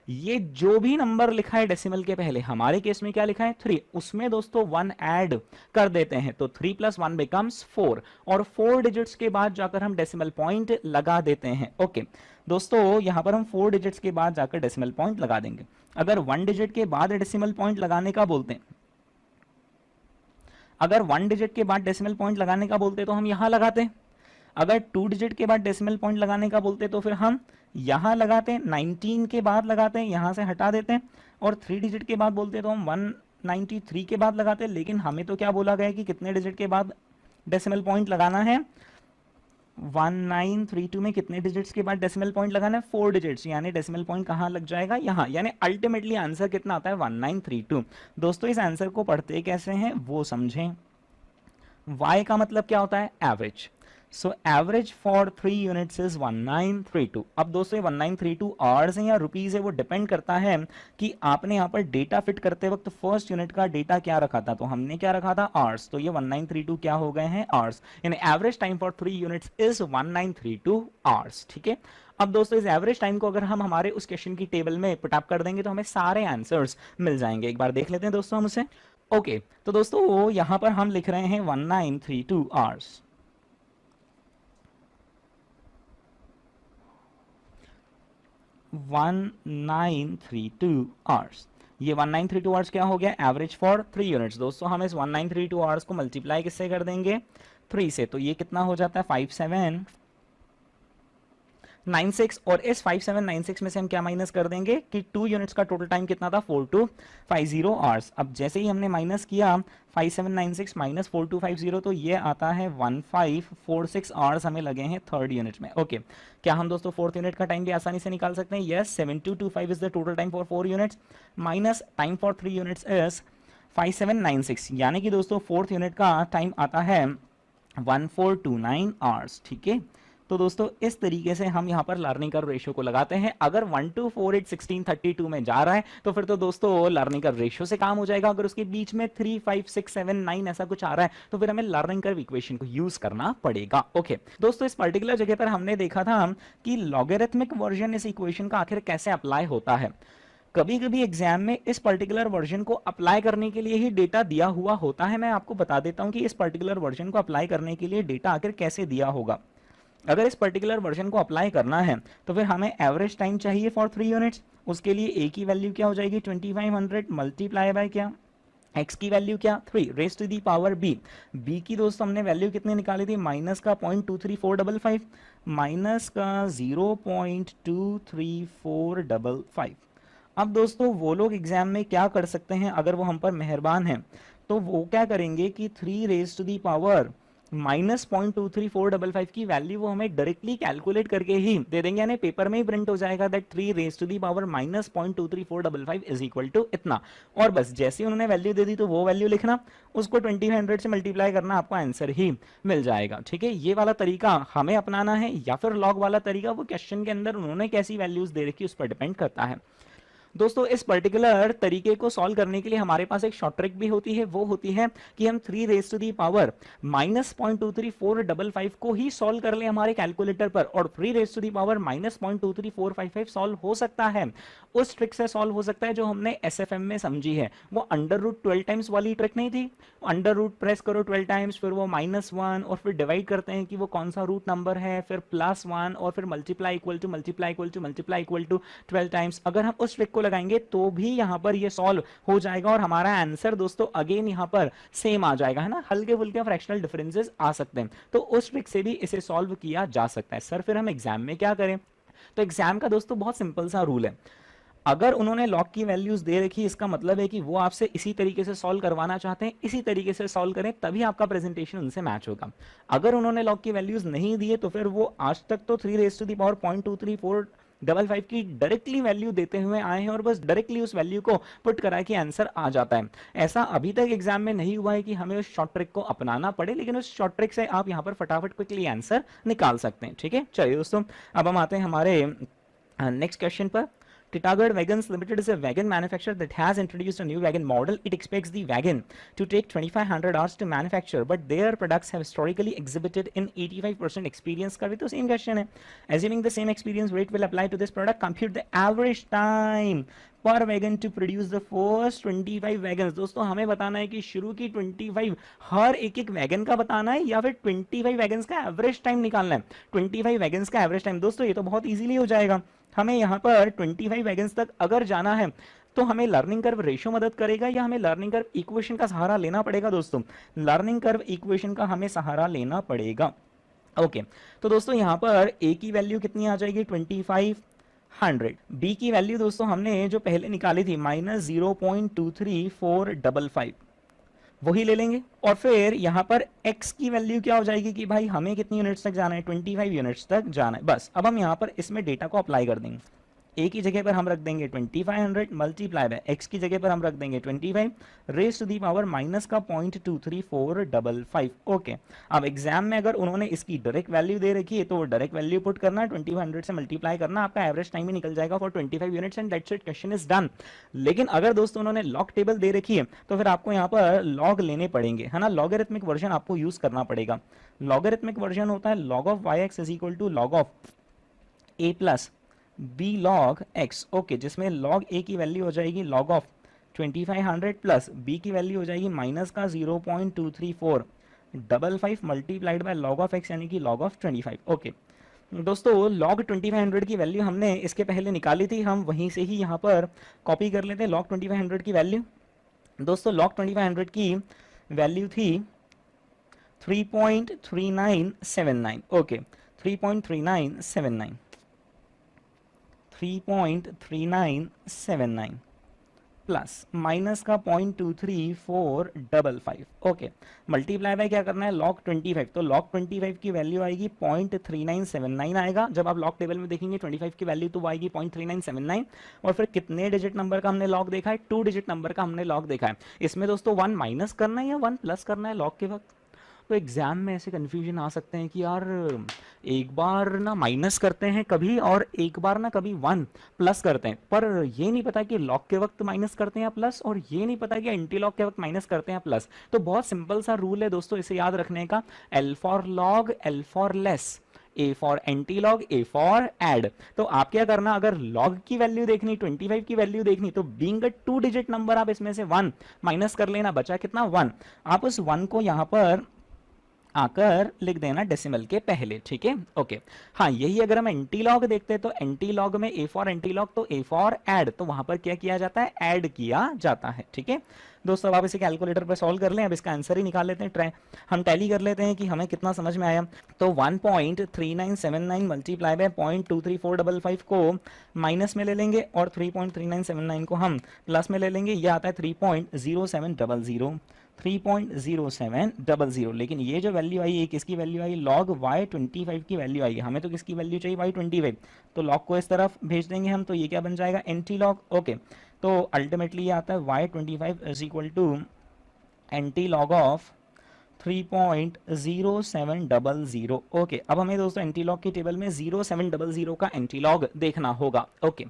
Speaker 1: ये जो भी नंबर लिखा है डेसिमल के पहले, हमारे केस में क्या लिखा है 3, उसमें दोस्तों 1 ऐड कर देते हैं तो 3 + 1 बिकम्स 4 और 4 डिजिट्स के बाद जाकर हम डेसिमल पॉइंट लगा देते हैं। ओके दोस्तों, यहां पर हम 4 डिजिट्स के बाद जाकर डेसिमल पॉइंट लगा देंगे। अगर 1 डिजिट के बाद डेसिमल पॉइंट लगाने का बोलते हैं, अगर 1 डिजिट के बाद डेसिमल पॉइंट लगाने का बोलते तो हम यहां लगाते। अगर 2 डिजिट के बाद डेसिमल पॉइंट लगाने का बोलते तो फिर हम यहां लगाते, 19 के बाद लगाते, यहां से हटा देते। और 3 डिजिट के बाद बोलते तो हम 193 के बाद लगाते। लेकिन हमें तो क्या बोला गया कि कितने डिजिट के बाद डेसिमल पॉइंट लगाना है, 1932 में कितने डिजिट्स के बाद डेसिमल पॉइंट लगाना है, 4 डिजिट्स। यानी डेसिमल पॉइंट कहां लग जाएगा, यहां। यानी अल्टीमेटली आंसर कितना आता है, 1932। दोस्तों इस आंसर को पढ़ते कैसे हैं वो समझें। y का मतलब क्या होता है, average. So average for 3 units is 1932। अब दोस्तों 1932 आवर्स है या रुपीज है वो डिपेंड करता है कि आपने यहाँ पर डेटा फिट करते वक्त फर्स्ट यूनिट का डेटा क्या रखा था। तो हमने क्या रखा था, आवर्स। तो ये 1932 क्या हो गए हैं, आवर्स। यानी average time for 3 units is 1932 hours. ठीक है, अब दोस्तों इस एवरेज टाइम को अगर हम हमारे उस क्वेश्चन की टेबल में पुटअप कर देंगे तो हमें सारे आंसर्स मिल जाएंगे। एक बार देख लेते हैं दोस्तों हम उसे। ओके, तो दोस्तों यहां पर हम लिख रहे हैं 1932 आवर्स। 1932 आवर्स। ये 1932 आवर्स क्या हो गया, एवरेज फॉर 3 यूनिट्स। दोस्तों हम इस 1932 आवर्स को मल्टीप्लाई किससे कर देंगे, 3 से, तो ये कितना हो जाता है 5796, और इस 5796 में से हम क्या माइनस कर देंगे कि 2 यूनिट्स का टोटल टाइम कितना था 4250 आवर्स। अब जैसे ही हमने माइनस किया 5796 माइनस 4250, तो ये आता है 1546 आवर्स हमें लगे हैं थर्ड यूनिट में। ओके, क्या हम दोस्तों फोर्थ यूनिट का टाइम भी आसानी से निकाल सकते हैं, yes, 7225 is the total time for 4 units minus time for 3 units is 5796, यानी कि दोस्तों फोर्थ यूनिट का टाइम आता है 1429 आवर्स। ठीक है, तो दोस्तों इस तरीके से हम यहाँ पर लर्निंग कर्व रेशियो को लगाते हैं। अगर 1 2 4 8 16 32 में जा रहा है तो फिर तो दोस्तों लर्निंग कर्व रेशियो से काम हो जाएगा। अगर उसके बीच में 3 5 6 7 9 ऐसा कुछ आ रहा है तो फिर हमें लर्निंग कर्व इक्वेशन को यूज करना पड़ेगा। ओके दोस्तों, इस पर्टिकुलर जगह पर हमने देखा था कि लॉगरिथमिक वर्जन इस इक्वेशन का आखिर कैसे अप्लाई होता है। कभी कभी एग्जाम में इस पर्टिकुलर वर्जन को अप्लाई करने के लिए ही डेटा दिया हुआ होता है। मैं आपको बता देता हूं कि इस पर्टिकुलर वर्जन को अप्लाई करने के लिए डेटा आखिर कैसे दिया होगा। अगर इस पर्टिकुलर वर्जन को अप्लाई करना है तो फिर हमें एवरेज टाइम चाहिए फॉर 3 यूनिट्स। उसके लिए ए की वैल्यू क्या हो जाएगी 2500 मल्टीप्लाई बाय क्या, x की वैल्यू क्या 3 raise to the power b। b की दोस्तों हमने वैल्यू कितनी निकाली थी, माइनस का 0.23455 माइनस का 0.23455। अब दोस्तों वो लोग एग्जाम में क्या कर सकते हैं, अगर वो हम पर मेहरबान हैं तो वो क्या करेंगे कि 3 raise to the power minus 0.23455 की वैल्यू वो हमें डायरेक्टली कैलकुलेट करके ही दे देंगे, यानी पेपर में ही प्रिंट हो जाएगा that 3 raise to the power minus 0.23455 is equal to इतना। और बस जैसे ही उन्होंने वैल्यू दे दी तो वो वैल्यू लिखना, उसको 2500 से मल्टीप्लाई करना, आपको आंसर ही मिल जाएगा। ठीक है, ये वाला तरीका हमें अपनाना है या फिर लॉग वाला तरीका, वो क्वेश्चन के अंदर उन्होंने कैसी वैल्यूज दे रखी उस पर डिपेंड करता है। दोस्तों इस पर्टिकुलर तरीके को सॉल्व करने के लिए हमारे पास एक शॉर्ट ट्रिक भी होती है, वो होती है कि हम 3 raise to the power minus 0.23455 को ही सॉल्व कर लें हमारे कैलकुलेटर पर, और 3 raise to the power minus 0.23455 solve हो सकता है। उस ट्रिक से सॉल्व हो सकता है जो हमने एसएफएम में समझी है, वो अंडर रूट 12 टाइम्स वाली ट्रिक नहीं थी। अंडर रूट प्रेस करो 12 टाइम्स, फिर वो -1 और फिर डिवाइड करते हैं कि वो कौन सा रूट नंबर है, फिर +1 और फिर multiply equal to multiply equal to multiply equal to 12 times. अगर हम उस ट्रिक को लगाएंगे तो भी यहां पर ये सॉल्व हो जाएगा और हमारा आंसर दोस्तों अगेन यहां पर सेम आ जाएगा, है ना। हल्के फुल्के फ्रैक्शनल डिफरेंसेस आ सकते हैं, तो उस ट्रिक से भी इसे सॉल्व किया जा सकता है। सर फिर हम एग्जाम में क्या करें, तो एग्जाम का दोस्तों बहुत सिंपल सा रूल है। अगर उन्होंने लॉग की वैल्यूज दे रखी, इसका मतलब है कि वो आपसे इसी तरीके से सॉल्व करवाना चाहते हैं, इसी तरीके से सॉल्व करें तभी आपका प्रेजेंटेशन उनसे मैच होगा। अगर उन्होंने लॉग की वैल्यूज नहीं दिए तो फिर वो आज तक तो 3 रेज टू दी पावर 0.23455 की डायरेक्टली वैल्यू देते हुए आए हैं और बस डायरेक्टली उस वैल्यू को पुट करा के आंसर आ जाता है। ऐसा अभी तक एग्जाम में नहीं हुआ है कि हमें उस शॉर्ट ट्रिक को अपनाना पड़े, लेकिन उस शॉर्ट ट्रिक से आप यहाँ पर फटाफट क्विकली आंसर निकाल सकते हैं। ठीक है, चलिए दोस्तों अब हम आते हैं हमारे नेक्स्ट क्वेश्चन पर। Titagarh Wagons Limited is a wagon manufacturer that has introduced a new wagon model. It expects the wagon to take 2500 hours to manufacture, but their products have historically exhibited in 85% experience curve. तो same question है. Assuming the same experience rate will apply to this product, compute the average time per wagon to produce the first 25 wagons. दोस्तों हमें बताना है कि शुरू की 25 हर एक एक वैगन का बताना है या फिर 25 वैगन्स का एवरेज टाइम निकालना है। 25 वैगन्स का एवरेज टाइम दोस्तों ये तो बहुत इजीली हो जाएगा। हमें यहाँ पर 25 वैगन्स तक अगर जाना है तो हमें लर्निंग कर्व रेशियो मदद करेगा या हमें लर्निंग कर्व इक्वेशन का सहारा लेना पड़ेगा। दोस्तों लर्निंग कर्व इक्वेशन का हमें सहारा लेना पड़ेगा। ओके तो दोस्तों यहाँ पर ए की वैल्यू कितनी आ जाएगी 2500। बी की वैल्यू दोस्तों हमने जो पहले निकाली थी -0.23455 वही ले लेंगे, और फिर यहाँ पर x की वैल्यू क्या हो जाएगी कि भाई हमें कितनी यूनिट्स तक जाना है 25 यूनिट्स तक जाना है। बस अब हम यहाँ पर इसमें डेटा को अप्लाई कर देंगे। a की जगह पर हम रख देंगे 2500 मल्टीप्लाई बाय x की जगह पर हम रख देंगे 25 raise to the power minus का 0.23455। ओके अब एग्जाम में अगर उन्होंने इसकी डायरेक्ट वैल्यू दे रखी है तो वो डायरेक्ट वैल्यू पुट करना, 2500 से मल्टीप्लाई करना, आपका एवरेज टाइम ही निकल जाएगा for 25 units and that's it, question is done. लेकिन अगर दोस्तों उन्होंने लॉग टेबल दे रखी है तो फिर आपको यहाँ पर लॉग लेने पड़ेंगे, है ना। लॉगरिथमिक वर्जन आपको यूज करना पड़ेगा। लॉगरिथमिक वर्जन होता है log of yx is equal to log of a plus b log x। Okay जिसमें log a की वैल्यू हो जाएगी log ऑफ 2500 प्लस b की वैल्यू हो जाएगी माइनस का 0.23455 multiplied by log of x यानी कि log ऑफ 25। ओके दोस्तों log 2500 की वैल्यू हमने इसके पहले निकाली थी, हम वहीं से ही यहाँ पर कॉपी कर लेते हैं log 2500 की वैल्यू। दोस्तों log 2500 की वैल्यू थी 3.3979, ओके 3.3979, 3.3979 प्लस माइनस का 0.23455, ओके मल्टीप्लाई बाय क्या करना है log 25, तो log 25 की वैल्यू आएगी 0.3979 आएगा। जब आप log टेबल में देखेंगे 25 की वैल्यू तो वो आएगी 0.3979। और फिर कितने डिजिट नंबर का हमने log देखा है, 2 डिजिट नंबर का हमने log देखा है। इसमें दोस्तों 1 माइनस करना है या 1 प्लस करना है log के वक्त। तो एग्जाम में ऐसे कन्फ्यूजन आ सकते हैं कि यार एक बार ना माइनस करते हैं कभी और एक बार ना कभी 1 प्लस करते हैं, पर ये नहीं पता कि लॉग के वक्त माइनस करते हैं या प्लस, और ये नहीं पता कि एंटी लॉग के वक्त माइनस करते हैं या प्लस। तो बहुत सिंपल सा रूल है दोस्तों, इसे याद रखने का, L for log, L for less, A for anti log, A for add. तो आप क्या करना, अगर लॉग की वैल्यू देखनी, 25 की वैल्यू देखनी, तो बीइंग अ 2 डिजिट नंबर आप इसमें से 1 माइनस कर लेना, बचा कितना 1। आप उस 1 को यहां पर आकर लिख देना डेसिमल के पहले, ठीक है ओके। हाँ यही अगर हम एंटी लॉग देखते हैं तो एंटी लॉग में ए फॉर एंटी लॉग तो ए फॉर ऐड, तो वहां पर क्या किया जाता है, ऐड किया जाता है, ठीक है दोस्तों। अब आप इसे कैलकुलेटर पर सॉल्व कर लें, अब इसका आंसर ही निकाल लेते हैं, ट्राई हम टैली कर लेते हैं कि हमें कितना समझ में आया। तो 1.3979 मल्टीप्लाई बाय 0.23455 को माइनस में ले लेंगे और 3.3979 को हम प्लस में ले लेंगे, ये आता है 3.0700, 3.0700। लेकिन ये जो वैल्यू आई, ये किसकी वैल्यू आई, log y25 की वैल्यू आई। हमें तो किसकी वैल्यू चाहिए, y25, तो log को इस तरफ भेज देंगे हम, तो ये क्या बन जाएगा, एंटी लॉग, ओके। तो अल्टीमेटली ये आता है y25 is equal to anti log of 3.0700, okay. अब हमें दोस्तों एंटी लॉग की टेबल में 0700 का एंटी लॉग देखना होगा, ओके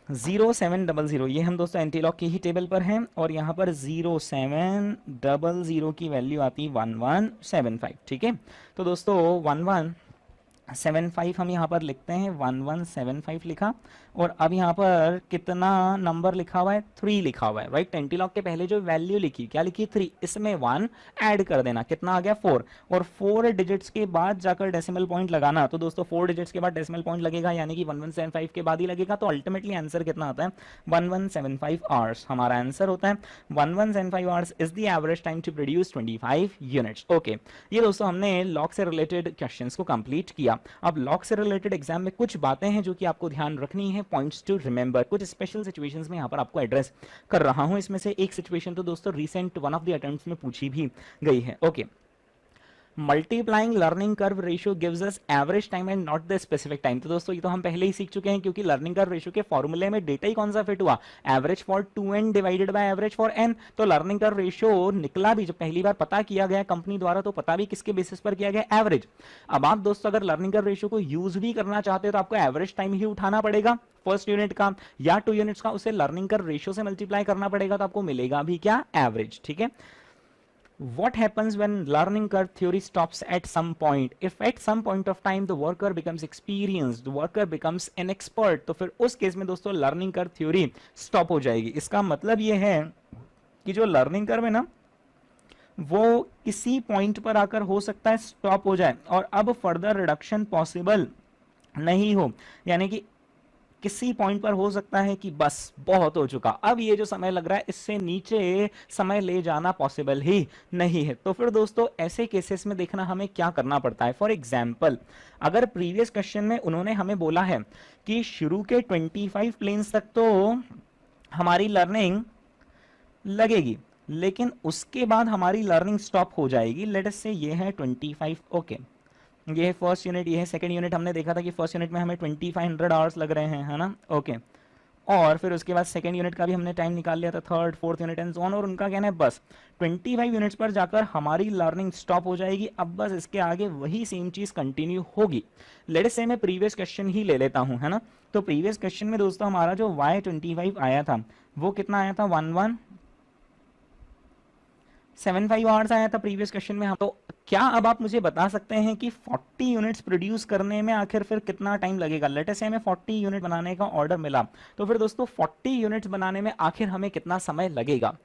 Speaker 1: 0700, ये हम दोस्तों एंटी लॉग की ही टेबल पर हैं, और यहाँ पर 0700 की वैल्यू आती है 1175, ठीक है। तो दोस्तों 1175 हम यहाँ पर लिखते हैं, 1175 लिखा, और अब यहाँ पर कितना नंबर लिखा हुआ है, 3 लिखा हुआ है, राइट। एंटी लॉग के पहले जो वैल्यू लिखी, क्या लिखी, 3, इसमें 1 ऐड कर देना, कितना आ गया 4, और 4 डिजिट्स के बाद जाकर डेसिमल पॉइंट लगाना। तो दोस्तों 4 डिजिट्स के बाद डेसिमल पॉइंट लगेगा, यानी कि 1175 के बाद ही लगेगा, तो अल्टीमेटली आंसर कितना आता है, 1175 आवर्स हमारा आंसर होता है। 1175 hours is the average time to produce 25 units, okay. ये दोस्तों हमने लॉग से रिलेटेड क्वेश्चंस को कंप्लीट किया। अब लॉग से रिलेटेड एग्जाम में कुछ बातें हैं जो कि आपको ध्यान रखनी है, पॉइंट्स टू रिमेंबर, कुछ स्पेशल सिचुएशंस में यहाँ पर आपको एड्रेस कर रहा हूं। इसमें से एक सिचुएशन तो दोस्तों recent one of the attempts में पूछी भी गई है, okay. Multiplying learning curve ratio gives us average time and not the specific time. तो दोस्तों ये तो हम पहले ही सीख चुके हैं, क्योंकि लर्निंग कर्व रेशियो के फॉर्मूले में डेटा ही कौन सा फिट हुआ, average for 2n divided by average for n। तो लर्निंग कर्व रेशियो निकला भी जब पहली बार पता किया गया कंपनी द्वारा, तो पता भी किसके बेसिस पर किया गया, एवरेज। अब आप दोस्तों अगर लर्निंग कर्व रेशियो को यूज भी करना चाहते हो तो आपको एवरेज टाइम ही उठाना पड़ेगा फर्स्ट यूनिट का या 2 यूनिट्स का, उसे लर्निंग कर्व रेशियो से मल्टीप्लाई करना पड़ेगा, तो आपको मिलेगा भी क्या, एवरेज, ठीक है। What happens when learning curve theory stops at some point? If at some point of time the worker becomes experienced, the worker becomes an expert, तो फिर उस केस में दोस्तों लर्निंग कर्व थ्योरी स्टॉप हो जाएगी। इसका मतलब ये है कि जो लर्निंग कर्व है ना, वो किसी पॉइंट पर आकर हो सकता है स्टॉप हो जाए और अब फर्दर रिडक्शन पॉसिबल नहीं हो, यानी कि किसी पॉइंट पर हो सकता है कि बस बहुत हो चुका, अब ये जो समय लग रहा है इससे नीचे समय ले जाना पॉसिबल ही नहीं है। तो फिर दोस्तों ऐसे केसेस में देखना हमें क्या करना पड़ता है। फॉर एग्जाम्पल अगर प्रीवियस क्वेश्चन में उन्होंने हमें बोला है कि शुरू के 25 प्लेन्स तक तो हमारी लर्निंग लगेगी, लेकिन उसके बाद हमारी लर्निंग स्टॉप हो जाएगी। लेट अस से ये है 25, ओके ये है फर्स्ट यूनिट, ये है सेकंड यूनिट। हमने देखा था कि फर्स्ट यूनिट में हमें 2500 आवर्स लग रहे हैं, है ना, ओके। और फिर उसके बाद सेकंड यूनिट का भी हमने टाइम निकाल लिया था, third fourth unit and so on, और उनका कहना है बस 25 यूनिट्स पर जाकर हमारी लर्निंग स्टॉप हो जाएगी, अब बस इसके आगे वही सेम चीज कंटिन्यू होगी। लेट अस से मैं प्रीवियस क्वेश्चन ही ले लेता हूं, है ना। तो प्रीवियस क्वेश्चन में दोस्तों हमारा जो y25 आया था वो कितना आया था, 1175 आवर्स आया था प्रीवियस क्वेश्चन में। हम तो क्या अब आप मुझे बता सकते हैं कि 40 यूनिट्स प्रोड्यूस करने में आखिर फिर कितना टाइम लगेगा। लेट अस से हमें 40 यूनिट बनाने का ऑर्डर मिला, तो फिर दोस्तों 40 यूनिट्स बनाने में आखिर हमें कितना समय लगेगा।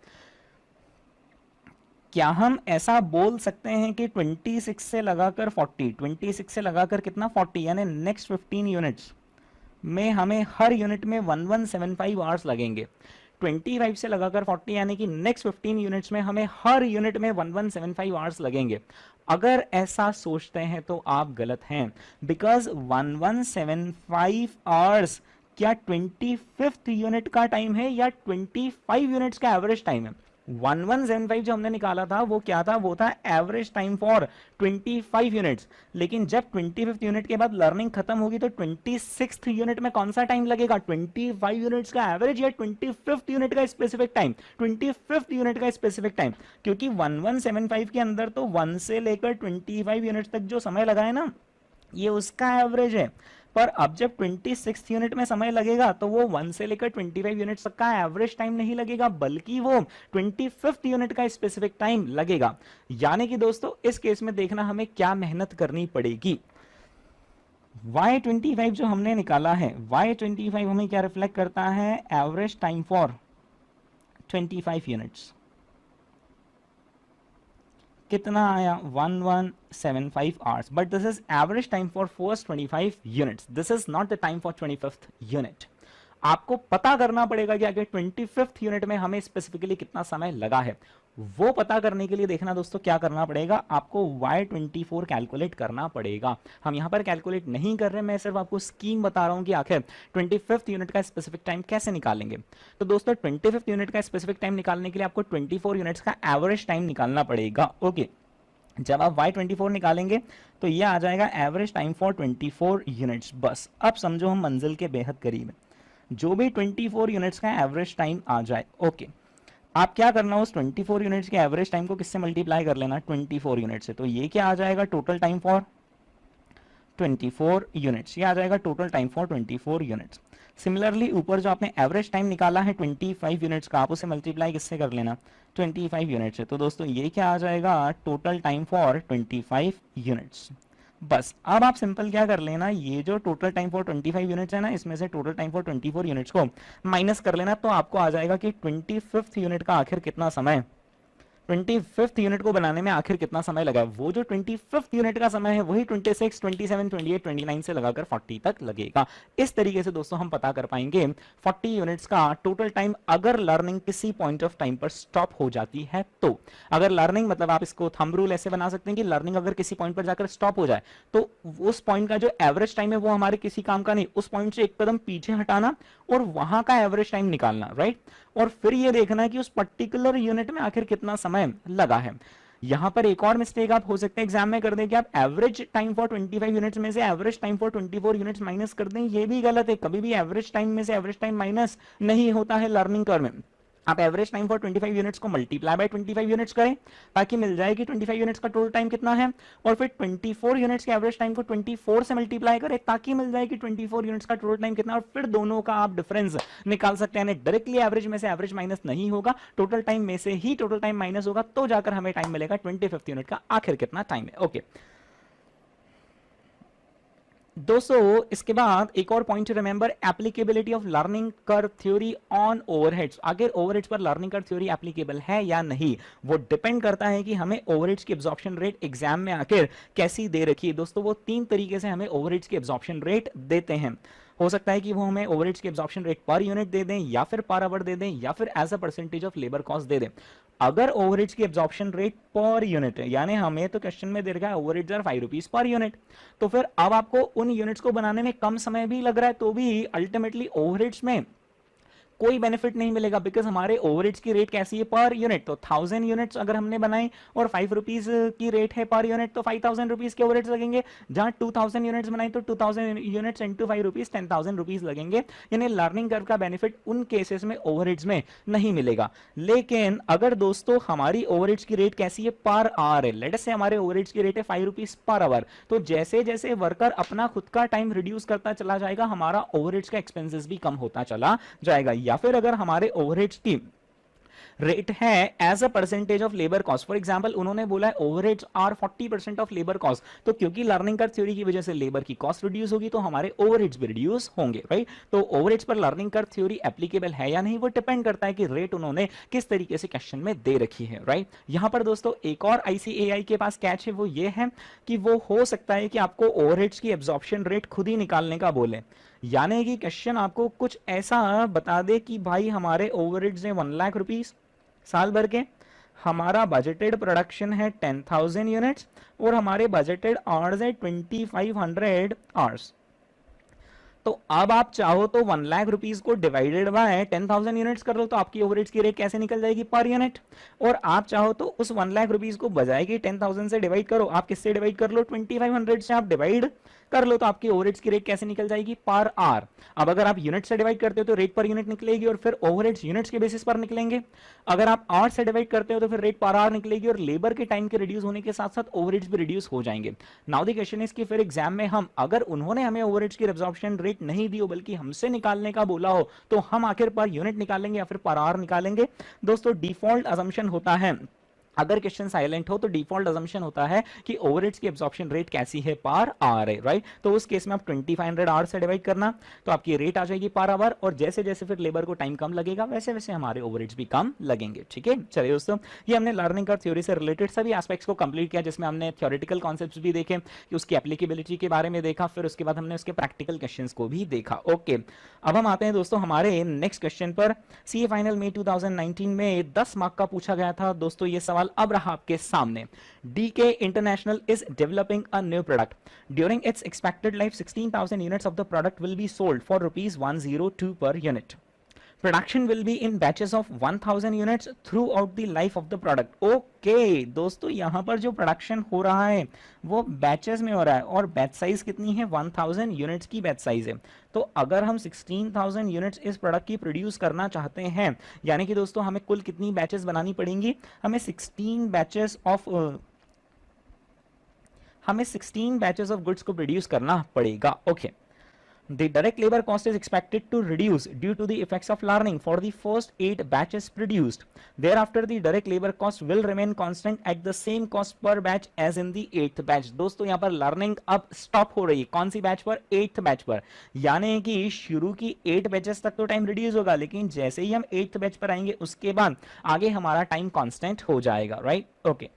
Speaker 1: क्या हम ऐसा बोल सकते हैं कि 26 से लगाकर 40, 26 से लगाकर कितना 40, यानी नेक्स्ट 15 यूनिट्स में हमें हर यूनिट में 1175 आवर्स लगेंगे। 25 से लगाकर 40 यानी कि नेक्स्ट 15 यूनिट्स में हमें हर यूनिट में 1175 आवर्स लगेंगे। अगर ऐसा सोचते हैं तो आप गलत हैं, बिकॉज 1175 आवर्स क्या 25th यूनिट का टाइम है या 25 यूनिट्स का एवरेज टाइम है? 1175 जो हमने निकाला था वो क्या था? वो था एवरेज टाइम फॉर 25 यूनिट्स। लेकिन जब 25th यूनिट के बाद लर्निंग खत्म होगी तो 26th यूनिट में कौन सा टाइम लगेगा? 25 यूनिट्स का एवरेज या 25th यूनिट का स्पेसिफिक टाइम? 25th यूनिट का स्पेसिफिक टाइम, क्योंकि 1175 के अंदर तो 1 से लेकर 25 यूनिट तक जो समय लगा है ना, ये उसका एवरेज है। पर अब जब 26th यूनिट में समय लगेगा तो वो 1 से लेकर 25 यूनिट तक का एवरेज टाइम नहीं लगेगा, बल्कि वो 25th यूनिट का स्पेसिफिक टाइम लगेगा। यानी कि दोस्तों इस केस में देखना हमें क्या मेहनत करनी पड़ेगी। y25 जो हमने निकाला है, y25 हमें क्या रिफ्लेक्ट करता है? Average time for 25 units. कितना आया? 1175 hours, but this is average time for first 25 units, this is not the time for 25th unit. आपको पता करना पड़ेगा कि आगे 25th यूनिट में हमें स्पेसिफिकली कितना समय लगा है। वो पता करने के लिए देखना दोस्तों क्या करना पड़ेगा, आपको y24 कैलकुलेट करना पड़ेगा। हम यहां पर कैलकुलेट नहीं कर रहे, मैं सिर्फ आपको स्कीम बता रहा हूं कि आखिर 25th यूनिट का स्पेसिफिक टाइम कैसे निकालेंगे। तो दोस्तों 25th यूनिट का स्पेसिफिक टाइम निकालने के लिए आपको 24 यूनिट्स का एवरेज टाइम निकालना पड़ेगा। ओके, जब आप y24 निकालेंगे तो ये आ जाएगा एवरेज टाइम फॉर 24 यूनिट्स। बस अब समझो हम मंजिल के बेहद करीब हैं। जो भी 24 यूनिट्स का एवरेज टाइम आ जाए, ओके, आप क्या करना, उस 24 यूनिट्स के एवरेज टाइम को किससे मल्टीप्लाई कर लेना? 24 यूनिट से। तो ये क्या आ जाएगा? Total time for 24 units. ये आ जाएगा total time for 24 units. Similarly ऊपर जो आपने एवरेज टाइम निकाला है 25 यूनिट्स का, आप उसे मल्टीप्लाई किससे कर लेना? 25 यूनिट से। तो दोस्तों ये क्या आ जाएगा? Total time for 25 units. बस अब आप सिंपल क्या कर लेना, ये जो टोटल टाइम फॉर 25 यूनिट्स है ना, इसमें से टोटल टाइम फॉर 24 यूनिट्स को माइनस कर लेना, तो आपको आ जाएगा कि 25th यूनिट का आखिर कितना समय, 25th यूनिट को बनाने में आखिर कितना समय लगा। वो जो 25th यूनिट का समय है वही 26, 27, 28, 29 से लगाकर 40 तक लगेगा। इस तरीके से दोस्तों हम पता कर पाएंगे 40 यूनिट्स का टोटल टाइम, अगर लर्निंग किसी पॉइंट ऑफ टाइम पर स्टॉप हो जाती है तो। अगर लर्निंग, मतलब आप इसको थंब रूल ऐसे बना सकते हैं कि लर्निंग अगर किसी पॉइंट पर जाकर स्टॉप हो जाए तो उस पॉइंट का जो एवरेज टाइम है वो हमारे किसी काम का नहीं, उस पॉइंट से एक कदम पीछे हटाना और वहां का एवरेज टाइम निकालना, राइट। और फिर ये देखना है कि उस पर्टिकुलर यूनिट में आखिर कितना समय लगा है। यहां पर एक और मिस्टेक आप हो सकते हैं एग्जाम में कर दें कि आप एवरेज टाइम फॉर 25 यूनिट्स में से average time for 24 units minus कर दें। ये भी गलत है, कभी भी एवरेज टाइम में से एवरेज टाइम माइनस नहीं होता है लर्निंग कर्व में। आप एवरेज टाइम फॉर 25 यूनिट्स को मल्टीप्लाई बाय 25 यूनिट्स करें ताकि मिल जाए कि 25 यूनिट्स का टोटल टाइम कितना है, और फिर 24 यूनिट्स के एवरेज टाइम को 24 से मल्टीप्लाई करें ताकि मिल जाए कि 24 यूनिट्स का टोटल टाइम कितना, और फिर दोनों का आप डिफरेंस निकाल सकते हैं। डायरेक्टली एवरेज में से एवरेज माइनस नहीं होगा, टोटल टाइम में से ही टोटल टाइम माइनस होगा, तो जाकर हमें टाइम मिलेगा 25th यूनिट का आखिर कितना टाइम है। ओके दोस्तों, इसके बाद एक और point remember, applicability of learning curve theory on overheads. अगर ओवरहेड्स पर लर्निंग कर्व थ्योरी एप्लीकेबल है या नहीं, वो डिपेंड करता है कि हमें ओवरहेड्स की एब्जॉर्प्शन रेट एग्जाम में आकर कैसी दे रखी है। दोस्तों वो 3 तरीके से हमें ओवरहेड्स की एब्जॉर्प्शन रेट देते हैं। हो सकता है कि वो हमें ओवरहेड्स की एब्जॉर्प्शन रेट पर यूनिट दे दें, या फिर पर आवर दे दें, या फिर as a percentage of labour cost दे दें। अगर ओवरहेड्स की एब्जॉर्प्शन रेट पर यूनिट है, यानी हमें तो क्वेश्चन में दे रखा है overheads are 5 rupees per unit, तो फिर अब आपको उन यूनिट्स को बनाने में कम समय भी लग रहा है तो भी अल्टीमेटली ओवरहेड्स में कोई बेनिफिट नहीं मिलेगा, बिकॉज हमारे ओवरहेड्स की रेट कैसी है? पर यूनिट। तो 1000 यूनिट्स अगर हमने बनाए और 5 रुपीज की रेट है पर यूनिट, तो 5000 रुपीज के ओवरहेड्स लगेंगे। जहां 2000 यूनिट्स बनाए तो 2000 यूनिट्स इंटू 5 रुपीज 10,000 रुपीज लगेंगे। यानी लर्निंग कर्व का बेनिफिट उन केसेस में ओवरहेड्स में नहीं मिलेगा। लेकिन अगर दोस्तों हमारी ओवरहेड्स की रेट कैसी है? पर आवर है। लेट अस से हमारे ओवरहेड्स की रेट है 5 रुपीज पर आवर, तो जैसे जैसे वर्कर अपना खुद का टाइम रिड्यूस करता चला जाएगा, हमारा ओवरहेड्स का एक्सपेंसेस भी कम होता चला जाएगा। या फिर अगर हमारे ओवरहेड्स की रेट है as a percentage of labour cost. For example उन्होंने बोला है overheads are 40% of labour cost, तो क्योंकि लर्निंग कर्व थ्योरी की वजह से लेबर की कॉस्ट रिड्यूस होगी तो हमारे ओवरहेड्स भी रिड्यूस होंगे, राइट। तो ओवरहेड्स पर लर्निंग कर्व थ्योरी एप्लीकेबल है या नहीं वो डिपेंड करता है कि रेट उन्होंने किस तरीके से क्वेश्चन में दे रखी है, राइट। यहां पर दोस्तों एक और आईसीएआई के पास कैच है, वो ये है कि वो हो सकता है कि आपको ओवरहेड्स की एब्जॉर्प्शन रेट खुद ही निकालने का बोले, यानी कि क्वेश्चन आपको कुछ ऐसा बता दे कि भाई हमारे ओवरहेड्स हैं 1 लाख रुपीस साल भर के, हमारा बजटेड प्रोडक्शन है 10,000 यूनिट्स और हमारे बजटेड आवर्स है 2500 आवर्स। तो अब आप चाहो तो 1 लाख रुपीस को डिवाइडेड बाय 10,000 यूनिट्स कर लो तो आपकी ओवरहेड्स की रेट कैसे निकल जाएगी पर यूनिट। और आप चाहो तो उस 1 लाख रुपीस को बजाय कि 10,000 से डिवाइड करो, आप किससे डिवाइड कर लो 2500 से आप डिवाइड कर लो तो आपकी ओवरहेड्स की रेट कैसे निकल जाएगी पर आवर। अब अगर आप यूनिट से डिवाइड करते हो तो रेट पर यूनिट निकलेगी और फिर ओवरहेड्स यूनिट्स के बेसिस पर निकलेंगे। अगर आप आवर से डिवाइड करते हो तो फिर रेट पर आवर निकलेगी और लेबर के टाइम के रिड्यूस होने के साथ साथ ओवरहेड्स भी रिड्यूस हो जाएंगे। नाउ द क्वेश्चन इज कि फिर एग्जाम में हम अगर उन्होंने हमें ओवरहेड्स की एब्जॉर्प्शन रेट नहीं दी हो बल्कि हमसे निकालने का बोला हो तो हम आखिर पर यूनिट निकालेंगे या फिर पर आवर निकालेंगे। दोस्तों डिफॉल्ट असम्पशन होता है, अगर क्वेश्चन साइलेंट हो तो डिफॉल्ट अजम्पशन होता है कि ओवरहेड्स की एब्जॉर्प्शन रेट कैसी है पर आवर है, राइट। तो उस केस में आप 2500 आवर से डिवाइड करना तो आपकी रेट आ जाएगी पर आवर, और जैसे जैसे फिर लेबर को टाइम कम लगेगा वैसे वैसे हमारे ओवरहेड्स भी कम लगेंगे, ठीक है। चलिए दोस्तों ये हमने लर्निंग कर्व थ्योरी से रिलेटेड सभी एस्पेक्ट्स को कंप्लीट किया, जिसमें हमने थ्योरेटिकल कॉन्सेप्ट्स भी देखे कि उसकी एप्लीकेबिलिटी के बारे में देखा, फिर उसके बाद हमने उसके प्रैक्टिकल क्वेश्चंस को भी देखा। ओके अब हम आते हैं दोस्तों हमारे नेक्स्ट क्वेश्चन पर। सीए फाइनल में 2019 में 10 मार्क का पूछा गया था दोस्तों ये सवाल अब रहा आपके सामने। DK International is developing a new product. During its expected life, 16,000 units of the product will be sold for rupees 102 per unit. Production will be in batches of 1,000 units throughout the life of the product. Okay, दोस्तों यहाँ पर जो production हो रहा है वो batches में हो रहा है और बैच साइज कितनी है 1,000 यूनिट्स की बैच साइज है। तो अगर हम 16,000 यूनिट्स इस प्रोडक्ट की प्रोड्यूस करना चाहते हैं यानी कि दोस्तों हमें कुल कितनी बैचेस बनानी पड़ेंगी, हमें 16 बैचेस ऑफ गुड्स को प्रोड्यूस करना पड़ेगा। Okay The direct labor cost is expected to reduce due to the effects of learning for the first 8 batches produced. Thereafter, the direct labor cost will remain constant at the same cost per batch as in the 8th batch. दोस्तों यहाँ पर learning अब stop हो रही है, कौन सी batch पर 8th batch पर, यानी कि शुरू की 8 बैचेस तक तो टाइम रिड्यूस होगा लेकिन जैसे ही हम 8th बैच पर आएंगे उसके बाद आगे हमारा टाइम कांस्टेंट हो जाएगा, right. Okay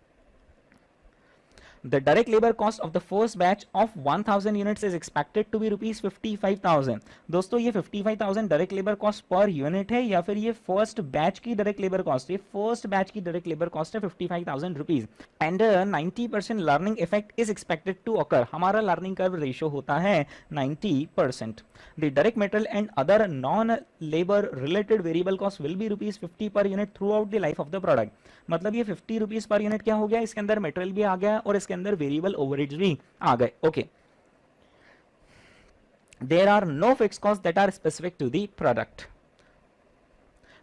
Speaker 1: The direct labor cost of the first batch of 1,000 units is expected to be rupees 55,000. दोस्तों ये 55,000 direct labour cost per unit है या फिर ये फर्स्ट बैच की डायरेक्ट लेबर कॉस्ट है? फर्स्ट बैच की डायरेक्ट लेबर कॉस्ट है 55,000 rupees and 90% learning effect is expected to occur. हमारा लर्निंग कर्व रेशियो होता है 90%. The direct material and other non-labor related variable cost will be rupees 50 per unit throughout the life of the product. मतलब ये 50 rupees per unit क्या हो गया, इसके अंदर मटेरियल भी आ गया और इसके अंदर वेरिएबल ओवरहेड्स भी आ गए। Okay there are no fixed costs that are specific to the product.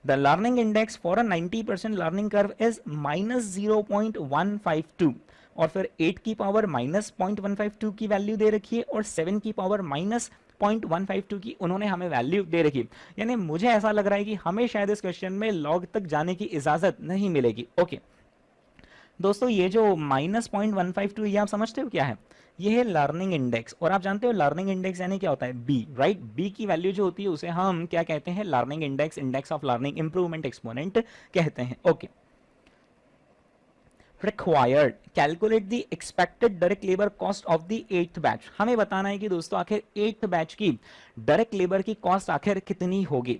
Speaker 1: The learning index for a 90% learning curve is -0.152 और फिर 8 की पावर -0.152 की वैल्यू दे रखी है और 7 की पावर -0.152 की उन्होंने हमें वैल्यू दे रखी है। यानी मुझे ऐसा लग रहा है कि हमें शायद इस क्वेश्चन में लॉग तक जाने की इजाजत नहीं मिलेगी। ओके दोस्तों ये जो -0.152 ये आप समझते हो क्या है, ये है लर्निंग इंडेक्स और आप जानते हो लर्निंग इंडेक्स यानी क्या होता है बी, राइट। बी की वैल्यू जो होती है उसे हम क्या कहते हैं, learning index, index of learning, improvement exponent कहते हैं। Okay required calculate the expected direct labor cost of the 8th batch. हमें बताना है कि दोस्तों आखिर 8th बैच की डायरेक्ट लेबर की कॉस्ट आखिर कितनी होगी।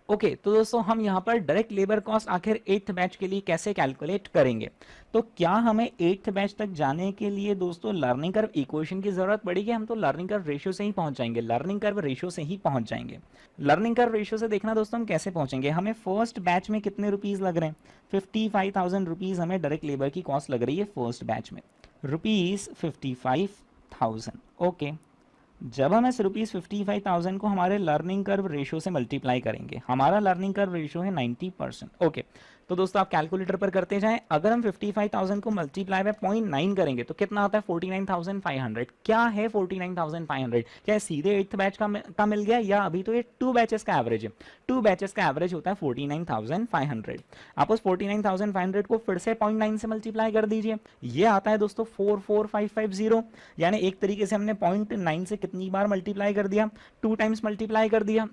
Speaker 1: ओके तो दोस्तों हम यहाँ पर डायरेक्ट लेबर कॉस्ट आखिर 8th बैच के लिए कैसे कैलकुलेट करेंगे, तो क्या हमें 8th बैच तक जाने के लिए दोस्तों लर्निंग कर्व इक्वेशन की जरूरत पड़ेगी? हम तो लर्निंग कर्व रेशियो से ही पहुंच जाएंगे, लर्निंग कर्व रेशियो से ही पहुंच जाएंगे। लर्निंग कर्व रेशियो से देखना दोस्तों हम कैसे पहुंचेंगे, हमें फर्स्ट बैच में कितने रुपीज लग रहे हैं, 55,000 रुपीज हमें डायरेक्ट लेबर की कॉस्ट लग रही है फर्स्ट बैच में, रुपीज 55,000। ओके जब हम इस रुपीज 55,000 को हमारे लर्निंग कर्व रेशियो से मल्टीप्लाई करेंगे, हमारा लर्निंग कर्व रेशियो है 90%। ओके तो दोस्तों आप कैलकुलेटर पर करते जाएं, अगर हम 55,000 को मल्टीप्लाई बाय 0.9 करेंगे तो कितना आता है 49,500। क्या है 49,500? क्या सीधे 8th बैच का मिल गया या अभी तो ये 2 बैचेस का एवरेज है? 2 बैचेस का एवरेज होता है 49,500। आप उस 49,500 को फिर से 0.9 से मल्टीप्लाई कर दीजिए, ये आता है दोस्तों 44,550। यानी एक तरीके से हमने 0.9 से कितनी बार मल्टीप्लाई कर दिया, 2 टाइम्स मल्टीप्लाई कर दिया,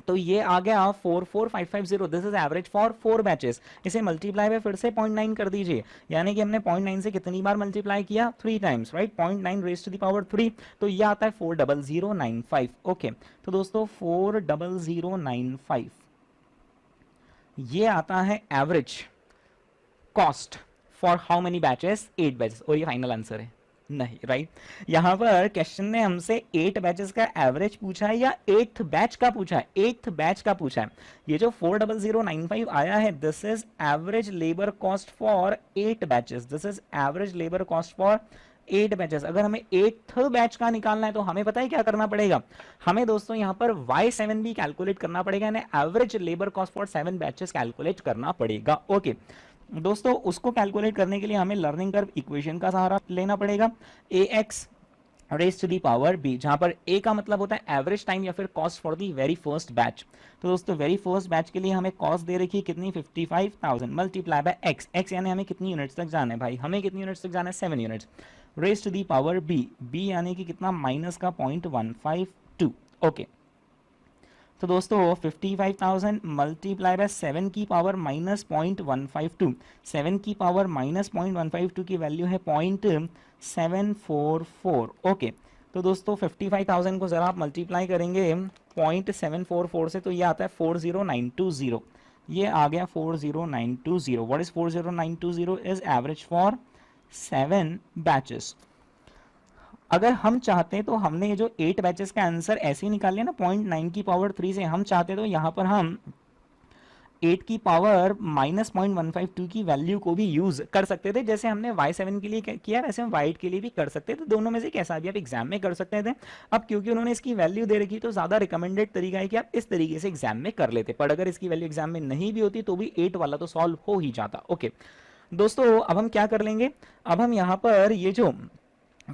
Speaker 1: तो ये आ गया 44,550। This is average for 4 batches. इसे मल्टीप्लाई में फिर से 0.9 कर दीजिए, यानी कि हमने 0.9 से कितनी बार मल्टीप्लाई किया, 3 times, right. 0.9 raise to the power 3, तो ये आता है 40095। ओके, तो दोस्तों 40095 ये आता है average cost for how many batches, 8 batches. और ये फाइनल आंसर है? नहीं, राइट। यहां पर क्वेश्चन ने हमसे 8 बैचेस का एवरेज पूछा है या 8th बैच का पूछा है? 8th बैच का पूछा है। ये जो 40095 आया है, this is average labour cost for 8 batches. This is average labour cost for 8 batches. अगर हमें 8th बैच का निकालना है तो हमें पता है क्या करना पड़ेगा? हमें दोस्तों यहाँ पर Y7 भी कैलकुलेट करना पड़ेगा, यानी average labour cost for 7 batches calculate करना पड़ेगा। ओके दोस्तों, उसको कैलकुलेट करने के लिए हमें लर्निंग कर्व इक्वेशन का सहारा लेना पड़ेगा। ax raise to the power b, जहां पर a का मतलब होता है एवरेज टाइम या फिर cost for the very first batch. तो दोस्तों वेरी फर्स्ट बैच के लिए हमें कॉस्ट दे रखी है कितनी, 55,000 मल्टीप्लाई बाय x। x यानी हमें कितनी यूनिट्स तक जाना है भाई? हमें कितनी यूनिट्स तक जाना है? 7 units. Raise to the power b, b यानी कि कितना, माइनस का 0.152। ओके, तो दोस्तों 55,000 मल्टीप्लाई बाय 7 की पावर माइनस 0.152। 7 की पावर माइनस 0.152 की वैल्यू है 0.744। ओके, तो दोस्तों 55,000 को जरा आप मल्टीप्लाई करेंगे 0.744 से, तो ये आता है 40920। ये आ गया 40920। What is 40920? Is average for 7 batches. अगर हम चाहते हैं तो हमने ये जो 8 बैचेस का आंसर ऐसे ही निकाल लिया ना 0.9 की पावर 3 से, हम चाहते तो यहाँ पर हम 8 की पावर माइनस 0.152 की वैल्यू को भी यूज कर सकते थे, जैसे हमने y7 के लिए किया वैसे हम y8 के लिए भी कर सकते थे। दोनों में से कैसा भी आप एग्जाम में कर सकते थे। अब क्योंकि उन्होंने इसकी वैल्यू दे रखी तो ज्यादा रिकमेंडेड तरीका है कि आप इस तरीके से एग्जाम में कर लेते, पर अगर इसकी वैल्यू एग्जाम में नहीं भी होती तो भी 8 वाला तो सॉल्व हो ही जाता। ओके दोस्तों, अब हम क्या कर लेंगे, अब हम यहाँ पर ये जो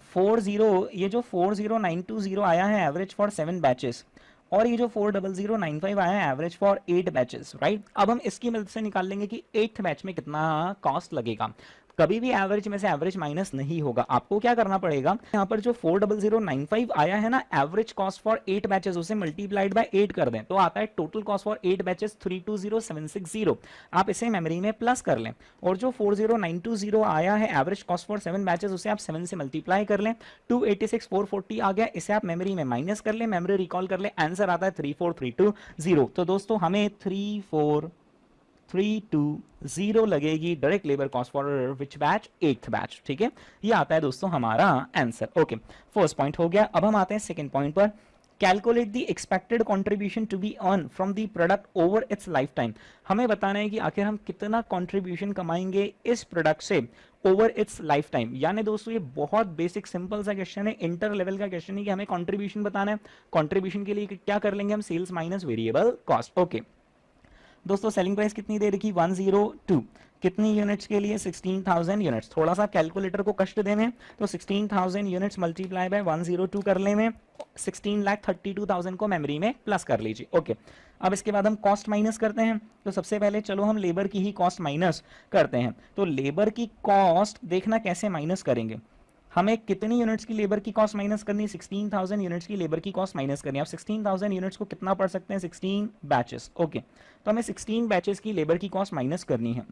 Speaker 1: 40920 आया है एवरेज फॉर 7 बैचेस, और ये जो 40095 आया है एवरेज फॉर 8 बैचेस, राइट। अब हम इसकी मदद से निकाल लेंगे कि 8th बैच में कितना कॉस्ट लगेगा। कभी भी एवरेज में से एवरेज माइनस नहीं होगा। आपको क्या करना पड़ेगा, यहाँ पर जो 40095 आया है ना एवरेज कॉस्ट फॉर 8 बैचेस, उसे मल्टीप्लाइड बाय 8 कर दें तो आता है टोटल कॉस्ट फॉर 8 बैचेस 320760। आप इसे मेमोरी में प्लस कर लें, और जो 40920 आया है एवरेज कॉस्ट फॉर 7 बैचेस, उसे आप 7 से मल्टीप्लाई कर लें, 286,440 आ गया, इसे आप मेमोरी में माइनस कर लें, मेमोरी रिकॉल कर लें, आंसर आता है 34320। तो दोस्तों हमें 34320 लगेगी direct labour cost for which batch, 8th batch. ठीक है, ये आता है दोस्तों हमारा आंसर। ओके, फर्स्ट पॉइंट हो गया। अब हम आते हैं सेकंड पॉइंट पर। Calculate the expected contribution to be earn from the product over its life time. हमें बताना है कि आखिर हम कितना कंट्रीब्यूशन कमाएंगे इस प्रोडक्ट से ओवर इट्स लाइफ टाइम। यानी दोस्तों ये बहुत बेसिक सिंपल सा क्वेश्चन है, इंटर लेवल का क्वेश्चन है कि हमें कंट्रीब्यूशन बताना है। कंट्रीब्यूशन के लिए क्या कर लेंगे हम, sales minus variable cost. Okay दोस्तों, सेलिंग प्राइस कितनी दे रखी, 102। कितनी यूनिट्स के लिए, 16,000 यूनिट्स। थोड़ा सा कैलकुलेटर को कष्ट देने, तो 16,000 यूनिट्स मल्टीप्लाई बाय 102 कर ले में 16,32,000 को मेमोरी में प्लस कर लीजिए। ओके, अब इसके बाद हम कॉस्ट माइनस करते हैं। तो सबसे पहले चलो हम लेबर की ही कॉस्ट माइनस करते हैं। तो लेबर की कॉस्ट देखना कैसे माइनस करेंगे, हमें कितनी यूनिट्स की लेबर की कॉस्ट माइनस करनी है, 16,000 यूनिट्स की लेबर की कॉस्ट माइनस करनी है। आप 16,000 यूनिट्स को कितना पढ़ सकते हैं, 16 बैचेस। ओके, तो हमें 16 बैचेस की लेबर की कॉस्ट माइनस करनी है।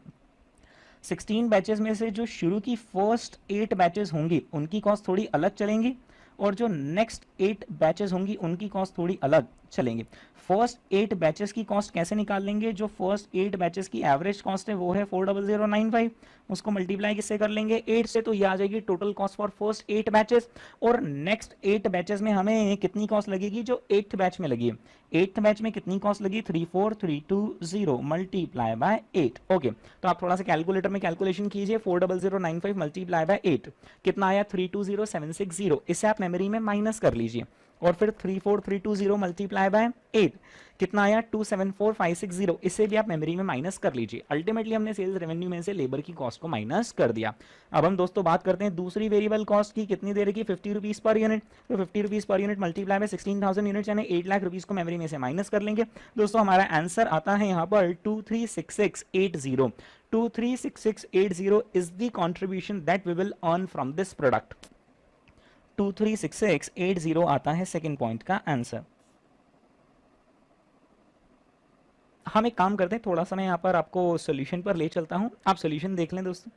Speaker 1: 16 बैचेस में से जो शुरू की फर्स्ट 8 बैचेस होंगी उनकी कॉस्ट थोड़ी अलग चलेंगी, और जो नेक्स्ट 8 बैचेस होंगी उनकी कॉस्ट थोड़ी अलग चलेंगे। फर्स्ट 8 बैचेस की कॉस्ट कैसे निकाल लेंगे, जो फर्स्ट 8 बैचेस की एवरेज कॉस्ट है वो है 40095, उसको मल्टीप्लाई किससे कर लेंगे, 8 से, तो ये आ जाएगी total cost for first 8 batches. और नेक्स्ट 8 बैचेस में हमें कितनी कॉस्ट लगेगी, जो 8th बैच में लगी है। 8th बैच में कितनी कॉस्ट लगी, 34320 मल्टीप्लाई बाय 8। ओके, तो आप थोड़ा सा कैलकुलेटर में कैलकुलेशन कीजिए, 40095 मल्टीप्लाई बाय 8 कितना आया, 320760। इसे आप मेमोरी में माइनस कर लीजिए। और फिर 34320 मल्टीप्लाई बाय 8 कितना आया 274560। इससे भी आप मेमोरी में माइनस कर लीजिए। अल्टीमेटली हमने सेल्स रेवेन्यू में से लेबर की कॉस्ट को माइनस कर दिया। अब हम दोस्तों बात करते हैं दूसरी वेरिएबल कॉस्ट की, कितनी दे रही है 50 रुपीज पर यूनिट। तो 50 rupees per unit multiply by 16,000 unit यानी 8 लाख रुपीज को मेमोरी में से माइनस कर लेंगे। दोस्तों हमारा आंसर आता है यहाँ पर 236680। 236680 is the contribution that we will earn from this product। 236680 आता है सेकंड पॉइंट का आंसर। हम एक काम करते हैं, थोड़ा सा मैं यहाँ पर आपको सॉल्यूशन पर ले चलता हूँ, आप सॉल्यूशन देख लें दोस्तों।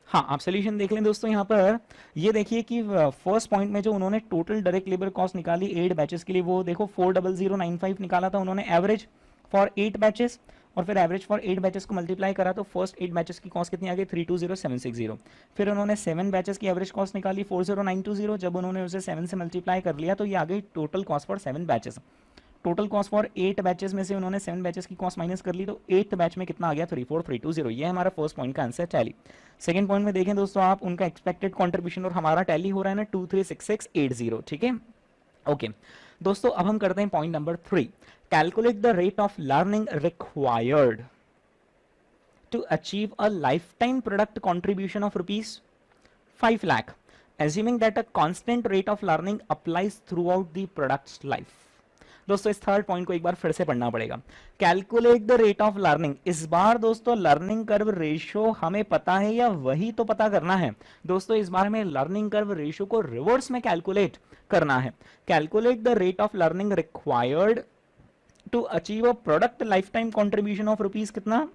Speaker 1: हाँ, आप सॉल्यूशन देख लें दोस्तों। यहाँ पर ये देखिए कि फर्स्ट पॉइंट में जो उन्होंने टोटल डायरेक्ट लेबर कॉस्ट निकाली 8 बैचेस के लिए, वो देखो 40095 निकाला था उन्होंने एवरेज फॉर 8 बैचेस, और फिर एवरेज फॉर 8 बैचेस को मल्टीप्लाई करा तो फर्स्ट 8 बैचेस की कॉस्ट कितनी आ गई 320760। फिर उन्होंने 7 बैचेस की एवरेज कॉस्ट निकाली 40920। जब उन्होंने उसे 7 से मल्टीप्लाई कर लिया तो ये आ गई total cost for 7 batches. Total cost for 8 batches में से उन्होंने 7 बैचेस की कॉस्ट माइनस कर ली तो 8th बैच में कितना आ गया 34320। ये हमारा फर्स्ट पॉइंट का आंसर टैली। सेकंड पॉइंट में देखें दोस्तों आप, उनका एक्सपेक्टेड कंट्रीब्यूशन और हमारा टैली हो रहा है ना 236680। ठीक है, ओके दोस्तों। अब हम करते हैं point number 3, calculate the rate of learning required to achieve a lifetime product contribution of rupees 5 lakh, assuming that a constant rate of learning applies throughout the product's life। दोस्तों इस थर्ड पॉइंट को एक बार फिर से पढ़ना पड़ेगा। Calculate the rate of learning, इस बार दोस्तों लर्निंग कर्व रेशियो हमें पता है या वही तो पता करना है। दोस्तों इस बार हमें लर्निंग कर्व रेशियो को रिवर्स में कैलकुलेट करना है। Calculate the rate of learning required to achieve a product life time contribution of rupees कितना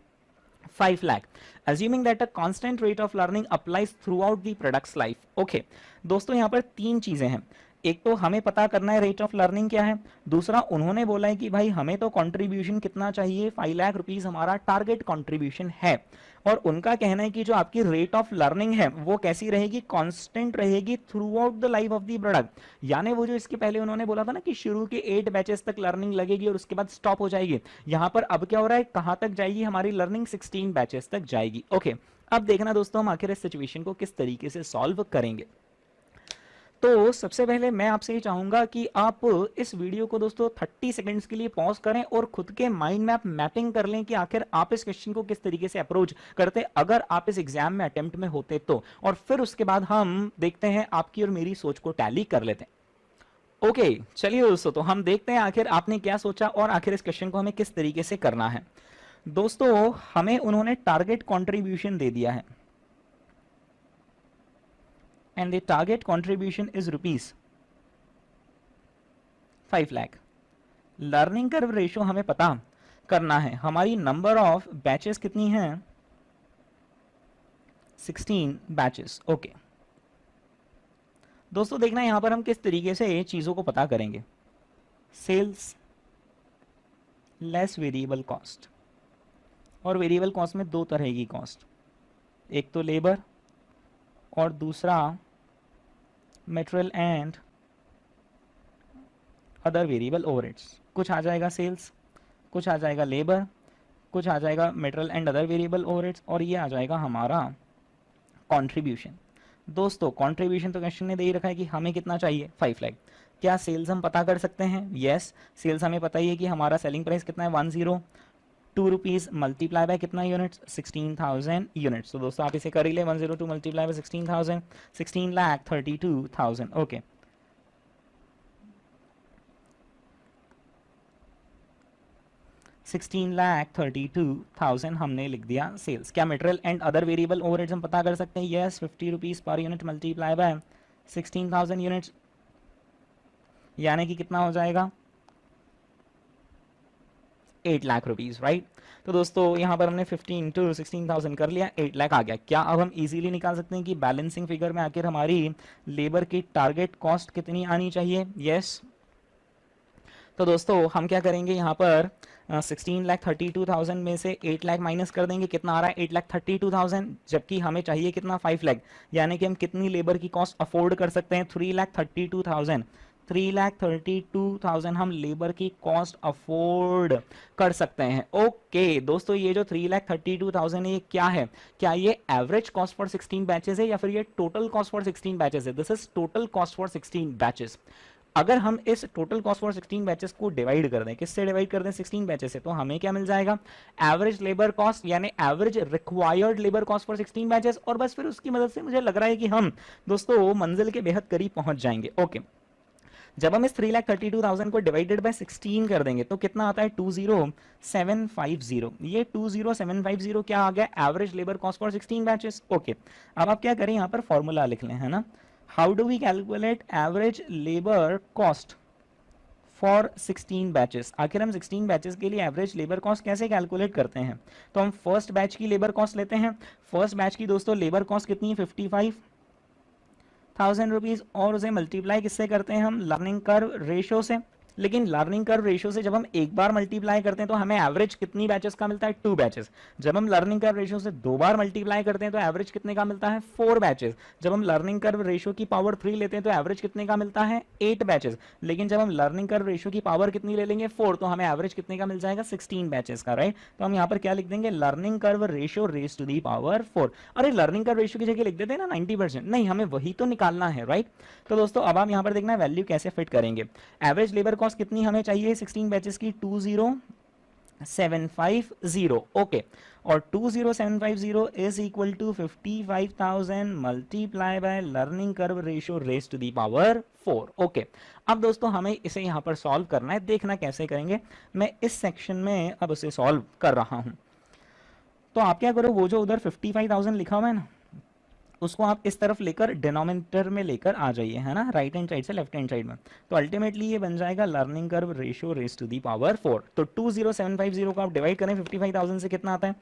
Speaker 1: 5 lakh, assuming that a constant rate of learning applies throughout the product's life। Okay, दोस्तों यहाँ पर 3 चीजें हैं। एक तो हमें पता करना है रेट ऑफ लर्निंग क्या है, दूसरा उन्होंने बोला है कि भाई हमें तो कंट्रीब्यूशन कितना चाहिए 5 लाख रुपीस हमारा टारगेट कंट्रीब्यूशन है, और उनका कहना है कि जो आपकी रेट ऑफ लर्निंग है वो कैसी रहेगी, कांस्टेंट रहेगी through out the life of the product. यानी वो जो इसके पहले उन्होंने बोला था ना कि शुरू के 8 बैचेस तक लर्निंग लगेगी और उसके बाद स्टॉप हो जाएगी, यहां पर अब क्या हो रहा है, कहां तक जाएगी हमारी लर्निंग 16 बैचेस तक जाएगी। ओके, अब देखना दोस्तों हम आखिर इस सिचुएशन को किस तरीके से सॉल्व करेंगे। तो सबसे पहले मैं आपसे ये चाहूंगा कि आप इस वीडियो को दोस्तों 30 सेकंड्स के लिए पॉज करें और खुद के माइंड में आप मैपिंग कर लें कि आखिर आप इस क्वेश्चन को किस तरीके से अप्रोच करते अगर आप इस एग्जाम में अटेम्प्ट में होते तो, और फिर उसके बाद हम देखते हैं आपकी और मेरी सोच को टैली कर लेते हैं। ओके चलिए दोस्तों, तो हम देखते हैं आखिर आपने क्या सोचा और आखिर इस क्वेश्चन को हमें किस तरीके से करना है। दोस्तों हमें उन्होंने टारगेट कॉन्ट्रीब्यूशन दे दिया है and the target contribution is rupees 5 lakh। Learning curve ratio हमें पता करना है, हमारी नंबर ऑफ बैचेस कितनी हैं 16 बैचेस। ओके दोस्तों देखना यहां पर हम किस तरीके से चीजों को पता करेंगे। सेल्स लेस वेरिएबल कॉस्ट, और वेरिएबल कॉस्ट में दो तरह की कॉस्ट, एक तो लेबर और दूसरा material and other variable overheads. कुछ आ जाएगा सेल्स, कुछ आ जाएगा लेबर, कुछ आ जाएगा material and other variable overheads, और ये आ जाएगा हमारा कंट्रीब्यूशन। दोस्तों कंट्रीब्यूशन तो क्वेश्चन ने दे ही रखा है कि हमें कितना चाहिए 5 लाख। क्या सेल्स हम पता कर सकते हैं? यस, सेल्स हमें पता ही है कि हमारा सेलिंग प्राइस कितना है 102 रुपीज मल्टीप्लाई बाय कितना यूनिट्स 16,000 यूनिट्स। तो दोस्तों आप इसे कर ही ले, 102 मल्टीप्लाई बाय 16,000 16,32,000। ओके $16,32,000 हमने लिख दिया सेल्स। क्या material and other variable overheads हम पता कर सकते हैं? Yes, 50 rupees per unit multiply by 16,000 units, यानी कि कितना हो जाएगा 8 लाख रुपीज, राइट। तो दोस्तों यहाँ पर हमने 50 इंटू 16,000 कर लिया, 8 लाख आ गया। क्या अब हम इजीली निकाल सकते हैं कि बैलेंसिंग फिगर में आखिर हमारी लेबर की टारगेट कॉस्ट कितनी आनी चाहिए? यस। तो दोस्तों हम क्या करेंगे, यहाँ पर 16,32,000 में से 8 लाख माइनस कर देंगे, कितना आ रहा है 8,32,000, जबकि हमें चाहिए कितना 5 लाख, यानी कि हम कितनी लेबर की कॉस्ट अफोर्ड कर सकते हैं 3,32,000। 3,32,000 हम लेबर की कॉस्ट अफोर्ड कर सकते हैं। ओके दोस्तों, ये जो 3,32,000 है ये क्या है? क्या ये एवरेज कॉस्ट फॉर 16 बैचेस है या फिर ये टोटल कॉस्ट फॉर 16 बैचेस है? This is total cost for 16 batches. अगर हम इस टोटल कॉस्ट फॉर 16 बैचेस को डिवाइड कर दें, किससे डिवाइड कर दें, 16 बैचेस से, तो हमें क्या मिल जाएगा, एवरेज लेबर कॉस्ट यानी average required labour cost for 16 batches. और बस फिर उसकी मदद से मुझे लग रहा है कि हम दोस्तों मंजिल के बेहद करीब पहुंच जाएंगे। ओके, जब हम इस 3,32,000 को डिवाइडेड बाय 16 कर देंगे तो कितना आता है, 20750। ये 20750 क्या आ गया, average labour cost for 16 batches. Okay, अब आप क्या करें, यहां पर फॉर्मूला लिख लें, है ना, how do we calculate average labour cost for 16 batches. आखिर हम 16 बैचेस के लिए एवरेज लेबर कॉस्ट कैसे कैलकुलेट करते हैं, तो हम फर्स्ट बैच की लेबर कॉस्ट लेते हैं। फर्स्ट बैच की दोस्तों लेबर कॉस्ट कितनी है, 55,000 रुपीज, और उसे मल्टीप्लाई किससे करते हैं हम, लर्निंग कर्व रेशियो से। लेकिन लर्निंग कर्व रेशियो से जब हम एक बार मल्टीप्लाई करते हैं तो हमें एवरेज कितनी बैचेस का मिलता है, 2 बैचेस। जब हम लर्निंग कर्व रेशियो से 2 बार मल्टीप्लाई करते हैं तो एवरेज कितने का मिलता है, 4 बैचेस। जब हम लर्निंग कर्व रेशियो की पावर 3 लेते हैं तो एवरेज कितने का मिलता है, 8 बैचेस। लेकिन जब हम लर्निंग कर्व रेशियो की पावर कितनी ले लेंगे, 4, तो हमें एवरेज कितने का मिल जाएगा, 16 बैचेस का, राइट। तो हम यहाँ पर क्या लिख देंगे, learning curve ratio raise to the power 4। अरे लर्निंग कर्व रेशियो की जगह लिख देते हैं ना 90%, नहीं, हमें वही तो निकालना है, राइट। तो दोस्तों अब हम यहाँ पर देखना है वैल्यू कैसे फिट करेंगे। एवरेज लेबर कॉस्ट कितनी हमें चाहिए 16 बैचेस की, 20750। ओके, और 20750 is equal to 55,000 multiply by learning curve ratio raise to the power 4। Okay, अब दोस्तों हमें इसे यहां पर सॉल्व करना है, देखना कैसे करेंगे। मैं इस सेक्शन में अब उसे सॉल्व कर रहा हूं। तो आप क्या करो, वो जो उधर 55,000 लिखा हुआ है ना, उसको आप इस तरफ लेकर डिनोमिनेटर में लेकर आ जाइए, है ना, राइट हैंड साइड से लेफ्ट हैंड साइड में। तो अल्टीमेटली ये बन जाएगा learning curve ratio raise to the power 4। तो 20750 को आप डिवाइड करें 55,000 से, कितना आता है,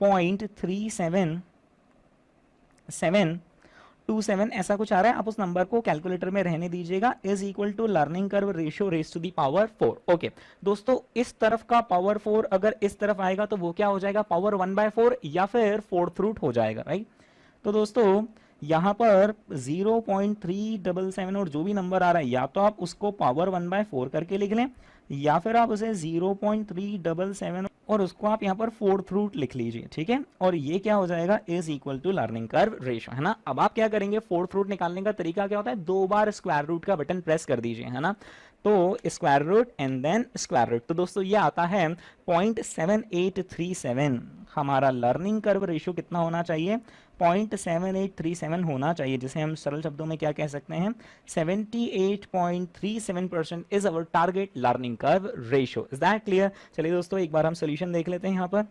Speaker 1: 0.37727 ऐसा कुछ आ रहा है। आप उस नंबर को कैलकुलेटर में रहने दीजिएगा, is equal to learning curve ratio raise to the power 4। Okay दोस्तों, इस तरफ का पावर 4 अगर इस तरफ आएगा तो वो क्या हो जाएगा, पावर 1/4 या फिर फोर्थ रूट हो जाएगा, राइट। तो दोस्तों यहां पर 0.377 और जो भी नंबर आ रहा है, या तो आप उसको पावर 1/4 करके लिख लें, या फिर आप उसे 0.377 और उसको आप यहाँ पर फोर्थ रूट लिख लीजिए, ठीक है। और ये क्या हो जाएगा, is equal to learning curve ratio, है ना। अब आप क्या करेंगे, फोर्थ रूट निकालने का तरीका क्या होता है, 2 बार स्क्वायर रूट का बटन प्रेस कर दीजिए, है ना। तो square root and then square root, तो दोस्तों ये आता है 0.7837। हमारा लर्निंग कर्व रेशियो कितना होना चाहिए, 0.7837 होना चाहिए, जिसे हम सरल शब्दों में क्या कह सकते हैं, 78.37% is our target learning curve ratio. Is that clear. चलिए दोस्तों एक बार हम सोल्यूशन देख लेते हैं यहाँ पर।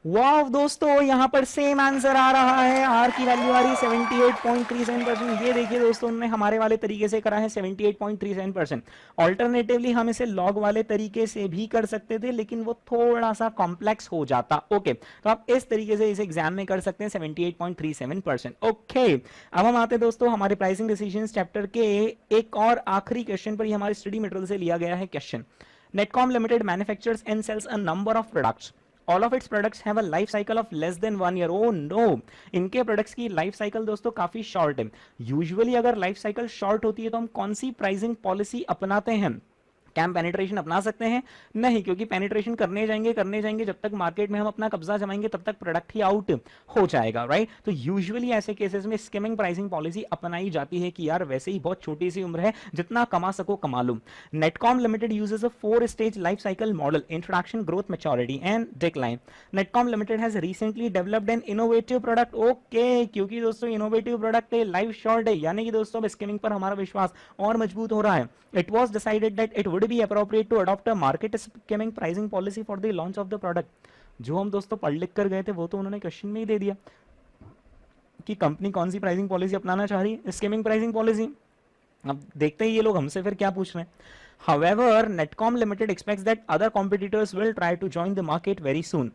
Speaker 1: वाव दोस्तों, यहां पर सेम आंसर आ रहा है, आर की वैल्यू आ रही है 78.37%। ये देखिए दोस्तों, उन्होंने हमारे वाले तरीके से करा है 78.37%। ऑल्टरनेटिवली हम इसे लॉग वाले तरीके से भी कर सकते थे, लेकिन वो थोड़ा सा कॉम्प्लेक्स हो जाता। ओके, तो आप इस तरीके से इस एग्जाम में कर सकते हैं 78.37%। ओके, अब हम आते हैं दोस्तों हमारे प्राइसिंग डिसीजंस चैप्टर के एक और आखिरी क्वेश्चन पर। हमारे स्टडी मटेरियल से लिया गया है question. Netcom limited manufactures and sales a number of products, all of its products have a life cycle of less than 1 year। oh no, इनके प्रोडक्ट्स की लाइफ साइकिल दोस्तों काफी शॉर्ट है। यूजुअली अगर लाइफ साइकिल शॉर्ट होती है तो हम कौन सी प्राइसिंग पॉलिसी अपनाते हैं, क्या हम पेनिट्रेशन अपना सकते हैं, नहीं, क्योंकि पेनिट्रेशन करने जाएंगे जब तक मार्केट में हम अपना कब्जा जमाएंगे तब तक प्रोडक्ट ही आउट हो जाएगा, राइट। तो यूजुअली ऐसे केसेस में स्किमिंग प्राइसिंग पॉलिसी अपनाई जाती है कि यार वैसे ही बहुत छोटी सी उम्र है, जितना कमा सको कमा लो। Netcom limited uses a 4 stage life cycle model, introduction, growth, maturity and decline. Netcom limited has recently developed an innovative product. Okay, क्योंकि दोस्तों इनोवेटिव प्रोडक्ट है, लाइफ शॉर्ट है, यानी कि दोस्तों अब स्किमिंग पर हमारा विश्वास और मजबूत हो रहा है। It was decided that it would be appropriate to adopt a market skimming pricing policy for the launch of the product। जो हम दोस्तों पढ़ लिख कर गए थे वो तो उन्होंने क्वेश्चन में ही दे दिया कि कंपनी कौन सी प्राइसिंग पॉलिसी अपनाना चाह रही है, स्किमिंग प्राइसिंग पॉलिसी। अब देखते हैं ये लोग हमसे फिर क्या पूछ रहे हैं। However, Netcom Limited expects that other competitors will try to join the market very soon.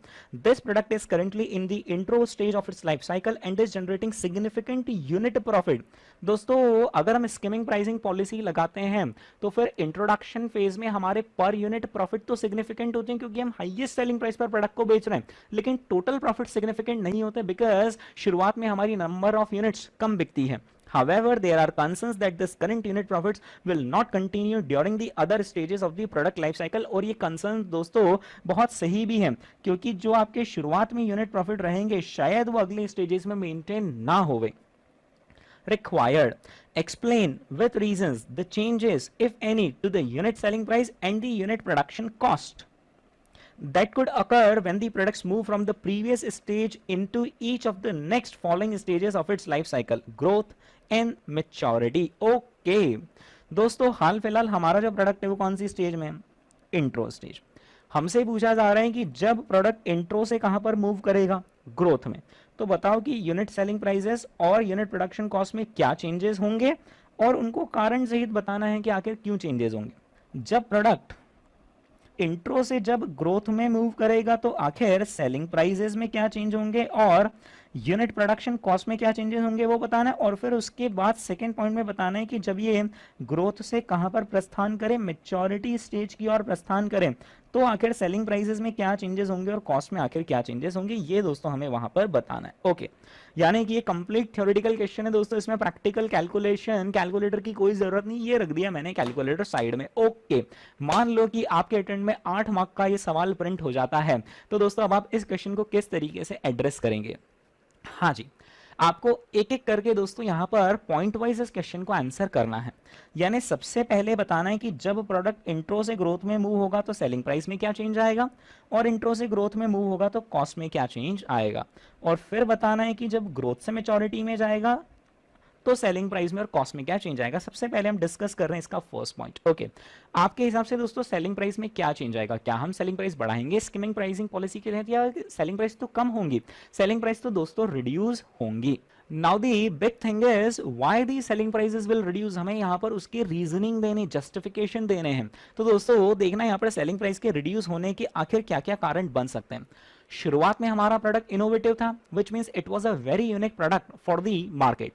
Speaker 1: This product is currently in the intro stage of its life cycle and is generating significant unit profit। दोस्तों अगर हम skimming pricing policy लगाते हैं तो फिर introduction phase में हमारे per unit profit तो सिग्निफिकेंट होते हैं क्योंकि हम हाईएस्ट सेलिंग प्राइस पर प्रोडक्ट को बेच रहे हैं, लेकिन टोटल प्रॉफिट सिग्निफिकेंट नहीं होते बिकॉज शुरुआत में हमारी नंबर ऑफ यूनिट्स कम बिकती है। However, there are concerns that this current unit profits will not continue during the other stages of the product life cycle। और ये concerns दोस्तों बहुत सही भी हैं क्योंकि जो आपके शुरुआत में यूनिट प्रॉफिट रहेंगे शायद वो अगले स्टेजेस में मेंटेन ना होवे। Required explain with reasons the changes, if any, to the unit selling price and the unit production cost that could occur when the products move from the previous stage into each of the next following stages of its life cycle, growth and maturity. Okay, दोस्तों हाल फिलहाल हमारा जो product है वो कौन सी stage में है? Intro stage. हमसे पूछा जा रहा है कि जब प्रोडक्ट इंट्रो से कहां पर मूव करेगा? ग्रोथ में। तो बताओ कि यूनिट सेलिंग प्राइसेस और यूनिट प्रोडक्शन कॉस्ट में क्या चेंजेस होंगे और उनको कारण सहित बताना है कि आखिर क्यों चेंजेस होंगे। जब प्रोडक्ट इंट्रो से जब ग्रोथ में मूव करेगा तो आखिर सेलिंग प्राइसेस में क्या चेंज होंगे और यूनिट प्रोडक्शन कॉस्ट में क्या चेंजेस होंगे वो बताना है। और फिर उसके बाद सेकंड पॉइंट में बताना है कि जब ये ग्रोथ से कहां पर प्रस्थान करें, मैच्योरिटी स्टेज की ओर प्रस्थान करें, तो आखिर सेलिंग प्राइसेस में क्या चेंजेस होंगे और कॉस्ट में आखिर क्या चेंजेस होंगे, ये दोस्तों हमें वहां पर बताना है। ओके, यानी कि ये कंप्लीट थ्योरेटिकल क्वेश्चन है दोस्तों, इसमें प्रैक्टिकल कैलकुलेशन, कैलकुलेटर की कोई जरूरत नहीं, ये रख दिया मैंने कैलकुलेटर साइड में। ओके, मान लो कि आपके अटेम्प्ट में 8 मार्क का ये सवाल प्रिंट हो जाता है, तो दोस्तों अब आप इस क्वेश्चन को किस तरीके से एड्रेस करेंगे? हाँ जी, आपको एक एक करके दोस्तों यहां पर पॉइंट वाइज इस क्वेश्चन को आंसर करना है। यानी सबसे पहले बताना है कि जब प्रोडक्ट इंट्रो से ग्रोथ में मूव होगा तो सेलिंग प्राइस में क्या चेंज आएगा और इंट्रो से ग्रोथ में मूव होगा तो कॉस्ट में क्या चेंज आएगा। और फिर बताना है कि जब ग्रोथ से मैच्योरिटी में जाएगा तो सेलिंग प्राइस में और कॉस्ट में क्या चेंज आएगा। सबसे पहले हम डिस्कस कर रहे हैं इसका फर्स्ट पॉइंट। ओके, आपके हिसाब से दोस्तों सेलिंग प्राइस में क्या चेंज आएगा? क्या हम सेलिंग प्राइस बढ़ाएंगे स्कीमिंग प्राइसिंग पॉलिसी के तहत या सेलिंग प्राइस तो कम होंगी? सेलिंग प्राइस तो दोस्तों रिड्यूस होंगी। Now the big thing is why the selling prices will reduce. हमें यहाँ पर उसके रीजनिंग देने, जस्टिफिकेशन देने हैं। तो दोस्तों देखना यहाँ पर सेलिंग प्राइस के रिड्यूस होने के आखिर क्या क्या कारण बन सकते हैं। शुरुआत में हमारा प्रोडक्ट इनोवेटिव था, which means it was a very unique product for the market.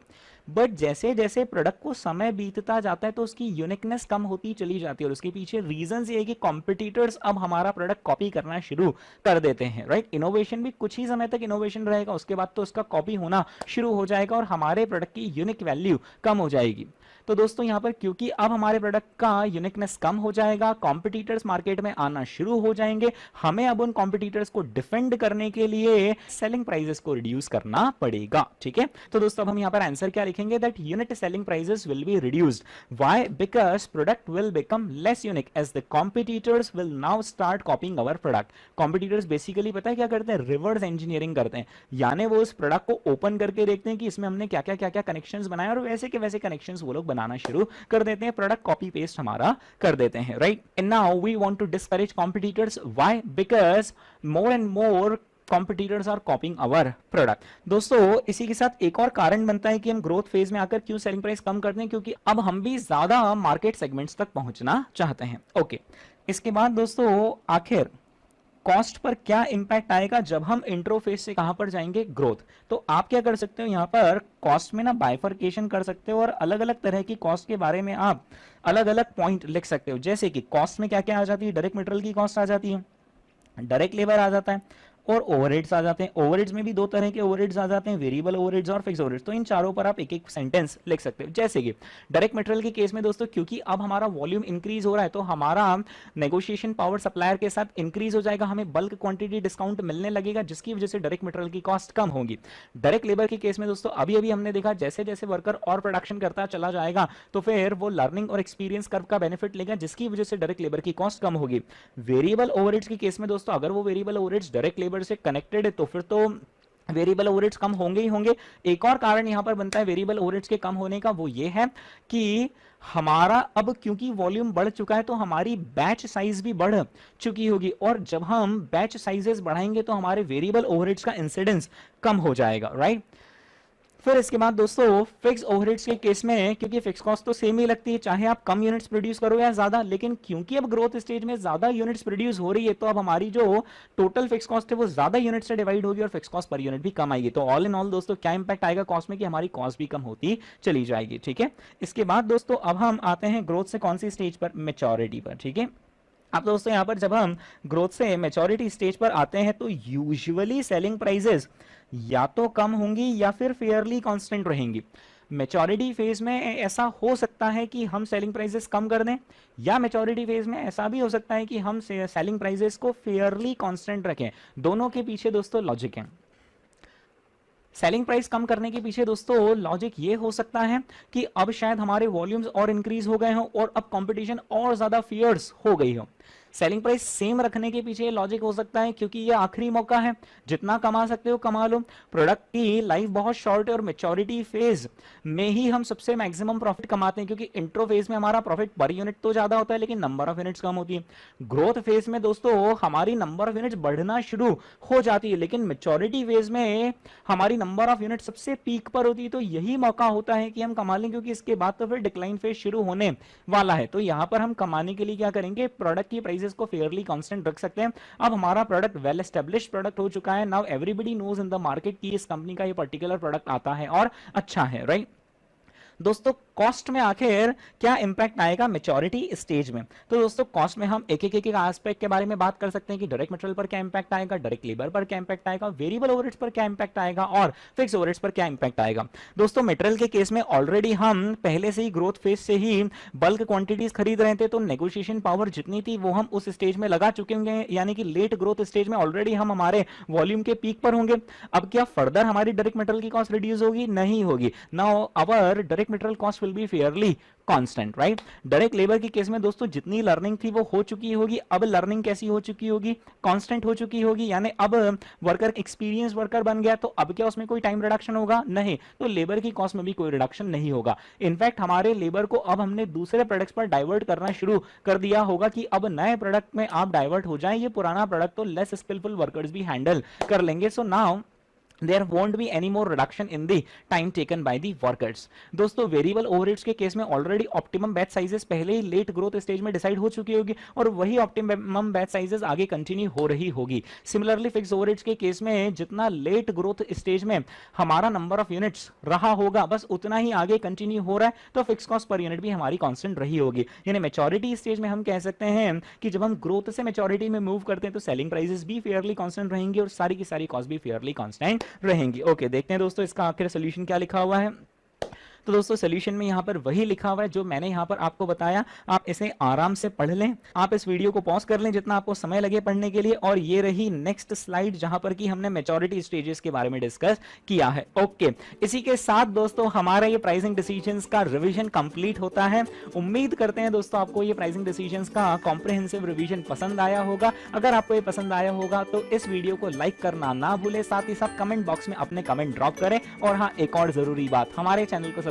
Speaker 1: But जैसे जैसे प्रोडक्ट को समय बीतता जाता है तो उसकी यूनिकनेस कम होती चली जाती है और उसके पीछे रीजन ये है कि कॉम्पिटिटर्स अब हमारा प्रोडक्ट कॉपी करना शुरू कर देते हैं। राइट, इनोवेशन भी कुछ ही समय तक इनोवेशन रहेगा, उसके बाद तो उसका कॉपी होना शुरू हो जाएगा और हमारे प्रोडक्ट की यूनिक वैल्यू कम हो जाएगी। तो दोस्तों यहाँ पर क्योंकि अब हमारे प्रोडक्ट का यूनिकनेस कम हो जाएगा, कॉम्पिटिटर्स मार्केट में आना शुरू हो जाएंगे, हमें अब उन कॉम्पिटिटर्स को डिफेंड करने के लिए सेलिंग प्राइसेस को रिड्यूस करना पड़ेगा। ठीक है, तो दोस्तों अब हम यहाँ पर आंसर क्या लिखेंगे? That unit selling prices will be reduced. Why? Because product will become less unique as the competitors will now start copying our product. Competitors basically पता है क्या करते हैं? रिवर्स इंजीनियरिंग करते हैं, यानी वो उस प्रोडक्ट को ओपन करके देखते हैं कि इसमें हमने क्या क्या कनेक्शंस बनाए और वैसे के वैसे कनेक्शंस वो लोग बनाना शुरू कर देते हैं, प्रोडक्ट कॉपी पेस्ट हमारा कर देते हैं। Right, and now we want to discourage competitors. Why? Because more and more competitors are copying our product. दोस्तों इसी के साथ एक और कारण बनता है कि हम ग्रोथ फेज में आकर क्यों सेलिंग प्राइस कम करते हैं, क्योंकि अब हम भी ज्यादा मार्केट सेगमेंट्स तक पहुंचना चाहते हैं। ओके, इसके बाद दोस्तों आखिर कॉस्ट पर क्या इंपैक्ट आएगा जब हम इंट्रो फेज से कहां पर जाएंगे? ग्रोथ। तो आप क्या कर सकते हो, यहां पर कॉस्ट में ना बाइफर्केशन कर सकते हो और अलग अलग तरह की कॉस्ट के बारे में आप अलग अलग पॉइंट लिख सकते हो। जैसे कि कॉस्ट में क्या क्या आ जाती है? डायरेक्ट मटेरियल की कॉस्ट आ जाती है, डायरेक्ट लेबर आ जाता है और ओवरहेड्स आ जाते हैं। ओवरहेड्स में भी दो तरह के ओवरहेड्स आ जाते हैं, वेरिएबल ओवरहेड्स और फिक्स ओवरहेड्स। तो इन चारों पर आप एक एक सेंटेंस लिख सकते हो। जैसे कि डायरेक्ट मटेरियल के केस में दोस्तों क्योंकि अब हमारा वॉल्यूम इंक्रीज हो रहा है तो हमारा नेगोशिएशन पावर सप्लायर के साथ इंक्रीज हो जाएगा, हमें बल्क क्वांटिटी डिस्काउंट मिलने लगेगा जिसकी वजह से डायरेक्ट मटेरियल की कॉस्ट कम होगी। डायरेक्ट लेबर के केस में दोस्तों अभी अभी हमने देखा जैसे जैसे वर्कर और प्रोडक्शन करता चला जाएगा तो फिर वो लर्निंग और एक्सपीरियंस कर्व का बेनिफिट लेगा जिसकी वजह से डायरेक्ट लेबर की कॉस्ट कम होगी। वेरिएबल ओवरहेड्स के केस में दोस्तों अगर वो वेरिएबल ओवरहेड्स डायरेक्ट लेबर से कनेक्टेड है तो फिर तो वेरिएबल ओवरहेड्स कम होंगे ही होंगे। एक और कारण यहां पर बनता है वेरिएबल ओवरहेड्स के कम होने का, वो ये है कि हमारा अब क्योंकि वॉल्यूम बढ़ चुका है तो हमारी बैच साइज भी बढ़ चुकी होगी और जब हम बैच साइजेस बढ़ाएंगे तो हमारे वेरिएबल ओवरहेड्स का इंसिडेंस कम हो जाएगा। राइट, फिर इसके बाद दोस्तों फिक्स ओवरहेड्स के केस में क्योंकि फिक्स कॉस्ट तो सेम ही लगती है चाहे आप कम यूनिट्स प्रोड्यूस करो या ज्यादा, लेकिन क्योंकि अब ग्रोथ स्टेज में ज्यादा यूनिट्स प्रोड्यूस हो रही है तो अब हमारी जो टोटल फिक्स कॉस्ट है वो ज्यादा यूनिट से डिवाइड होगी और फिक्स कॉस्ट पर यूनिट भी कम आएगी। तो ऑल इन ऑल दोस्तों क्या इंपैक्ट आएगा कॉस्ट में कि हमारी कॉस्ट भी कम होती चली जाएगी। ठीक है, इसके बाद दोस्तों अब हम आते हैं ग्रोथ से कौन सी स्टेज पर? मैच्योरिटी पर। ठीक है, अब दोस्तों यहाँ पर जब हम ग्रोथ से मैच्योरिटी स्टेज पर आते हैं तो यूजुअली सेलिंग प्राइसेस या तो कम होंगी या फिर फेयरली कांस्टेंट रहेंगी। मैच्योरिटी फेज में ऐसा हो सकता है कि हम सेलिंग प्राइसेस कम कर दें या मैच्योरिटी फेज में ऐसा भी हो सकता है कि हम सेलिंग प्राइसेस को फेयरली कांस्टेंट रखें। दोनों के पीछे दोस्तों लॉजिक है। सेलिंग प्राइस कम करने के पीछे दोस्तों लॉजिक ये हो सकता है कि अब शायद हमारे वॉल्यूम्स और इंक्रीज हो गए हों और अब कंपटीशन और ज्यादा फियर्स हो गई हो। सेलिंग प्राइस सेम रखने के पीछे लॉजिक हो सकता है क्योंकि ये आखिरी मौका है, जितना कमा सकते हो कमा लो। प्रोडक्ट की लाइफ बहुत शॉर्ट है और मेच्योरिटी फेज में ही हम सबसे मैक्सिमम प्रॉफिट कमाते हैं, क्योंकि इंट्रो फेज में हमारा प्रॉफिट पर यूनिट तो ज्यादा होता है लेकिन नंबर ऑफ यूनिट्स कम होती है। ग्रोथ फेज में दोस्तों हमारी नंबर ऑफ यूनिट्स बढ़ना शुरू हो जाती है, लेकिन मेच्योरिटी फेज में हमारी नंबर ऑफ यूनिट सबसे पीक पर होती है। तो यही मौका होता है कि हम कमा लें, क्योंकि इसके बाद तो फिर डिक्लाइन फेज शुरू होने वाला है। तो यहां पर हम कमाने के लिए क्या करेंगे, प्रोडक्ट की प्राइसेस को फेयरली कांस्टेंट रख सकते हैं। अब हमारा प्रोडक्ट वेल एस्टेब्लिश्ड प्रोडक्ट हो चुका है, now everybody knows in the market कि इस कंपनी का ये पर्टिकुलर प्रोडक्ट आता है और अच्छा है, राइट। दोस्तों कॉस्ट में आखिर क्या इंपैक्ट आएगा मैच्योरिटी स्टेज में, तो दोस्तों कॉस्ट में हम एक एक एस्पेक्ट के बारे में बात कर सकते हैं कि डायरेक्ट मटेरियल पर क्या इंपैक्ट आएगा, डायरेक्ट लेबर पर क्या इंपैक्ट आएगा, वेरिएबल ओवरहेड्स पर क्या इंपैक्ट आएगा और फिक्स ओवरहेड्स पर क्या इंपैक्ट आएगा। दोस्तों मटेरियल के केस में ऑलरेडी हम पहले से ही ग्रोथ फेज से ही बल्क क्वांटिटीज खरीद रहे थे, तो नेगोशिएशन पावर जितनी थी वो हम उस स्टेज में लगा चुके होंगे, यानी कि लेट ग्रोथ स्टेज में ऑलरेडी हम हमारे वॉल्यूम के पीक पर होंगे। अब क्या फर्दर हमारी डायरेक्ट मटेरियल की कॉस्ट रिड्यूस होगी, नहीं होगी। Now our direct material cost will be fairly constant, right. Direct labour के केस में दोस्तों जितनी लर्निंग थी वो हो चुकी होगी, अब लर्निंग कैसी हो चुकी होगी, कांस्टेंट हो चुकी होगी, यानी अब वर्कर एक्सपीरियंस वर्कर बन गया, तो अब क्या उसमें कोई टाइम रिडक्शन होगा, नहीं। तो लेबर की कॉस्ट में भी कोई रिडक्शन नहीं होगा। इनफैक्ट हमारे लेबर को अब हमने दूसरे प्रोडक्ट्स पर डाइवर्ट करना शुरू कर दिया होगा कि अब नए प्रोडक्ट में आप डाइवर्ट हो जाएं, ये पुराना प्रोडक्ट तो लेस स्किलफुल वर्कर्स भी हैंडल कर लेंगे। So now there won't be any more reduction in the time taken by the workers। दोस्तों वेरिएबल ओवरहेड्स के केस में ऑलरेडी ऑप्टिमम बैच साइजेस पहले ही लेट ग्रोथ स्टेज में डिसाइड हो चुकी होगी और वही ऑप्टिमम बैच साइजेस आगे कंटिन्यू हो रही होगी। सिमिलरली फिक्स ओवरहेड्स के केस में जितना लेट ग्रोथ स्टेज में हमारा नंबर ऑफ यूनिट्स रहा होगा बस उतना ही आगे कंटिन्यू हो रहा है, तो फिक्स कॉस्ट पर यूनिट भी हमारी कांस्टेंट रही होगी। यानी मैच्योरिटी स्टेज में हम कह सकते हैं कि जब हम ग्रोथ से मैच्योरिटी में मूव करते हैं तो सेलिंग प्राइसेस भी फेयरली कांस्टेंट रहेंगी और सारी की सारी कॉस्ट भी फेयरली कांस्टेंट रहेंगी। ओके देखते हैं दोस्तों इसका आखिर सोल्यूशन क्या लिखा हुआ है। तो दोस्तों सोल्यूशन में यहां पर वही लिखा हुआ है जो मैंने यहां पर आपको बताया, आप इसे आराम से पढ़ लें, आप इस वीडियो को पॉज कर लें जितना आपको समय लगे पढ़ने के लिए। और ये रही नेक्स्ट स्लाइड जहां पर कि हमने मैच्योरिटी स्टेजेस के बारे में डिस्कस किया है। ओके इसी के साथ दोस्तों हमारा ये प्राइसिंग डिसीजंस का रिवीजन कंप्लीट होता है। उम्मीद करते हैं दोस्तों आपको ये प्राइसिंग डिसीजंस का कॉम्प्रिहेंसिव रिवीजन पसंद आया होगा। अगर आपको ये पसंद आया होगा तो इस वीडियो को लाइक करना ना भूले, साथ ही साथ कमेंट बॉक्स में अपने कमेंट ड्रॉप करें। और हाँ एक और जरूरी बात, हमारे चैनल को